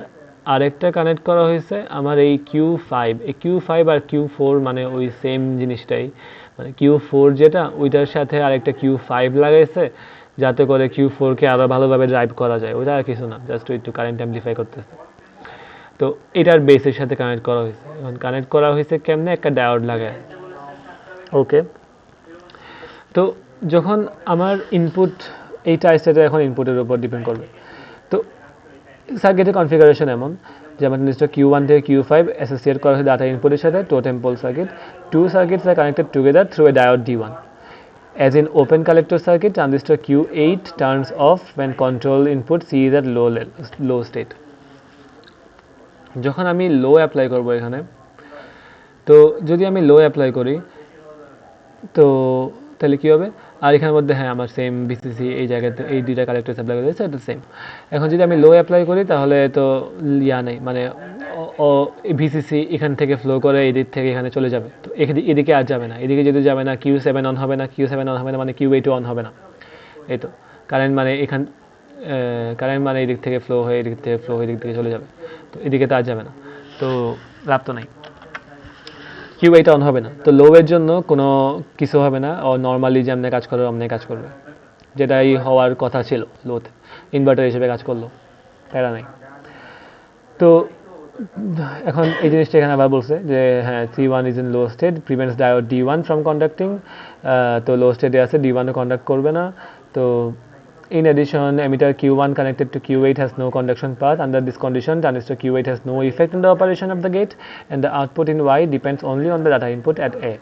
আরেকটা কানেক্ট করা হয়েছে আমার এই Q5 আর Q4 মানে ওই সেম জিনিসটাই, মানে Q4 যেটা ওইটার সাথে আরেকটা Q5 লাগাইছে যাতে করে Q4 কে আরো ভালোভাবে ড্রাইভ করা যায়, ওইটা আর কিছু না, জাস্ট একটু কারেন্ট অ্যাম্পলিফাই করতেছে। তো এটার বেসের সাথে কানেক্ট করা হয়েছে। এখন কানেক্ট করা হয়েছে কেমনে, একটা ডায়োড লাগায়। ওকে, তো যখন আমার ইনপুট এই ট্রাইস্টেটে এখন ইনপুটের উপর ডিপেন্ড করবে। তো সার্কিটের কনফিগারেশন এমন যে আমার ট্রানজিস্টর Q1 থেকে Q5 অ্যাসোসিয়েট করা হয়েছে ডাটা ইনপুটের সাথে totem pole circuit. Two circuits are connected together through a diode D1. As in open collector circuit, transistor Q8 turns off when control input C is at low state. যখন আমি লো apply করব এখানে, তো যদি আমি লো apply করি তো তাহলে কী হবে, আর এখানের মধ্যে হ্যাঁ আমার সেম বিসিসি এই জায়গাতে এই দুইটা কালেক্টর অ্যাপ্লাই করেছে, এটা সেম। এখন যদি আমি লো অ্যাপ্লাই করি তাহলে তো নেই, মানে ভিসিসি এখান থেকে ফ্লো করে এদিক থেকে এখানে চলে যাবে, তো এদিকে আর যাবে না, এদিকে যদি যাবে না Q7 অন হবে না, Q7 অন হবে না মানে Q8 অন হবে না। এই তো কারেন্ট মানে কারেন্ট মানে এদিক থেকে ফ্লো হয়ে এদিক থেকে ফ্লো হয়ে এদিক থেকে চলে যাবে, তো এদিকে তো আর যাবে না, তো লাভ তো নাই, Q8 অন হবে না। তো লো এর জন্য কোনো কিছু হবে না, ও নর্মালি যেমনি কাজ করে অমনি কাজ করবে, যেটাই হওয়ার কথা ছিল লোতে, ইনভার্টার হিসেবে কাজ করলো, প্যারা নাই। তো এখন এই জিনিসটা এখানে আবার বলছে যে হ্যাঁ C1 is in low state, prevents diode D1 from conducting. তো লো স্টেটে আছে, D1 কন্ডাক্ট করবে না। তো in addition, emitter Q1 connected to Q8 has no conduction path. Under this condition, transistor Q8 has no effect in the operation of the gate, and the output in Y depends only on the data input at A.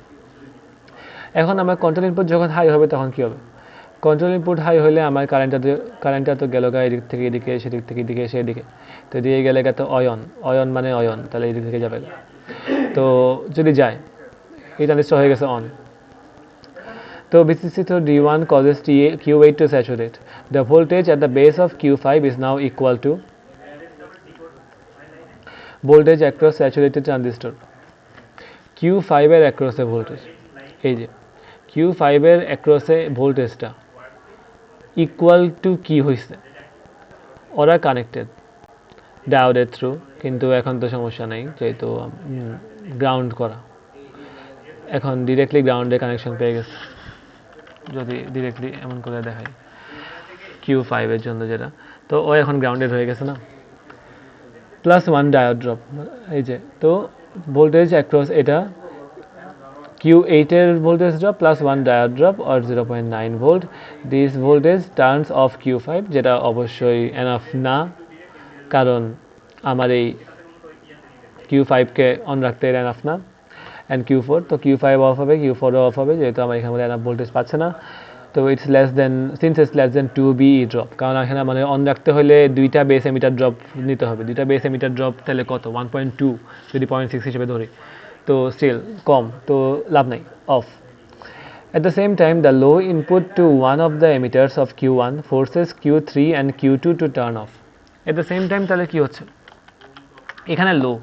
এখন আমার control input যখন high হবে তখন কি হবে, control input high হলে আমার কারেন্টটা তো গেল এদিক থেকে এদিকে, সেদিক থেকে এদিকে এসে এদিকে, তো এদিকে গেলে তো অয়ন মানে অয়ন, তাহলে এদিক থেকে যাবে। তো যদি যায় এই ট্রানজিস্টর হয়ে গেছে অন, তো VCC through D1 causes Q8 to saturate. The voltage at the base of Q5 is now equal to voltage across saturated transistor. Q5 এর across এ ভোল্টেজ, এই যে Q5 এর across এ ভোল্টেজটা ইকুয়াল টু কি হয়েছে, ওরা কানেক্টেড ডায়োডের থ্রু, কিন্তু এখন তো সমস্যা নেই যেহেতু গ্রাউন্ড করা, এখন ডিরেক্টলি গ্রাউন্ডে কানেকশন পেয়ে গেছে। যদি ডিরেক্টলি এমন করে দেখাই Q5 এর জন্য যেটা, তো ও এখন গ্রাউন্ডেড হয়ে গেছে না, +1 ডায়োড ড্রপ, এই যে তো ভোল্টেজ অ্যাক্রস এটা Q8 এর voltage drop +1 diode drop or 0.9 volt. This voltage turns of Q5, যেটা অবশ্যই এনাফ না, কারণ আমার এই Q5-কে অন রাখতে এনাফ না। অ্যান্ড Q4, তো Q5 অফ হবে, Q4ও অফ হবে, যেহেতু আমার এখানে মধ্যে এনাফ ভোল্টেজ পাচ্ছে না। তো it's less than 2 BE drop, কারণ এখানে মানে অন রাখতে হলে দুইটা বেস এমিটার ড্রপ নিতে হবে, দুইটা বেস এমিটার ড্রপ তাহলে কত 1.2 যদি 0.6 হিসেবে ধরি, তো স্টিল কম, তো লাভ নাই, of. At the same time, the low input to one of the emitters of Q1 forces Q3 and Q2 to turn off. At the same time তাহলে কি হচ্ছে, এখানে লো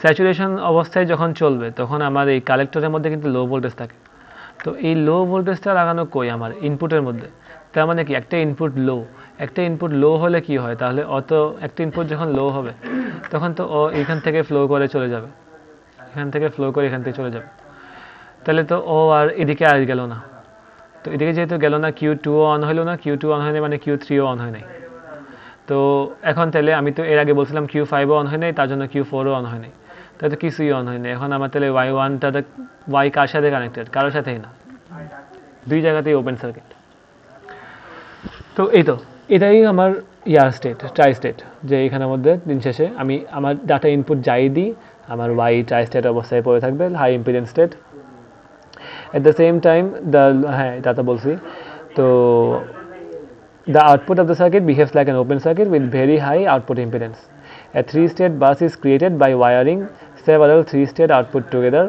স্যাচুরেশন অবস্থায় যখন চলবে তখন আমার এই কালেক্টরের মধ্যে কিন্তু লো ভোল্টেজ থাকে, তো এই লো ভোল্টেজটা লাগানো কই আমার ইনপুটের মধ্যে, তার মানে কি একটা ইনপুট লো হলে কি হয়, তাহলে অত একটা ইনপুট যখন লো হবে তখন তো ও এখান থেকে ফ্লো করে চলে যাবে, এখান থেকে ফ্লো করে এখান থেকে চলে যাবে, তাহলে তো ও আর এদিকে আর গেল না, তো এদিকে যেহেতু গেল না Q2ও অন হলো না, Q2 অন হয়নি মানে Q3ও অন হয় নাই। তো এখন তাহলে আমি তো এর আগে বলছিলাম Q5ও অন হয় নাই, তার জন্য Q4ও অন হয় নাই, তাহলে তো কিছুই অন হয় নাই। এখন আমার তাহলে Y1টা Y কার সাথে কানেক্টেড, কারোর সাথেই না, দুই জায়গাতেই ওপেন সার্কিট। তো এই তো এটাই আমার ট্রাই স্টেট, যে এখানের মধ্যে দিন শেষে আমি আমার ডাটা ইনপুট যাই দিই আমার Y ট্রাই স্টেট অবস্থায় পড়ে থাকবে, high impedance state. At the same time, হ্যাঁ এটা তো বলছি, তো the output of the circuit behaves like an open circuit with very high output impedance. A three-state bus is created by wiring several three-state output together.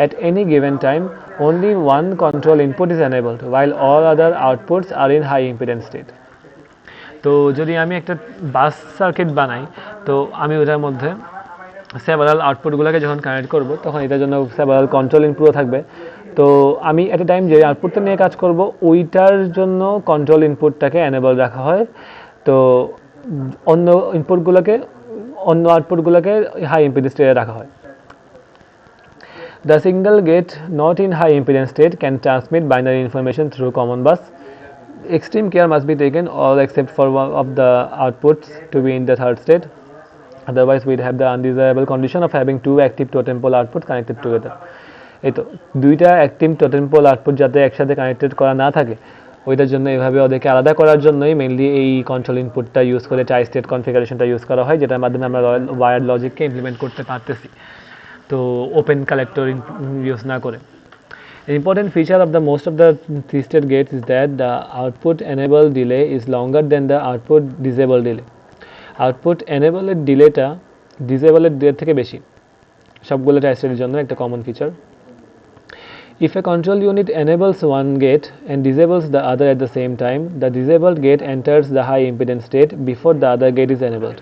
At any given time, only one control input is enabled, while all other outputs are in high impedance state. তো যদি আমি একটা বাস circuit বানাই, তো আমি ওটার মধ্যে several আউটপুটগুলোকে যখন কানেক্ট করব তখন এটার জন্য সেভারাল কন্ট্রোল ইনপুটও থাকবে। তো আমি এট এ টাইম যে আউটপুটটা নিয়ে কাজ করব ওইটার জন্য কন্ট্রোল ইনপুটটাকে এনেবল রাখা হয়, তো অন্য আউটপুটগুলোকে হাই ইম্পিডেন্স স্টেটে রাখা হয়। The single gate not in high impedance state can transmit binary information through common bus. Extreme care must be taken all except for one of the outputs to be in the third state. Otherwise we'd have the undesirable condition of having two active totem pole outputs connected together. এই তো দুইটা active totem pole output যাতে একসাথে connected করা না থাকে ওইটার জন্য এইভাবে ওদেরকে আলাদা করার জন্যই মেইনলি এই কন্ট্রোল ইনপুটটা ইউজ করে ট্রাই স্টেট কনফিগারেশনটা ইউজ করা হয়, যেটার মাধ্যমে আমরা ওয়্যার্ড লজিককে ইমপ্লিমেন্ট করতে পারতেছি, তো ওপেন কালেক্টর ইউজ না করে। An important feature of the most of the three-state gates is that the output enable delay is longer than the output disable delay. Output enable ডিলেটা ডিসেবলের ডিলের থেকে বেশি সবগুলো ট্রাই-স্টেটের জন্য একটা common feature. If a control unit enables one gate and disables the other at the same time, the disabled gate enters the high impedance state before the other gate is enabled.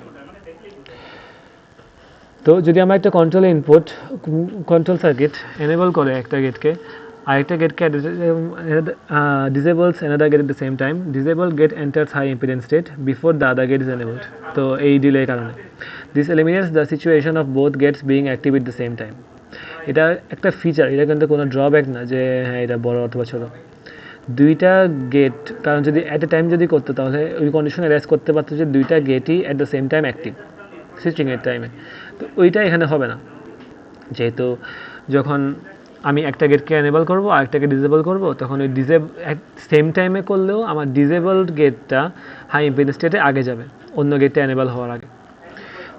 তো যদি আমরা একটা control input control circuit enable করে একটা গেটকে আরেকটা গেটকে disables another gate at the same time, disable gate enters high impedance state before the other gate is enabled. তো এই ডিলের কারণে this eliminates the situation of both gates being active at the same time. এটা একটা feature, এটা কিন্তু কোনো drawback না যে হ্যাঁ এটা বড় অথবা ছোটো। দুইটা গেট কারণ যদি অ্যাট এ টাইম যদি করতো তাহলে ওই কন্ডিশন অ্যারেজ করতে পারতো যে দুইটা গেটই at the same time active সুইচিংয়ের টাইমে, তো ওইটা এখানে হবে না। যেহেতু যখন আমি একটা গেটকে এনেবল করবো আর একটাকে ডিসেবল করবো তখন ওই সেম টাইমে করলেও আমার ডিসেবলড গেটটা হাই ইম্পিডেন্স স্টেটে আগে যাবে অন্য গেটটা এনেবল হওয়ার আগে।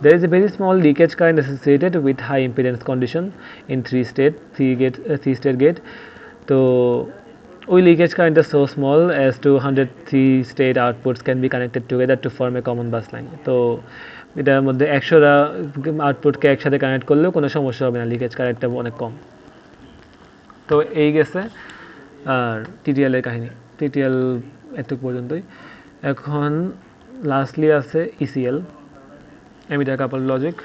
There is a very small leakage current associated with high impedance condition in three-state gate. So, ওই leakage current is so small as 200 three-state outputs can be connected together to form a common bus line. তো এটার মধ্যে 100টা আউটপুটকে একসাথে connect করলেও কোনো সমস্যা হবে না, লিকেজ কারেন্টটা অনেক কম। তো এই গেছে আর টিটিএল এর কাহিনী, টিটিএল এতটুকু পর্যন্তই। এখন লাস্টলি আছে ইসিএল, এমিটার কাপল লজিক।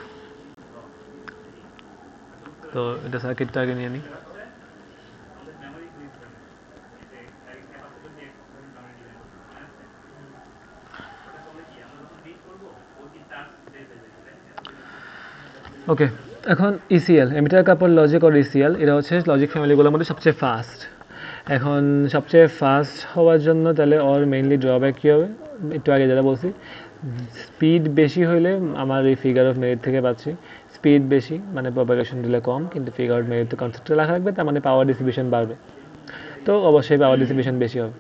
তো এটা সার্কিটটা আগে নিয়ে নিই। ওকে, এখন ইসিএল এমিটার কাপল লজিক আর ইসিএল এটা হচ্ছে লজিক ফ্যামিলিগুলোর মধ্যে সবচেয়ে ফাস্ট। এখন সবচেয়ে ফাস্ট হওয়ার জন্য তাহলে ওর মেইনলি ড্রব্যাক কী হবে, একটু আগে যেটা বলছি, স্পিড বেশি হইলে আমার এই ফিগার অফ মেরিট থেকে পাচ্ছি স্পিড বেশি মানে প্রপাগেশন ডিলে কম, কিন্তু ফিগার অফ মেরিট কনসেপ্টে লেখা রাখবে তার মানে পাওয়ার ডিস্ট্রিবিউশন বাড়বে, তো অবশ্যই পাওয়ার ডিস্ট্রিবিউশন বেশি হবে।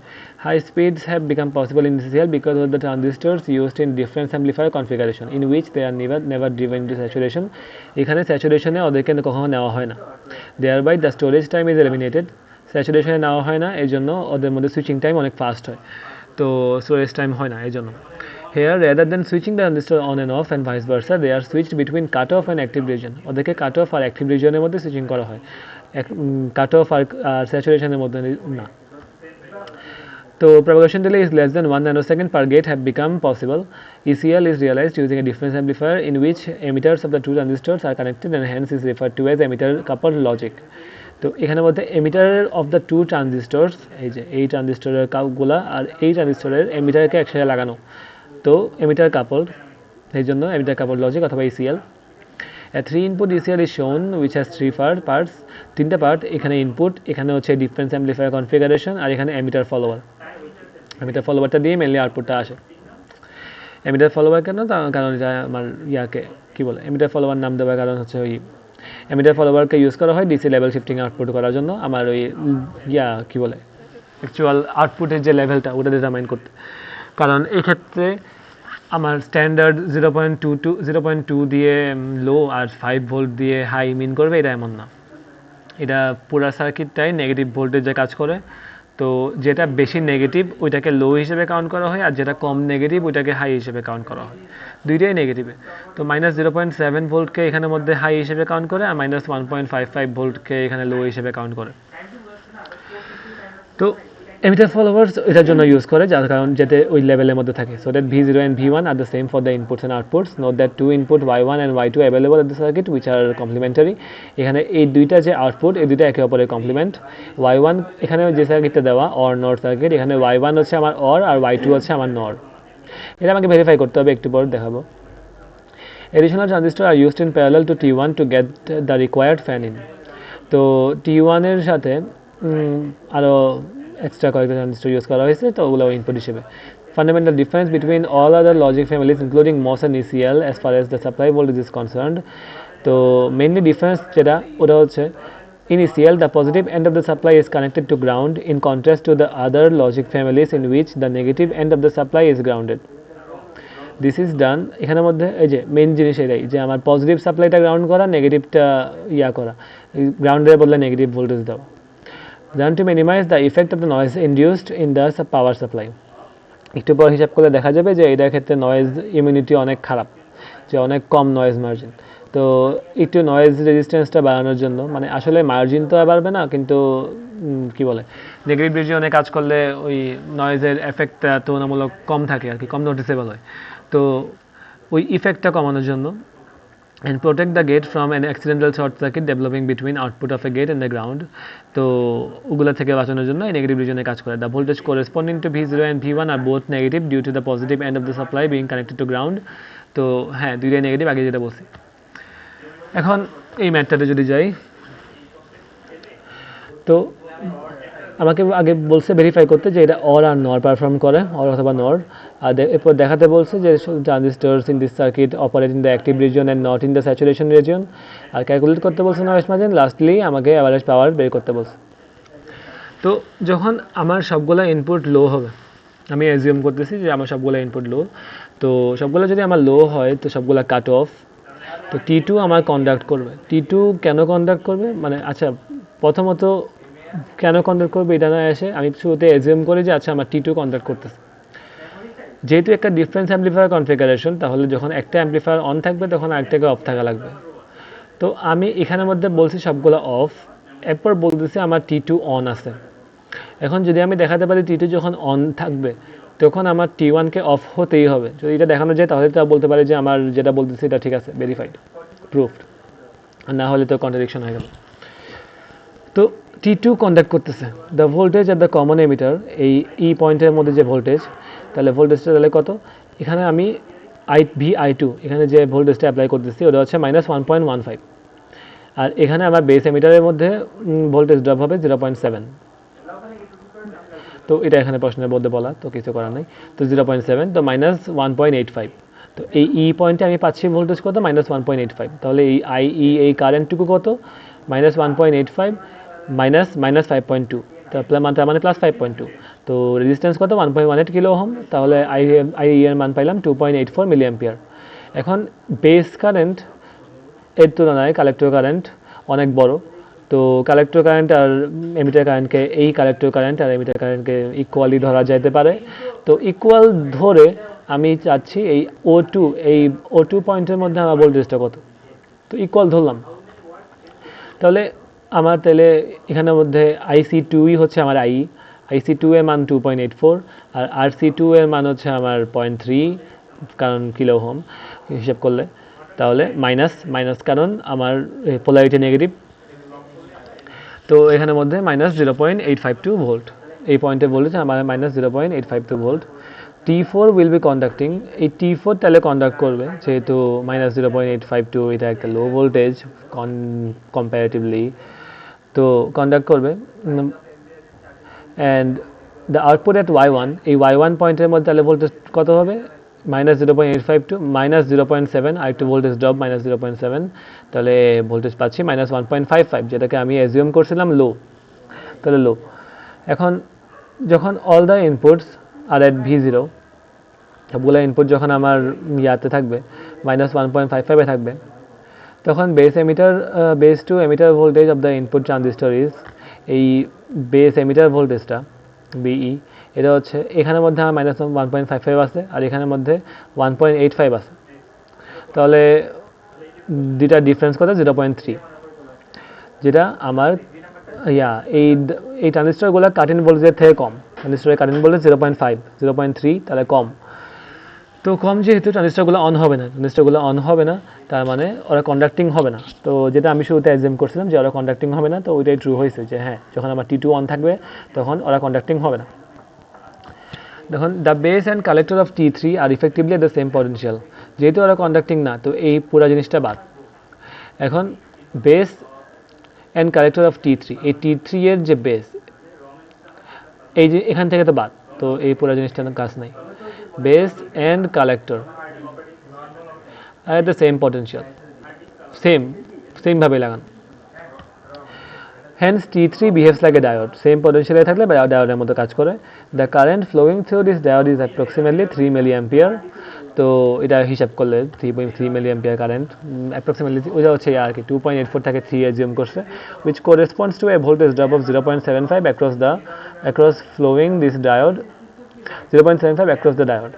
High speeds have become possible in ECL because of the transistors used in difference amplifier configuration in which they are never driven to saturation. এখানে স্যাচুরেশনে ওদেরকে কখনো নেওয়া হয় না, thereby the storage time is eliminated. স্যাচুরেশনে নেওয়া হয় না এই জন্য ওদের মধ্যে সুইচিং টাইম অনেক ফাস্ট হয়, তো স্টোরেজ টাইম হয় না এই জন্য। Here, rather than switching the transistor on and off and vice versa, they are switched between cutoff and active region. ওদেরকে কাট অফ আর অ্যাক্টিভ রিজনের মধ্যে সুইচিং করা হয়, কাট অফ আর স্যাচুরেশনের মধ্যে না। তো propagation delay is less than 1 nanosecond per gate have become possible. ECL is realized using a difference amplifier in which emitters of the two transistors are connected and hence is referred to as emitter coupled logic. তো এখানের মধ্যে emitter of the two ট্রানজিস্টরস, এই যে এই ট্রানজিস্টরের কাপগুলা আর এই ট্রানজিস্টরের এমিটারকে একসাথে লাগানো, তো এমিটার কাপলড, এই জন্য এমিটার কাপলড লজিক অথবা ECL. A 3-input ECL is shown which has 3 parts, তিনটা পার্ট, এখানে ইনপুট, এখানে হচ্ছে ডিফারেন্স অ্যাম্পলিফায়ার কনফিগারেশন আর এখানে এমিটার ফলোয়ার। এমিটার ফলোয়ারটা দিয়ে মেনলি আউটপুটটা আসে। এমিটার ফলোয়ার কেন, কারণ এটা আমার ইয়াকে কী বলে, এমিটার ফলোয়ার নাম দেওয়ার কারণ হচ্ছে ওই এমিটার ফলোয়ারকে ইউজ করা হয় ডিসি লেভেল শিফটিং আউটপুট করার জন্য, আমার ওই কী বলে অ্যাকচুয়াল আউটপুটের যে লেভেলটা ওটা ডিটারমাইন করতে। কারণ এক্ষেত্রে আমার স্ট্যান্ডার্ড 0.2 দিয়ে লো আর 5 ভোল্ট দিয়ে হাই মিন করবে এটা এমন না, এটা পুরো সার্কিটটাই নেগেটিভ ভোল্টেজে কাজ করে। তো যেটা বেশি নেগেটিভ ওইটাকে লো হিসেবে কাউন্ট করা হয় আর যেটা কম নেগেটিভ ওইটাকে হাই হিসেবে কাউন্ট করা হয়, দুইটাই নেগেটিভে। তো -0.7 ভোল্টকে এখানের মধ্যে হাই হিসেবে কাউন্ট করে আর -1.55 ভোল্টকে এখানে লো হিসেবে কাউন্ট করে। তো emitter followers এটার জন্য ইউজ করে, যার কারণ যাতে ওই লেভেলের মধ্যে থাকে, so that V0 and V1 are the same for the inputs and outputs. Note that two input Y1 and Y2 available at the circuit which are complementary. এখানে এই দুইটা যে আউটপুট এই দুইটা একে অপরের কমপ্লিমেন্ট। Y1 এখানে যে সার্কিটটা দেওয়া OR NOR সার্কিট, এখানে Y1 হচ্ছে আমার OR আর Y2 হচ্ছে আমার NOR। এটা আমাকে ভেরিফাই করতে হবে, একটু পর দেখাবো। Additional transistors are used in parallel to T1 to get the required fan in. তো T1 এর সাথে আরও এক্সট্রা কয়েকটা ট্রানজিস্টর ইউজ করা হয়েছে, তো ওগুলো ইনপুট হিসেবে। Fundamental difference between all other logic families including MOS and ECL as far as the supply voltage is concerned. তো মেইনলি ডিফারেন্স যেটা ওটা হচ্ছে in ECL the positive end of the supply is connected to ground in contrast to the other logic families in which the negative end of the supply is grounded. This is done, এখানের মধ্যে এই যে main জিনিস এটাই যে আমার positive সাপ্লাইটা ground করা, নেগেটিভটা করা, গ্রাউন্ডের বদলে নেগেটিভ ভোল্টেজ দেওয়া, then to minimize the effect of the noise induced in the power supply. একটু পর হিসাব করলে দেখা যাবে যে এটার ক্ষেত্রে নয়েজ ইমিউনিটি অনেক খারাপ, যে অনেক কম নয়েজ মার্জিন। তো একটু নয়েজ রেজিস্ট্যান্সটা বাড়ানোর জন্য, মানে আসলে মার্জিন তো বাড়বে না, কিন্তু কি বলে নেগেটিভ রিজিয়নে কাজ করলে ওই নয়েজের এফেক্টটা তুলনামূলক কম থাকে আর কি, কম নোটিসেবল হয়। তো ওই ইফেক্টটা কমানোর জন্য and protect the gate from an accidental short circuit developing between output of a gate and the ground. তো ওগুলা থেকে বাঁচানোর জন্য এই নেগেটিভ রিজনে কাজ করে। The voltage corresponding to V0 and V1 are both negative due to the positive end of the supply being connected to ground. তো হ্যাঁ, দুইটাই নেগেটিভ, আগে যেটা বলছি। এখন এই ম্যাথটাতে যদি যাই, তো আমাকে আগে বলছে ভেরিফাই করতে যে এটা অর আর নর পারফর্ম করে, অর অথবা নর। আর এরপর দেখাতে বলছে যে transistors in this circuit operate in the active region and not in the saturation region. আর ক্যালকুলেট করতে বলছে নয়েজ মার্জিন। লাস্টলি আমাকে অ্যাভারেজ পাওয়ার বের করতে বলছে। তো যখন আমার সবগুলো ইনপুট লো হবে, আমি অ্যাজিউম করতেছি যে আমার সবগুলো ইনপুট লো, তো সবগুলো যদি আমার লো হয় তো সবগুলো কাট অফ। তো T2 আমার কন্ডাক্ট করবে। T2 কেন কন্ডাক্ট করবে, মানে আচ্ছা প্রথমত কেন কন্ডাক্ট করবে এটা না এসে আমি শুরুতে অ্যাজিউম করি যে আচ্ছা আমার T2 কন্ডাক্ট করতেছে। যেহেতু একটা ডিফারেন্স অ্যাম্পলিফায়ার কনফিগারেশন, তাহলে যখন একটা অ্যাম্পলিফায়ার অন থাকবে তখন আরেকটাকে অফ থাকা লাগবে। তো আমি এখানের মধ্যে বলছি সবগুলো অফ, এরপর বলতেছি আমার T2 অন আছে। এখন যদি আমি দেখাতে পারি T2 যখন অন থাকবে তখন আমার T1কে অফ হতেই হবে। যদি এটা দেখানো যায় তাহলে তা বলতে পারে যে আমার যেটা বলতেছি এটা ঠিক আছে, ভেরিফাইড, প্রুফড। আর না হলে তো কন্ট্রাডিকশন হয়ে গেল। তো T2 কন্ডাক্ট করতেছে। The voltage at the common emitter, এই পয়েন্টের মধ্যে যে ভোল্টেজ, তাহলে ভোল্টেজটা তাহলে কত, এখানে আমি VI2 এখানে যে ভোল্টেজটা অ্যাপ্লাই করতেছি ওটা হচ্ছে -1.15। আর এখানে আমার বেস এমিটারের মধ্যে ভোল্টেজ ড্রপ হবে 0.7। তো এটা এখানে প্রশ্নের মধ্যে বলা, তো কিছু করার নেই। তো 0.7, তো -1.85। তো এই পয়েন্টে আমি পাচ্ছি ভোল্টেজ কত, -1.85। তাহলে এই কারেন্টটুকু কত, -1.85 -5.2, তার মানে +5.2। তো রেজিস্ট্যান্স কত, 1.18 কিলো ওহম। তাহলে আই এর মান পাইলাম 2.84 মিলি অ্যাম্পিয়ার। এখন বেস কারেন্ট এর তুলনায় কালেক্টর কারেন্ট অনেক বড়। তো কালেক্টর কারেন্ট আর এমিটার কারেন্টকে, এই কালেক্টর কারেন্ট আর এমিটার কারেন্টকে ইকুয়ালি ধরা যেতে পারে। তো ইকুয়াল ধরে আমি চাচ্ছি এই O2 পয়েন্টের মধ্যে আমার ভোল্টেজটা কত, তো ইকুয়াল ধরলাম। তাহলে আমার এখানের মধ্যে IC2ই হচ্ছে আমার IC2 এর মান 2.84, আর RC2 এর মান হচ্ছে আমার 0.3, কারণ কিলো ওহম হিসাব করলে। তাহলে মাইনাস কারণ আমার পোলারিটি নেগেটিভ। তো এখানের মধ্যে -0.852 ভোল্ট, এই পয়েন্টে ভোল্টেজ আমার -0.852 volt. T4 will be conducting, এই T4 তাহলে কন্ডাক্ট করবে, যেহেতু -0.852 এটা একটা লো ভোল্টেজ কম্পারেটিভলি, তো কন্ডাক্ট করবে। And the output at Y1, এই Y1 পয়েন্টের মধ্যে তাহলে ভোল্টেজ কত হবে, -0.852 -0.7, আর একটু ভোল্টেজ ড্রপ -0.7, তাহলে ভোল্টেজ পাচ্ছি -1.55, যেটাকে আমি অ্যাজিউম করছিলাম লো, তাহলে লো। এখন যখন all the inputs are at V0, সবগুলো ইনপুট যখন আমার ইয়াতে থাকবে -1.55 থাকবে, তখন base two emitter voltage of the input transistor is, এই বেস এমিটার ভোল্টেজটা BE, এটা হচ্ছে এখানের মধ্যে আমার -1.55 আছে আর এখানের মধ্যে 1.85 আছে। তাহলে দুইটা ডিফারেন্স কত, 0.3, যেটা আমার এই ট্রানজিস্টরগুলো কাট ইন ভোল্টেজের থেকে কম। ট্রানজিস্টরের কাট ইন ভোল্টেজ 0.3, তাহলে কম। তো কম যেহেতু ট্রানজিস্টরগুলো অন হবে না, তার মানে ওরা কন্ডাক্টিং হবে না। তো যেটা আমি শুরুতে অ্যাজিউম করছিলাম যে ওরা কন্ডাক্টিং হবে না, তো ওইটাই ট্রু হয়েছে যে হ্যাঁ, যখন আমার T2 অন থাকবে তখন ওরা কন্ডাক্টিং হবে না। দেখুন, the base and collector of T3 are effectively the same potential, যেহেতু ওরা কন্ডাক্টিং না তো এই পুরো জিনিসটা বাদ। এখন base and collector of T3, এই T3 এর যে বেস, এই যে এখান থেকে তো বাদ, তো এই পুরো জিনিসটা কাজ নাই। Base and collector at the same potential, same ভাবে লাগান। Hence T3 behaves like a diode, same পটেনশিয়ালে থাকলে ডায়োডের মতো কাজ করে। The current flowing through this diode is approximately 3 milliampere, তো এটা হিসাব করলে 3.3 milliampere কারেন্ট অ্যাপ্রক্সিমেটলি, ওটা হচ্ছে আর কি 2.84 থেকে 3 এজিউম করছে, which corresponds to a voltage drop of 0.75 across flowing this diode, 0.75 across the diode।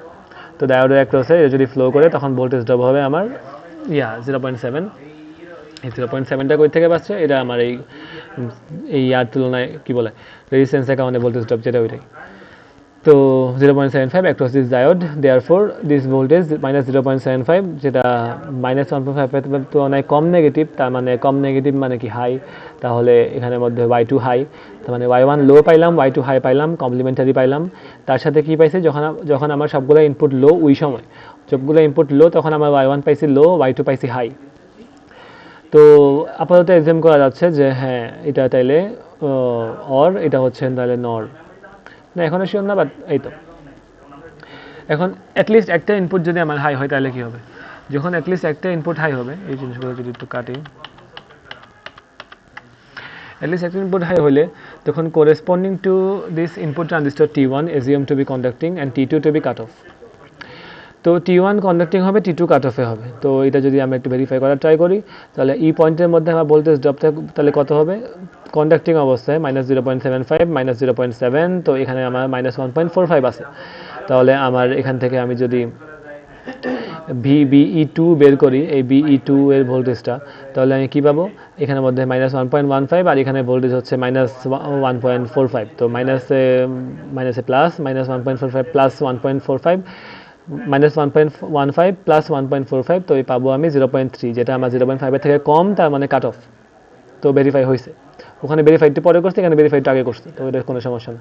তো ডায়োডের অ্যাক্রসে যদি ফ্লো করে তখন ভোল্টেজ ড্রপ হবে আমার 0.7। এই 0.7টা কই থেকে পাচ্ছে, এটা আমার এই ইয়ার তুলনায় কি বলে রেজিস্ট্যান্সের কারণে ভোল্টেজ ড্রপ, যেটা ওইটাই। তো 0.75 across this diode, therefore this voltage -0.75, যেটা -1.5 এর তুলনায় কম নেগেটিভ, তার মানে কম নেগেটিভ মানে কি হাই, তাহলে এখানের মধ্যে Y2 হাই, তার মানে Y1 লো পাইলাম, Y2 হাই পাইলাম, কমপ্লিমেন্টারি পাইলাম। তার সাথে কি পাইছে, যখন আমার সবগুলো ইনপুট লো, ওই সময় সবগুলো ইনপুট লো, তখন আমার Y1 পাইছি লো, Y2 পাইছি হাই। তো আপাতত এক্সাম করা যাচ্ছে যে হ্যাঁ এটা তাইলে এটা হচ্ছে তাহলে নর না, এখনো শিওর না, বাট এই তো। এখন অ্যাটলিস্ট একটা ইনপুট যদি আমার হাই হয় তাহলে কি হবে, যখন অ্যাটলিস্ট একটা ইনপুট হাই হবে, এই জিনিসগুলো যদি একটু কাটি, অ্যাটলিস্ট একটা ইনপুট হাই হলে তখন corresponding to this input transistor T1 assume to be conducting and T2 to be cut off। তো T1 কন্ডাক্টিং হবে, T2 কাট অফে হবে। তো এটা যদি আমরা একটু ভেরিফাই করার ট্রাই করি, তাহলে এই পয়েন্টের মধ্যে আমার ভোল্টেজ ড্রপটা তাহলে কত হবে, কন্ডাক্টিং অবস্থায় -0.75 -0.7, তো এখানে আমার -1.45 আছে। তাহলে আমার এখান থেকে আমি যদি VBE2 বের করি, এই BE2 এর ভোল্টেজটা, তাহলে আমি কী পাবো, এখানের মধ্যে -1.15 আর এখানে ভোল্টেজ হচ্ছে -1.45, তো মাইনাসে প্লাস -1.45 প্লাস 1.45 -1.15 প্লাস 1.45, তো এই পাবো আমি 0.3, যেটা আমার 0.5 এর থেকে কম, তার মানে কাট অফ। তো ভেরিফাই হয়েছে, ওখানে ভেরিফাইডটা পরে করছে, এখানে ভেরিফাইডটা আগে করছে, তো এটা কোনো সমস্যা না।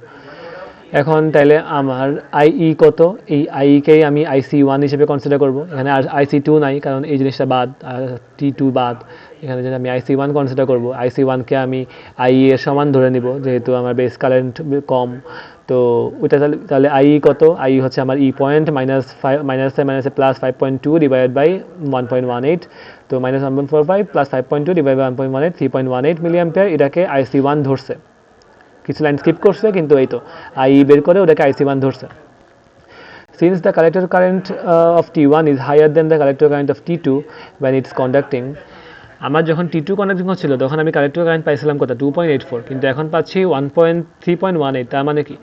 এখন তাইলে আমার IE কত, এই IE-কেই আমি IC1 হিসেবে কনসিডার করব, এখানে আর IC2 নাই, কারণ এই জিনিসটা বাদ, আর T2 বাদ, এখানে যদি আমি IC1 কনসিডার করব, IC1-কে আমি IE এর সমান ধরে নিব, যেহেতু আমার বেস কারেন্ট কম। তো ওইটা তাহলে IE কত, IE হচ্ছে আমার E পয়েন্ট মাইনাসে প্লাস 5.2 ডিভাইডেড বাই 1.18, তো -1.45 প্লাস 5.2 ডিভাইড বাই 1.18, 3.18 মিলিঅ্যাম্পিয়ার, এটাকে IC1 ধরছে। কিছু লাইন স্কিপ করছে, কিন্তু এই তো IE বের করে ওটাকে IC1 ধরছে। Since the collector current of T1 is higher than the collector current of T2 when it's conducting, আমার যখন T2 কন্ডাক্টিং হচ্ছিল তখন আমি কালেক্টর কারেন্ট পাইছিলাম কত, 2.84, কিন্তু এখন পাচ্ছি 3.18, তার মানে কি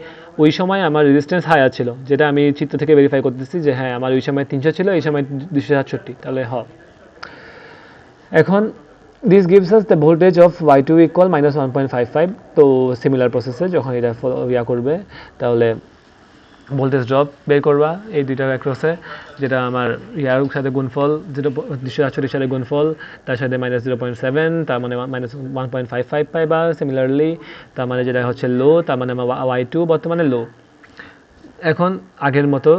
ওই সময় আমার রেজিস্ট্যান্স হায়ার ছিল, যেটা আমি চিত্র থেকে ভেরিফাই করতেছি যে হ্যাঁ আমার ওই সময় 300 ছিল, এই সময় 267, তাহলে এখন this gives us the voltage of Y2 equal -1.55, তো সিমিলার প্রসেসে যখন এটা করবে, তাহলে ভোল্টেজ ড্রপ বের করবা এই দুইটার অ্যাক্রসে, যেটা আমার ইয়ার সাথে গুণফল 268 সাথে গুণফল, তার সাথে -0.7, তার মানে -1.55 পাইবা সিমিলারলি, তার মানে যেটা হচ্ছে লো, তার মানে আমার Y2 বর্তমানে লো। এখন আগের মতো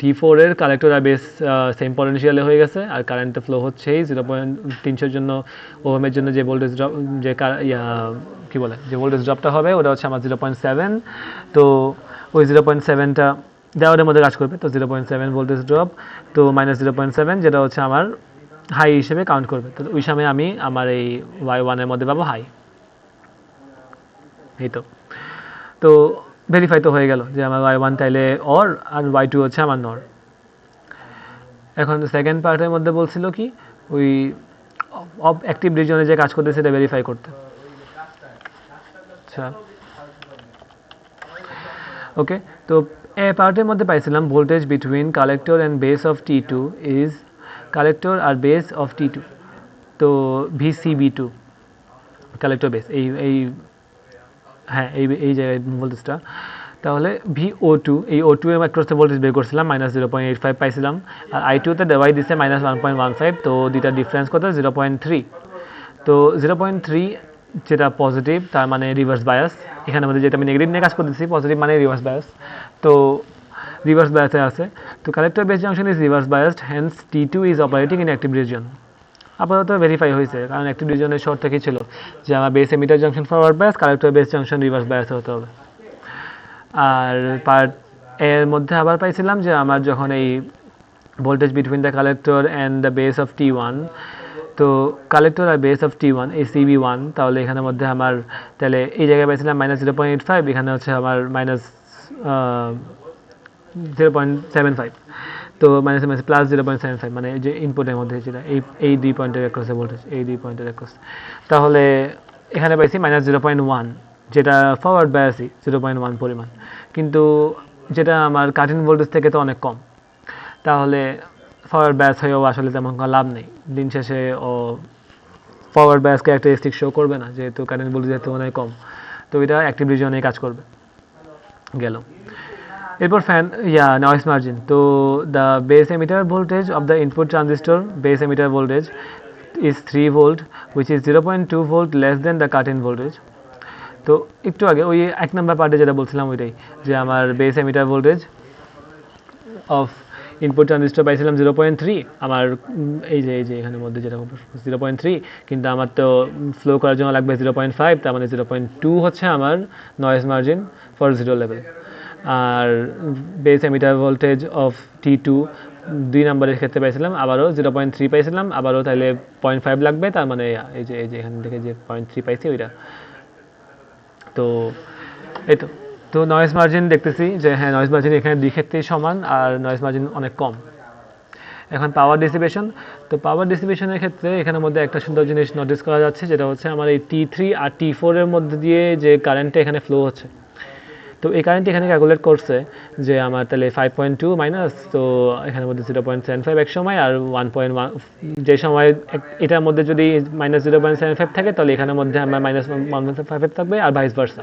T4 এর কালেক্টর আর বেস সেম পটেনশিয়ালে হয়ে গেছে, আর কারেন্টের ফ্লো হচ্ছেই 0.300 জন্য ওহমের জন্য যে ভোল্টেজ ড্রপ, যে কী বলে যে ভোল্টেজ ড্রপটা হবে, ওটা হচ্ছে আমার 0.7, তো ওই 0.7টা ডায়োডের মধ্যে কাজ করবে, তো 0.7 ভোল্টেজ ড্রপ, তো -0.7, যেটা হচ্ছে আমার হাই হিসেবে কাউন্ট করবে, তো ওই সময় আমি আমার এই Y1 এর মধ্যে পাবো হাই। এই তো ভেরিফাই তো হয়ে গেল যে আমার Y1 তাইলে অর, আর Y2 হচ্ছে আমার নর। এখন সেকেন্ড পার্টের মধ্যে বলছিল কি ওই অ্যাক্টিভ রিজনে যে কাজ করতে, সেটা ভেরিফাই করতে। আচ্ছা ওকে, তো এ পার্টের মধ্যে পাইছিলাম voltage between collector and base of T2 is, collector আর বেস অফ T2, তো VCB2 কালেক্টর বেস, এই হ্যাঁ এই জায়গায় ভোল্টেজটা, তাহলে VO2, এই O2 এর অ্যাক্রসে ভোল্টেজ বের করছিলাম, -0.85 পাইছিলাম, আর I2-তে দেওয়াই দিছে -1.15, তো দুইটা ডিফারেন্স কত, 0.3, তো 0.3 যেটা পজিটিভ, তার মানে রিভার্স বায়াস, এখানে মধ্যে যেটা আমি নেগেটিভ নিয়ে কাজ করতেছি, পজিটিভ মানে রিভার্স বায়াস, তো রিভার্স বায়াসে আছে, তো collector base junction is reverse biased, hence T2 is operating in active region. আপাতত ভেরিফাই হয়েছে, কারণ অ্যাক্টিভ রিজনের শর্ত কি ছিল যে আমার base emitter junction forward bias, collector base junction reverse bias হতে হবে। আর পার্ট এর মধ্যে আবার পাইছিলাম যে আমার যখন এই voltage between the collector and the base of T1, তো কালেক্টর আর বেস অফ T1 এই CB1, তাহলে এখানের মধ্যে আমার তাহলে এই জায়গায় পাইছিলাম -0.85, এখানে হচ্ছে আমার -0.75, তো -+0.75, মানে যে ইনপুটের মধ্যে যেটা এই 2 পয়েন্টের অ্যাক্রসে ভোল্টেজ, এই 2 পয়েন্টের অ্যাক্রস, তাহলে এখানে পাইছি -0.1, যেটা ফরওয়ার্ড বায়াসই 0.1 পরিমাণ, কিন্তু যেটা আমার কাটিং ভোল্টেজ থেকে তো অনেক কম, তাহলে ফরওয়ার্ড বায়াস হয়েও আসলে তেমন কোনো লাভ নেই। দিন শেষে ও ফরওয়ার্ড বায়াস ক্যারেক্টারিস্টিক শো করবে না, যেহেতু কারেন্ট ভোল্টেজের তুলনায় কম, তো এটা অ্যাক্টিভ রিজনে কাজ করবে। গেল এরপর নয়েজ মার্জিন। তো the base emitter voltage of the input transistor base emitter voltage is 3 volt, which is 0.2 volt less than the cut-in voltage. তো একটু আগে ওই 1 নাম্বার পার্টে যেটা বলছিলাম ওইটাই, যে আমার base emitter voltage of input transistor পাইছিলাম 0.3, আমার এই যে এখানের মধ্যে যেটা 0.3, কিন্তু আমার তো ফ্লো করার জন্য লাগবে 0.5, তার মানে 0.2 হচ্ছে আমার noise margin for zero level. আর base emitter voltage of T2 2 নম্বরের ক্ষেত্রে পাইছিলাম আবারও 0.3 পাইছিলাম, আবারও তাহলে 0.5 লাগবে, তার মানে এই যে এখান থেকে যে 0.3 পাইছি ওইটা। তো এই তো নয়েজ মার্জিন দেখতেছি যে হ্যাঁ, নয়েজ মার্জিন এখানে দুই ক্ষেত্রেই সমান, আর নয়েজ মার্জিন অনেক কম। এখন পাওয়ার ডিসিপেশন। তো পাওয়ার ডিসিপেশনের ক্ষেত্রে এখানের মধ্যে একটা সুন্দর জিনিস নোটিস করা যাচ্ছে, যেটা হচ্ছে আমার এই T3 আর T4 এর মধ্যে দিয়ে যে কারেন্টটা এখানে ফ্লো হচ্ছে, তো এই কারেন্ট এখানে ক্যালকুলেট করছে যে আমার তাহলে 5.2 মাইনাস, তো এখানের মধ্যে 0.75 এক সময়, আর 1.1 যে সময় এটার মধ্যে যদি -0.75 থাকে, তাহলে এখানের মধ্যে আমার -1.5 থাকবে, আর ভাইস ভার্সা।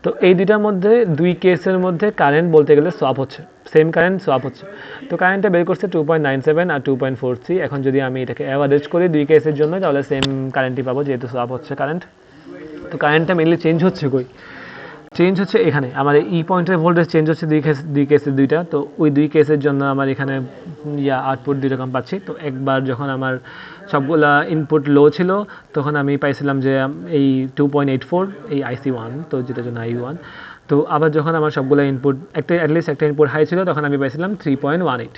তো এই দুইটার মধ্যে দুই কেসের মধ্যে কারেন্ট বলতে গেলে সোয়াপ হচ্ছে, সেম কারেন্ট সোয়াপ হচ্ছে। তো কারেন্টটা বের করছে 2.97 আর 2.43। এখন যদি আমি এটাকে অ্যাভারেজ করি দুই কেসের জন্য, তাহলে সেম কারেন্টই পাবো, যেহেতু সোয়াপ হচ্ছে কারেন্ট। তো কারেন্টটা মেনলি চেঞ্জ হচ্ছে কই? চেঞ্জ হচ্ছে এখানে আমার ই পয়েন্টের ভোল্টেজ চেঞ্জ হচ্ছে দুই কেসের দুইটা। তো ওই দুই কেসের জন্য আমার এখানে আউটপুট দুই রকম পাচ্ছি। তো একবার যখন আমার সবগুলা ইনপুট লো ছিল, তখন আমি পাইছিলাম যে এই 2.84 এই IC1, তো যেটার জন্য I1। তো আবার যখন আমার সবগুলো ইনপুট অ্যাটলিস্ট একটা ইনপুট হাই ছিল, তখন আমি পাইছিলাম 3.18।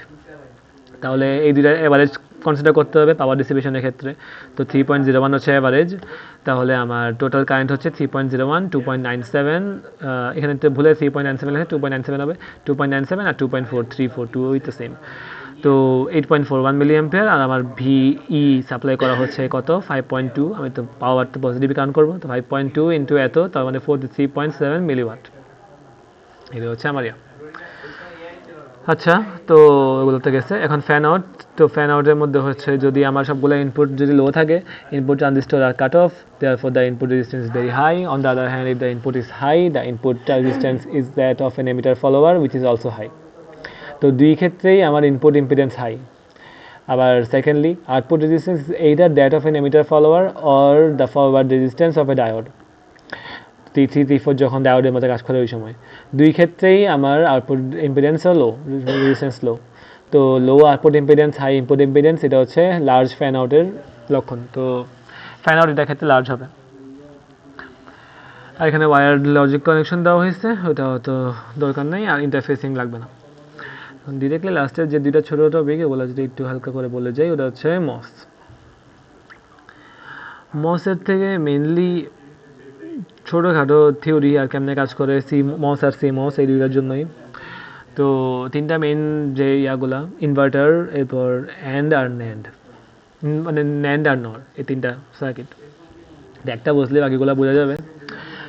তাহলে এই দুইটার অ্যাভারেজ কনসিডার করতে হবে পাওয়ার ডিসিপেশনের ক্ষেত্রে। তো 3.01 হচ্ছে অ্যাভারেজ, তাহলে আমার টোটাল কারেন্ট হচ্ছে 3.01, 2.97, এখানে তো ভুলে 3.97 আছে, 2.97 হবে, 2.97 আর 2.434, টুই তো সেম। তো 8.41 মিলি অ্যাম্পিয়ার, আর আমার VE সাপ্লাই করা হচ্ছে কত 5.2, আমি তো পাওয়ার তো পজিটিভ কাউন্ট করবো, তো 5.2 ইন্টু এত, তার মানে 43.7 মিলিওয়াট। এটা হচ্ছে আমার আচ্ছা। তো ওগুলোতে গেছে। এখন ফ্যান আউট। তো ফ্যান আউটের মধ্যে হচ্ছে যদি আমার সবগুলো ইনপুট যদি লো থাকে, input transistor are cut off, therefore the input resistance is very high. On the other hand, if the input is high, the input resistance is that of an emitter follower, which is also high. তো দুই ক্ষেত্রেই আমার input impedance high. আবার secondly, output resistance is either that of an emitter follower or the forward resistance of a diode. T3 T4 যখন ডায়োডের মধ্যে কাজ করে ওই সময় দুই ক্ষেত্রেই আমার আউটপুট ইম্পিডেন্সও লো, রেজিস্ট্যান্স লো। তো low output impedance, high input impedance, এটা হচ্ছে লার্জ ফ্যান আউটের লক্ষণ। তো ফ্যান আউট এটার ক্ষেত্রে লার্জ হবে। আর এখানে ওয়্যার্ড লজিক কানেকশন দেওয়া হয়েছে, ওটা তো দরকার নেই, আর ইন্টারফেসিং লাগবে না। ডিরেক্টলি লাস্টের যে দুইটা ছোটো টপিক, ওগুলো যদি একটু হালকা করে বলে যাই, ওটা হচ্ছে মসের থেকে মেনলি ছোটোখাটো থিওরি আর কেমনে কাজ করে CMOS আর CMOS এই দুইটার জন্যই। তো তিনটা মেইন যে ইয়াগুলা, ইনভার্টার, এরপর অ্যান্ড আর ন্যান্ড, মানে ন্যান্ড আর নর, এই তিনটা সার্কিট একটা বুঝলে বাকিগুলো বোঝা যাবে।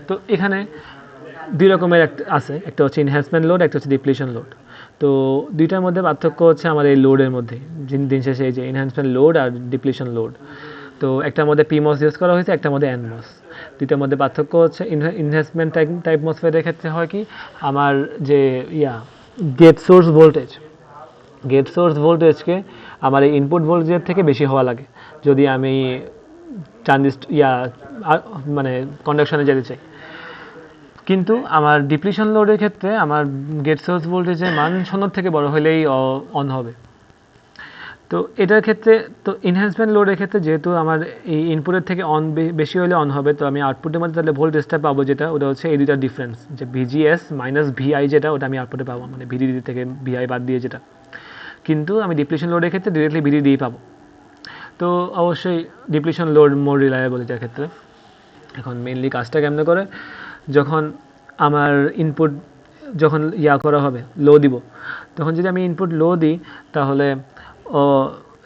তো এখানে দুই রকমের আছে, একটা হচ্ছে এনহ্যান্সমেন্ট লোড, একটা হচ্ছে ডিপ্লিশন লোড। তো দুইটার মধ্যে পার্থক্য হচ্ছে আমার এই লোডের মধ্যে, দিন শেষে এই যে এনহ্যান্সমেন্ট লোড আর ডিপ্লিশন লোড। তো একটার মধ্যে PMOS ইউজ করা হয়েছে, একটার মধ্যে NMOS। দুইটার মধ্যে পার্থক্য হচ্ছে এনহ্যান্সমেন্ট টাইপ মসফেটের ক্ষেত্রে হয় কি, আমার যে গেট সোর্স ভোল্টেজকে আমার এই ইনপুট ভোল্টেজের থেকে বেশি হওয়া লাগে যদি আমি মানে কন্ডাকশনে যেতে চাই। কিন্তু আমার ডিপ্লিশন লোডের ক্ষেত্রে আমার গেট সোর্স ভোল্টেজের মান 0 থেকে বড় হলেই অন হবে। তো এটার ক্ষেত্রে তো এনহ্যান্সমেন্ট লোডের ক্ষেত্রে যেহেতু আমার এই ইনপুটের থেকে অন বেশি হলে অন হবে, তো আমি আউটপুটের মধ্যে তাহলে ভোল্টেজটা পাবো যেটা, ওটা হচ্ছে এই দুটার ডিফারেন্স, যে ভিজিএস মাইনাস ভিআই যেটা, ওটা আমি আউটপুটে পাবো, মানে ভিডিডি থেকে ভিআই বাদ দিয়ে যেটা। কিন্তু আমি ডিপ্লিশন লোডের ক্ষেত্রে ডিরেক্টলি ভিডিডিই পাবো। তো অবশ্যই ডিপ্লিশন লোড মোর রিলায়েবল এটার ক্ষেত্রে। এখন মেইনলি কাজটা কেমনে করে, যখন আমার ইনপুট যখন করা হবে, লো দিব, তখন যদি আমি ইনপুট লো দিই তাহলে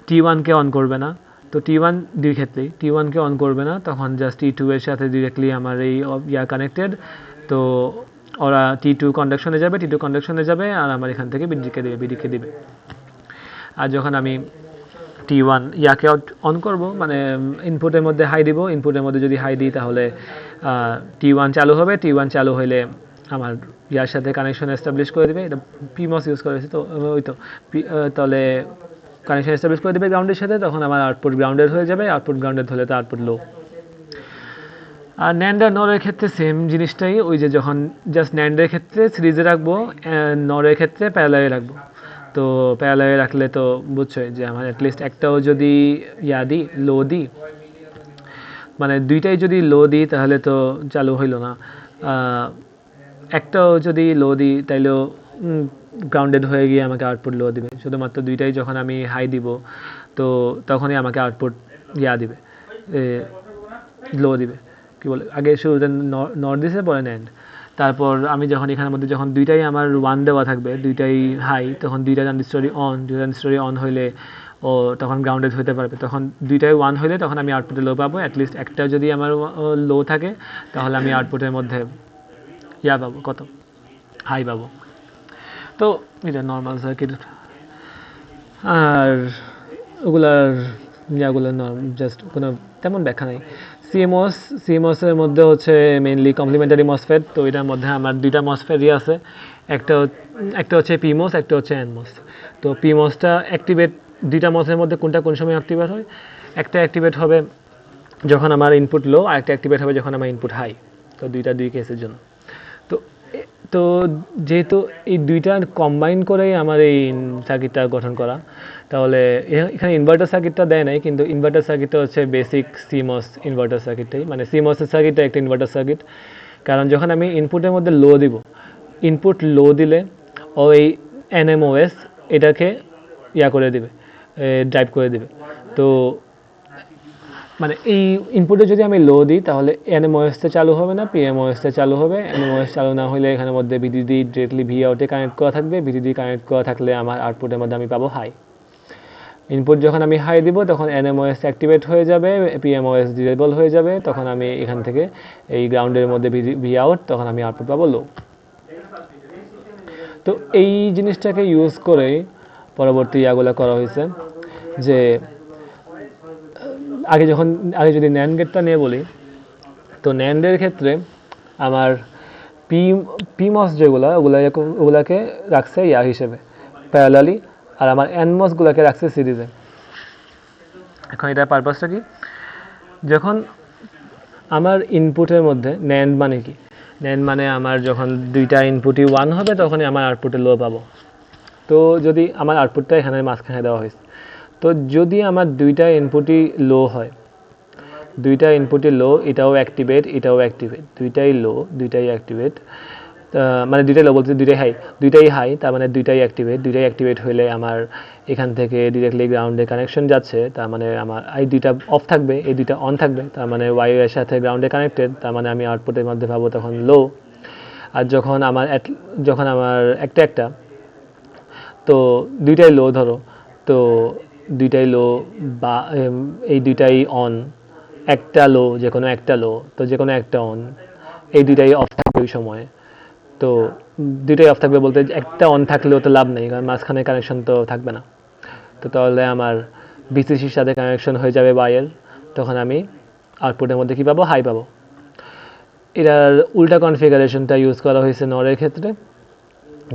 T1কে অন করবে না। তো T1 দুই ক্ষেত্রেই T1কে অন করবে না, তখন জাস্ট T2 এর সাথে ডিরেক্টলি আমার এই কানেক্টেড। তো ওরা T2 কন্ডাকশনে যাবে, T2 কন্ডাকশনে যাবে, আর আমার এখান থেকে বিডিকে দিবে। আর যখন আমি T1 কে অন করব, মানে ইনপুটের মধ্যে হাই দিব, ইনপুটের মধ্যে যদি হাই দিই তাহলে T1 চালু হবে, T1 চালু হলে আমার সাথে কানেকশন এস্টাবলিশ করে দেবে। এটা পিমস ইউজ করেছি, তো ওই তো তাহলে কানেকশন এস্টাবলিশ করে দেবে গ্রাউন্ডের সাথে, তখন আমার আউটপুট গ্রাউন্ডেড হয়ে যাবে, আউটপুট গ্রাউন্ডেড হলে তো আউটপুট লো। আর ন্যান্ড আর নরের ক্ষেত্রে সেম জিনিসটাই, ওই যে যখন জাস্ট ন্যান্ডের ক্ষেত্রে সিরিজে রাখবো, নরের ক্ষেত্রে প্যারালালে রাখবো। তো প্যারালালে রাখলে তো বুঝছোই যে আমার অ্যাটলিস্ট একটাও যদি দিই, লো দিই, মানে দুইটাই যদি লো দিই তাহলে তো চালু হইল না। একটাও যদি লো দিই তাইলেও গ্রাউন্ডেড হয়ে গিয়ে আমাকে আউটপুট লো দিবে। শুধুমাত্র দুইটাই যখন আমি হাই দিব, তো তখনই আমাকে আউটপুট দিবে, লো দিবে। কি বলে, আগে শুরুতে নট দিছে, পরে ন্যান্ড। তারপর আমি যখন এখানের মধ্যে যখন দুইটাই আমার 1 দেওয়া থাকবে, দুইটাই হাই, তখন দুইটা ট্রানজিস্টরই অন হইলে ও তখন গ্রাউন্ডেড হতে পারবে। তখন দুইটাই 1 হইলে তখন আমি আউটপুটে লো পাবো। অ্যাটলিস্ট একটা যদি আমার লো থাকে তাহলে আমি আউটপুটের মধ্যে পাবো, কত হাই পাবো। তো এটা নর্মাল সার্কিট। আর ওগুলার জাস্ট কোনো তেমন ব্যাখ্যা নাই। সিএমওসের মধ্যে হচ্ছে মেইনলি কমপ্লিমেন্টারি মসফেট। তো এটার মধ্যে আমার দুইটা মসফেটই আছে, একটা হচ্ছে পিমোস, একটা হচ্ছে এনমোস। তো পিমোসটা অ্যাক্টিভেট, দুইটা মসের মধ্যে কোনটা কোন সময় অ্যাক্টিভেট হয়, একটা অ্যাক্টিভেট হবে যখন আমার ইনপুট লো, আর একটা অ্যাক্টিভেট হবে যখন আমার ইনপুট হাই। তো দুই কেসের জন্য। তো তো যেহেতু এই দুইটা কম্বাইন করেই আমার এই সার্কিটটা গঠন করা, তাহলে এখানে ইনভার্টার সার্কিটটা দেয় নাই, কিন্তু ইনভার্টার সার্কিটটা হচ্ছে বেসিক সিমস ইনভার্টার সার্কিটটাই, মানে সিমসের সার্কিটটা একটা ইনভার্টার সার্কিট। কারণ যখন আমি ইনপুটের মধ্যে লো দিব, ইনপুট লো দিলে ওই এনএমওএস এটাকে করে দিবে, ড্রাইভ করে দিবে। তো মানে এই ইনপুটে যদি আমি লো দিই তাহলে এনএমওএসটা চালু হবে না, পিএমওএসটা চালু হবে। এনএমওএস চালু না হলে এখানের মধ্যে ভিডিডি ডিরেক্টলি ভি আউটে কানেক্ট করা থাকবে, ভিডিডি কানেক্ট করা থাকলে আমার আউটপুটের মধ্যে আমি পাবো হাই। ইনপুট যখন আমি হাই দিব তখন এনএমওএস অ্যাক্টিভেট হয়ে যাবে, পিএমওএস ডিসেবল হয়ে যাবে, তখন আমি এখান থেকে এই গ্রাউন্ডের মধ্যে ভি আউট, তখন আমি আউটপুট পাবো লো। তো এই জিনিসটাকে ইউজ করেই পরবর্তী ইয়াগুলো করা হয়েছে। যে আগে যদি ন্যান্ড গেটটা নিয়ে বলি, তো ন্যান্ডের ক্ষেত্রে আমার পিমস যেগুলো ওগুলাকে রাখছে হিসেবে প্যারালালি, আর আমার এনমসগুলোকে রাখছে সিরিজে। এখন এটার পারপাসটা কি, যখন আমার ইনপুটের মধ্যে ন্যান্ড মানে কি, ন্যান্ড মানে আমার যখন দুইটা ইনপুটই 1 হবে তখনই আমার আউটপুটে লো পাবো। তো যদি আমার আউটপুটটা এখানে মাঝখানে দেওয়া হয়েছে, তো যদি আমার দুইটা ইনপুটই লো হয়, দুইটা ইনপুটই লো, এটাও অ্যাক্টিভেট, দুইটাই লো, দুইটাই অ্যাক্টিভেট, মানে দুইটাই লো বলতে দুইটাই হাই, তার মানে দুইটাই অ্যাক্টিভেট হলে আমার এখান থেকে ডিরেক্টলি গ্রাউন্ডে কানেকশন যাচ্ছে, তার মানে আমার এই দুইটা অফ থাকবে, এই দুইটা অন থাকবে, তার মানে ওয়াই এর সাথে গ্রাউন্ডে কানেক্টেড, তার মানে আমি আউটপুটের মধ্যে পাবো তখন লো। আর যখন আমার একটা তো দুইটাই লো ধরো, তো দুইটাই লো বা এই দুইটাই অন, একটা লো, যে কোনো একটা লো, তো যে কোনো একটা অন, এই দুইটাই অফ থাকবে ওই সময়। তো দুইটাই অফ থাকবে বলতে একটা অন থাকলেও তো লাভ নেই, কারণ মাঝখানে কানেকশন তো থাকবে না। তো তাহলে আমার বিসিসির সাথে কানেকশন হয়ে যাবে বাইয়ের, তখন আমি আউটপুটের মধ্যে কী পাবো, হাই পাবো। এটার উল্টা কনফিগারেশনটা ইউজ করা হয়েছে নরের ক্ষেত্রে,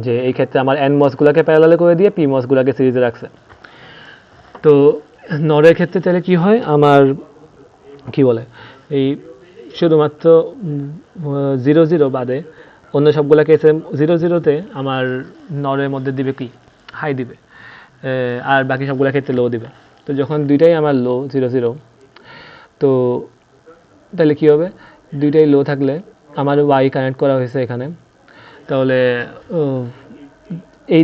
যে এই ক্ষেত্রে আমার এনমসগুলোকে প্যারালালে করে দিয়ে পিমসগুলোকে সিরিজে রাখছে। তো নরের ক্ষেত্রে তাহলে কি হয়, আমার কি বলে এই শুধুমাত্র 0-0 বাদে অন্য সবগুলো কেসে 0-0তে আমার নরের মধ্যে দিবে কি, হাই দিবে। আর বাকি সবগুলো ক্ষেত্রে লো দিবে। তো যখন দুইটাই আমার লো 0 0, তো তাহলে কী হবে, দুইটাই লো থাকলে আমার ওয়াই কানেক্ট করা হয়েছে এখানে, তাহলে এই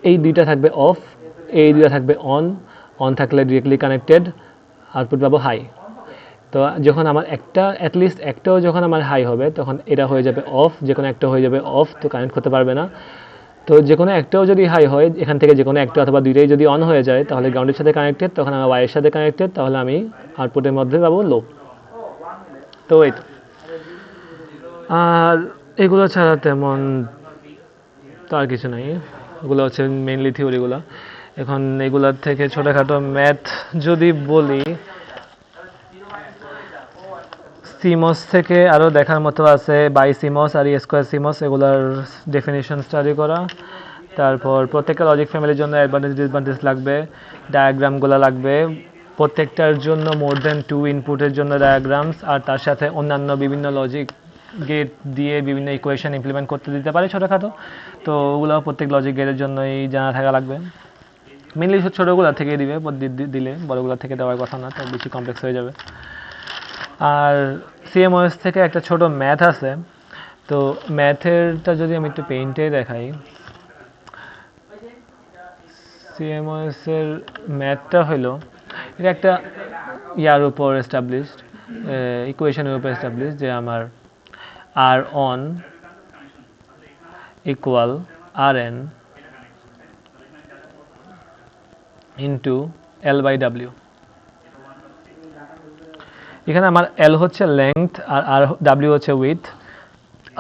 এই দুইটা থাকবে অফ, এই দুইটা থাকবে অন। অন থাকলে ডিরেক্টলি কানেক্টেড, আউটপুট পাবো হাই। তো যখন আমার একটা অ্যাটলিস্ট একটাও যখন আমার হাই হবে তখন এটা হয়ে যাবে অফ, যে কোনো একটা হয়ে যাবে অফ, তো কানেক্ট করতে পারবে না। তো যে কোনো একটাও যদি হাই হয় এখান থেকে, যে কোনো একটা অথবা দুইটাই যদি অন হয়ে যায় তাহলে গ্রাউন্ডের সাথে কানেক্টেড, তখন আমার ওয়াইয়ের সাথে কানেক্টেড, তাহলে আমি আউটপুটের মধ্যে পাবো লো। তো এই তো, আর এগুলো ছাড়া তেমন তো আর কিছু নাই, এগুলো হচ্ছে মেইনলি থিওরিগুলো। এখন এগুলোর থেকে ছোটোখাটো ম্যাথ যদি বলি, সিমস থেকে আরও দেখার মতো আছে, বাই সিমস আর স্কোয়ার সিমস, এগুলার ডেফিনেশন স্টাডি করা। তারপর প্রত্যেকটা লজিক ফ্যামিলির জন্য অ্যাডভান্টেজ ডিসঅ্যাডভান্টেজ লাগবে, ডায়াগ্রামগুলো লাগবে, প্রত্যেকটার জন্য মোর দেন 2 ইনপুটের জন্য ডায়াগ্রামস, আর তার সাথে অন্যান্য বিভিন্ন লজিক গেট দিয়ে বিভিন্ন ইকুয়েশন ইমপ্লিমেন্ট করতে দিতে পারে ছোটোখাটো। তো ওগুলো প্রত্যেক লজিক গেটের জন্যই জানা থাকা লাগবে। মেনলি ছোটোগুলো থেকে দিবে, দিলে বড়গুলো থেকে দেওয়ার কথা না, তো বেশি কমপ্লেক্স হয়ে যাবে। আর সিএমওএস থেকে একটা ছোট ম্যাথ আছে, তো ম্যাথেরটা যদি আমি একটু পেইন্টে দেখাই, সিএমওএস এর ম্যাথটা হলো, এটা একটা ইয়ার উপর এস্টাবলিশড, ইকুয়েশনের উপর এস্টাবলিশড, যে আমার R on equal R N into L by W. এখানে আমার এল হচ্ছে লেংথ, আর ডাব্লিউ হচ্ছে উইথ,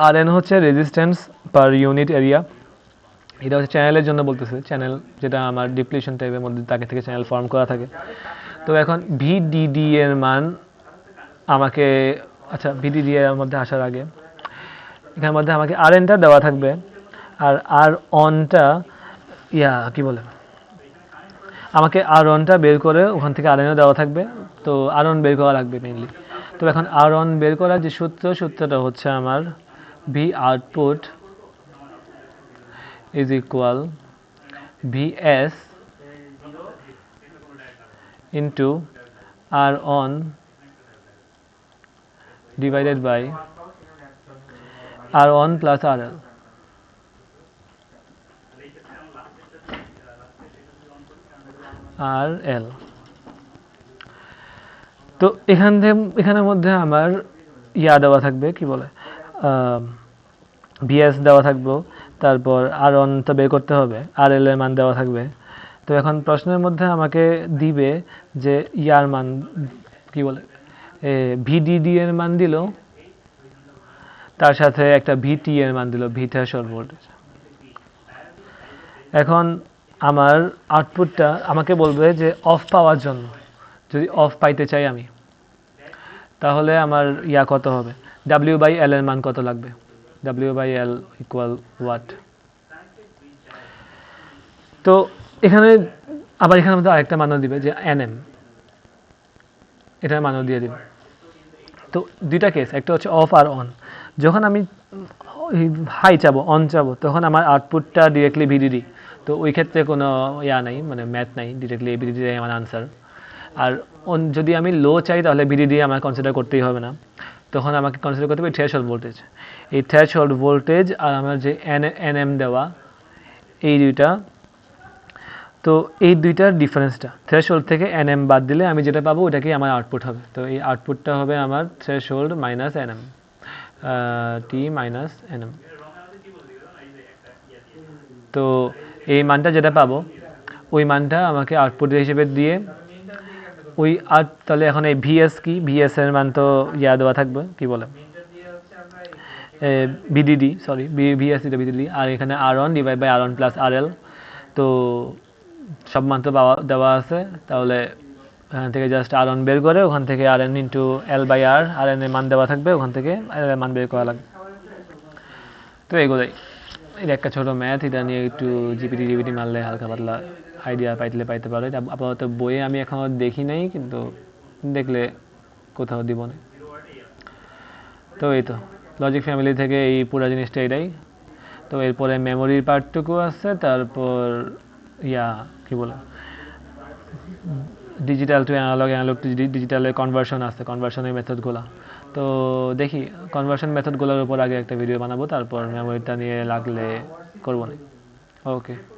আর এন হচ্ছে রেজিস্ট্যান্স পার ইউনিট এরিয়া। এটা হচ্ছে চ্যানেলের জন্য বলতেছে, চ্যানেল যেটা আমার ডিপ্লিশন টাইপের মধ্যে তাকে থেকে চ্যানেল ফর্ম করা থাকে। তো এখন ভিডিডি এর মান আমাকে, আচ্ছা ভিডিডি এর মধ্যে আসার আগে এখানের মধ্যে আমাকে আর এনটা দেওয়া থাকবে, আর আর অনটা কি বলে, আমাকে আর অনটা বের করে ওখান থেকে আর এনও দেওয়া থাকবে, তো আর অন বের করা লাগবে মেইনলি। তো এখন আর অন বের করার যে সূত্রটা হচ্ছে আমার V output is equal Vs into R on divided by R on plus RL. RL, তো এখানের মধ্যে আমার দেওয়া থাকবে, কি বলে, ভিএস দেওয়া থাকবে, তারপর আর অনটা বের করতে হবে, আর এল এর মান দেওয়া থাকবে। তো এখন প্রশ্নের মধ্যে আমাকে দিবে যে ইয়ার মান, কি বলে, ভিডিডি এর মান দিল, তার সাথে একটা ভিটি এর মান দিল, ভি থ্রেশহোল্ড ভোল্টেজ। এখন আমার আউটপুটটা আমাকে বলবে যে অফ পাওয়ার জন্য, যদি অফ পাইতে চাই আমি, তাহলে আমার কত হবে, ডাব্লিউ বাই এল এর মান কত লাগবে, W by L equal watt. তো এখানে আবার এখানে মধ্যে আরেকটা মানও দিবে যে এনএম, এটার মানও দিয়ে দিবে। তো দুইটা কেস, একটা হচ্ছে অফ আর অন। যখন আমি হাই চাবো, অন চাবো, তখন আমার আউটপুটটা ডিরেক্টলি ভিডিডি, তো ওই ক্ষেত্রে কোনো নাই, মানে ম্যাথ নাই, ডিরেক্টলি ভিডিডি আমার আনসার। আর যদি আমি লো চাই তাহলে ভিডিডি আমার কনসিডার করতেই হবে না, তখন আমাকে কনসিডার করতে হবে থ্রেশহোল্ড ভোল্টেজ। এই থ্রেশহোল্ড ভোল্টেজ আর আমার যে এনএম দেওয়া, এই দুইটা, তো এই দুইটার ডিফারেন্সটা, থ্রেশহোল্ড থেকে এনএম বাদ দিলে আমি যেটা পাবো ওটাকেই আমার আউটপুট হবে। তো এই আউটপুটটা হবে আমার থ্রেশহোল্ড মাইনাস এনএম, টি মাইনাস এনএম। তো এই মানটা যেটা পাবো ওই মানটা আমাকে আউটপুট হিসেবে দিয়ে ওই তাহলে এখন এই ভিএস কি, ভিএস এর মান তো দেওয়া থাকবে, কি বলে, ভিডিডি, সরি ভিএস এটা ভিডিডি, আর এখানে R on divide by R on plus R L. তো সব মান তো দেওয়া আছে, তাহলে এখান থেকে জাস্ট আর অন বের করে ওখান থেকে R N into L by R, R N এর মান দেওয়া থাকবে, ওখান থেকে আর এর মান বের করা লাগবে। তো এগুলোই, এটা একটা ছোটো ম্যাথ, এটা নিয়ে একটু জিপিটি মারলে হালকা পাতলা আইডিয়া পাইতে পারো। এটা আপাতত বইয়ে আমি এখনও দেখি নাই, কিন্তু দেখলে কোথাও দিব না। তো এই তো লজিক ফ্যামিলি থেকে এই পুরো জিনিসটা এটাই। তো এরপরে মেমোরির পার্টটুকু আছে, তারপর ইয়া কি বলে digital to analog, analog to ডিজিটালের কনভার্সন আছে, কনভার্সনের মেথডগুলো। তো দেখি কনভার্সন মেথডগুলোর উপর আগে একটা ভিডিও বানাবো, তারপর মেমোরিটা নিয়ে লাগলে করবো না। ওকে।